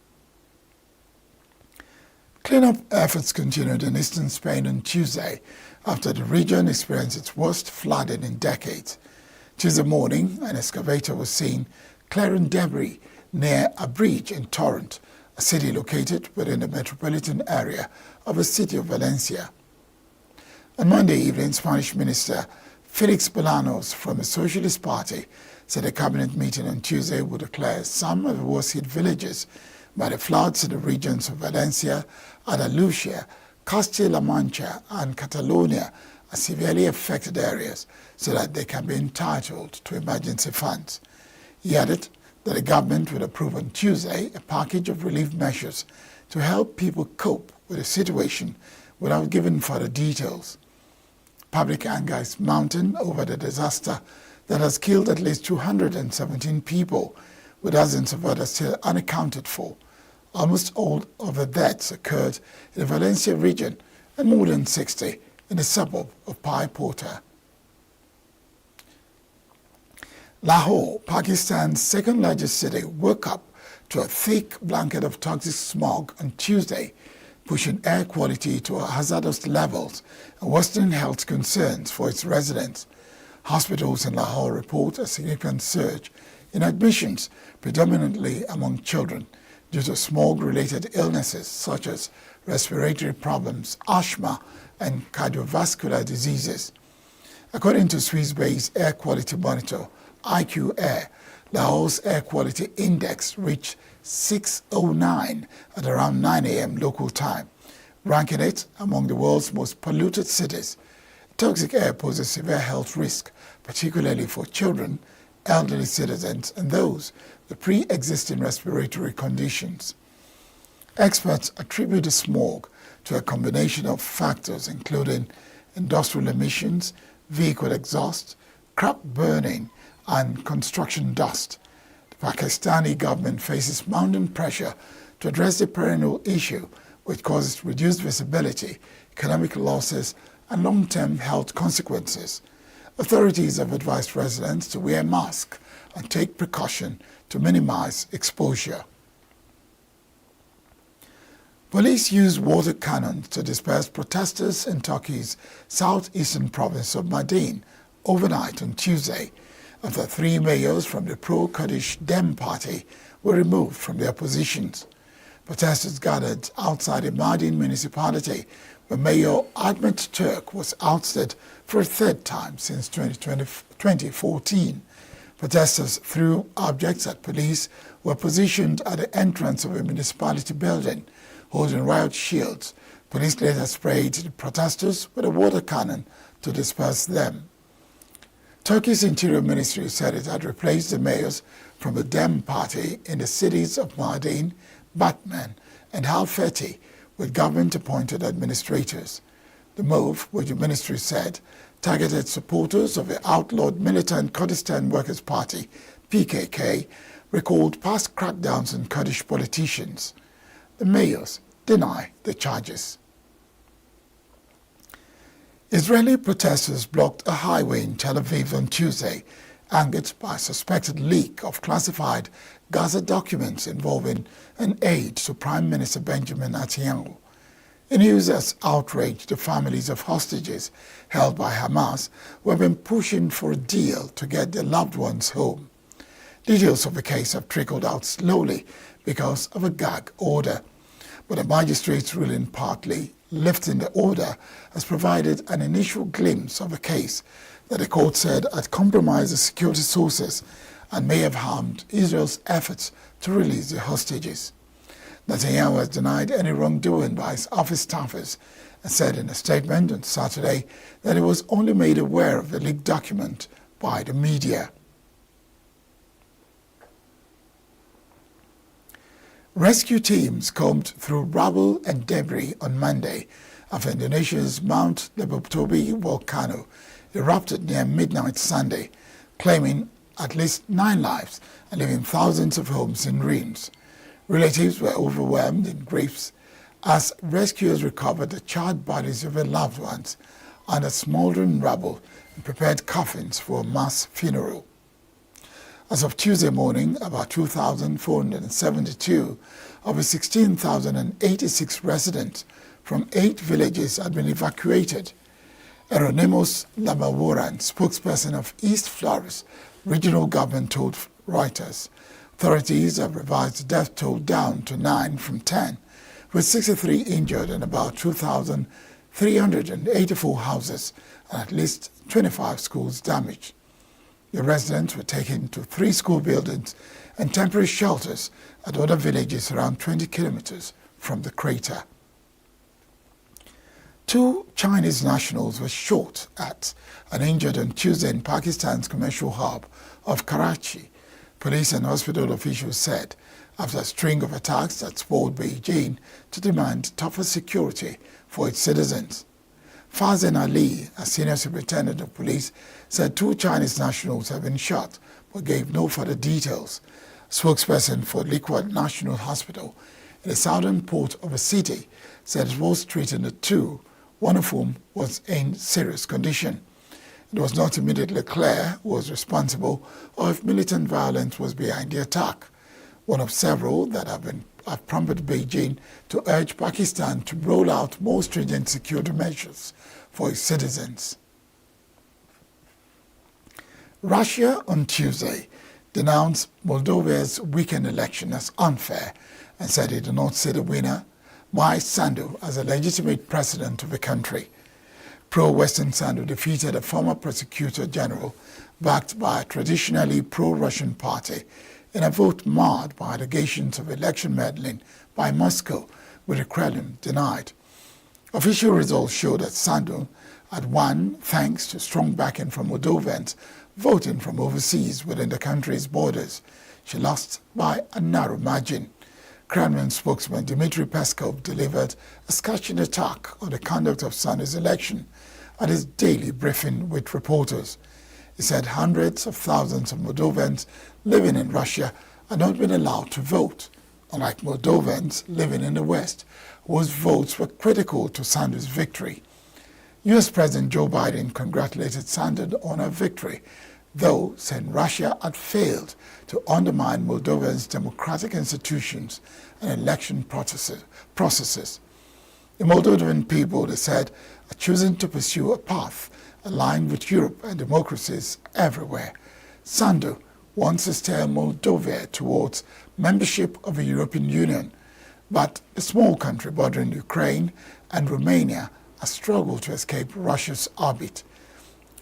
Cleanup efforts continued in eastern Spain on Tuesday after the region experienced its worst flooding in decades. Tuesday morning, an excavator was seen clearing debris near a bridge in Torrent, a city located within the metropolitan area of the city of Valencia. On Monday evening, Spanish Minister Felix Bolaños from the Socialist Party said a cabinet meeting on Tuesday would declare some of the worst-hit villages by the floods in the regions of Valencia, Andalusia, Castilla-La Mancha, and Catalonia as severely affected areas so that they can be entitled to emergency funds. He added that the government would approve on Tuesday a package of relief measures to help people cope with the situation without giving further details. Public anger is mounting over the disaster that has killed at least 217 people, with dozens of others still unaccounted for. Almost all of the deaths occurred in the Valencia region and more than 60 in the suburb of Pai Porta. Lahore, Pakistan's second-largest city, woke up to a thick blanket of toxic smog on Tuesday, pushing air quality to hazardous levels and worsening health concerns for its residents. Hospitals in Lahore report a significant surge in admissions, predominantly among children, due to smog-related illnesses such as respiratory problems, asthma, and cardiovascular diseases. According to Swiss-based air quality monitor IQ Air, Lahore's air quality index reached 609 at around 9 a.m. local time, ranking it among the world's most polluted cities. Toxic air poses severe health risk, particularly for children, elderly citizens, and those with pre-existing respiratory conditions. Experts attribute the smog to a combination of factors including industrial emissions, vehicle exhaust, crop burning, and construction dust. The Pakistani government faces mounting pressure to address the perennial issue, which causes reduced visibility, economic losses, and long-term health consequences. Authorities have advised residents to wear masks and take precaution to minimize exposure. Police used water cannons to disperse protesters in Turkey's southeastern province of Mardin overnight on Tuesday, after 3 mayors from the pro-Kurdish Dem party were removed from their positions. Protesters gathered outside the Mardin municipality, where Mayor Ahmet Turk was ousted for a third time since 2014. Protesters threw objects at police who were positioned at the entrance of a municipality building, holding riot shields. Police later sprayed the protesters with a water cannon to disperse them. Turkey's Interior Ministry said it had replaced the mayors from the Dem party in the cities of Mardin, Batman, and Halfeti with government-appointed administrators. The move, which the ministry said, targeted supporters of the outlawed militant Kurdistan Workers' Party, PKK, recalled past crackdowns on Kurdish politicians. The mayors deny the charges. Israeli protesters blocked a highway in Tel Aviv on Tuesday, angered by a suspected leak of classified Gaza documents involving an aide to Prime Minister Benjamin Netanyahu. The news has outraged the families of hostages held by Hamas who have been pushing for a deal to get their loved ones home. Details of the case have trickled out slowly because of a gag order, but the magistrate's ruling partly lifting the order has provided an initial glimpse of a case that the court said had compromised the security sources and may have harmed Israel's efforts to release the hostages. Netanyahu has denied any wrongdoing by his office staffers and said in a statement on Saturday that he was only made aware of the leaked document by the media. Rescue teams combed through rubble and debris on Monday after Indonesia's Mount Lebutobi volcano erupted near midnight Sunday, claiming at least 9 lives and leaving thousands of homes in ruins. Relatives were overwhelmed in grief as rescuers recovered the charred bodies of their loved ones under smoldering rubble and prepared coffins for a mass funeral. As of Tuesday morning, about 2,472 of the 16,086 residents from 8 villages had been evacuated. Eronymous Lamaworan, spokesperson of East Flores regional government, told Reuters. Authorities have revised the death toll down to 9 from 10, with 63 injured and about 2,384 houses and at least 25 schools damaged. The residents were taken to 3 school buildings and temporary shelters at other villages around 20 kilometers from the crater. 2 Chinese nationals were shot at and injured on Tuesday in Pakistan's commercial hub of Karachi, police and hospital officials said, after a string of attacks that spurred Beijing to demand tougher security for its citizens. Fazen Ali, a senior superintendent of police, said 2 Chinese nationals have been shot, but gave no further details. A spokesperson for Liquid National Hospital in the southern port of the city said it was treating the 2, one of whom was in serious condition. It was not immediately clear who was responsible or if militant violence was behind the attack. One of several that have been have prompted Beijing to urge Pakistan to roll out more stringent security measures for its citizens. Russia on Tuesday denounced Moldova's weekend election as unfair and said it did not see the winner, Mai Sandu, as a legitimate president of the country. Pro-Western Sandu defeated a former prosecutor general backed by a traditionally pro-Russian party in a vote marred by allegations of election meddling by Moscow, with the Kremlin denied. Official results show that Sandu had won thanks to strong backing from Moldovans voting from overseas within the country's borders. She lost by a narrow margin. Kremlin spokesman Dmitry Peskov delivered a scathing attack on the conduct of Sandu's election at his daily briefing with reporters. He said hundreds of thousands of Moldovans living in Russia had not been allowed to vote, unlike Moldovans living in the West, whose votes were critical to Sandu's victory. U.S. President Joe Biden congratulated Sandu on her victory, though saying Russia had failed to undermine Moldovan's democratic institutions and election processes. The Moldovan people, they said, are choosing to pursue a path aligned with Europe and democracies everywhere. Sandu wants to steer Moldova towards membership of the European Union, but the small country bordering Ukraine and Romania has struggled to escape Russia's orbit.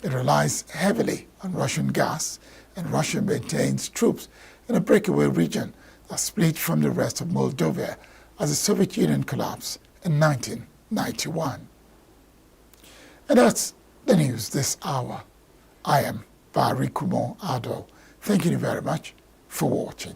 It relies heavily on Russian gas, and Russia maintains troops in a breakaway region that split from the rest of Moldova as the Soviet Union collapsed in 1991. And that's the news this hour. I am Barry Kumon Ado. Thank you very much for watching.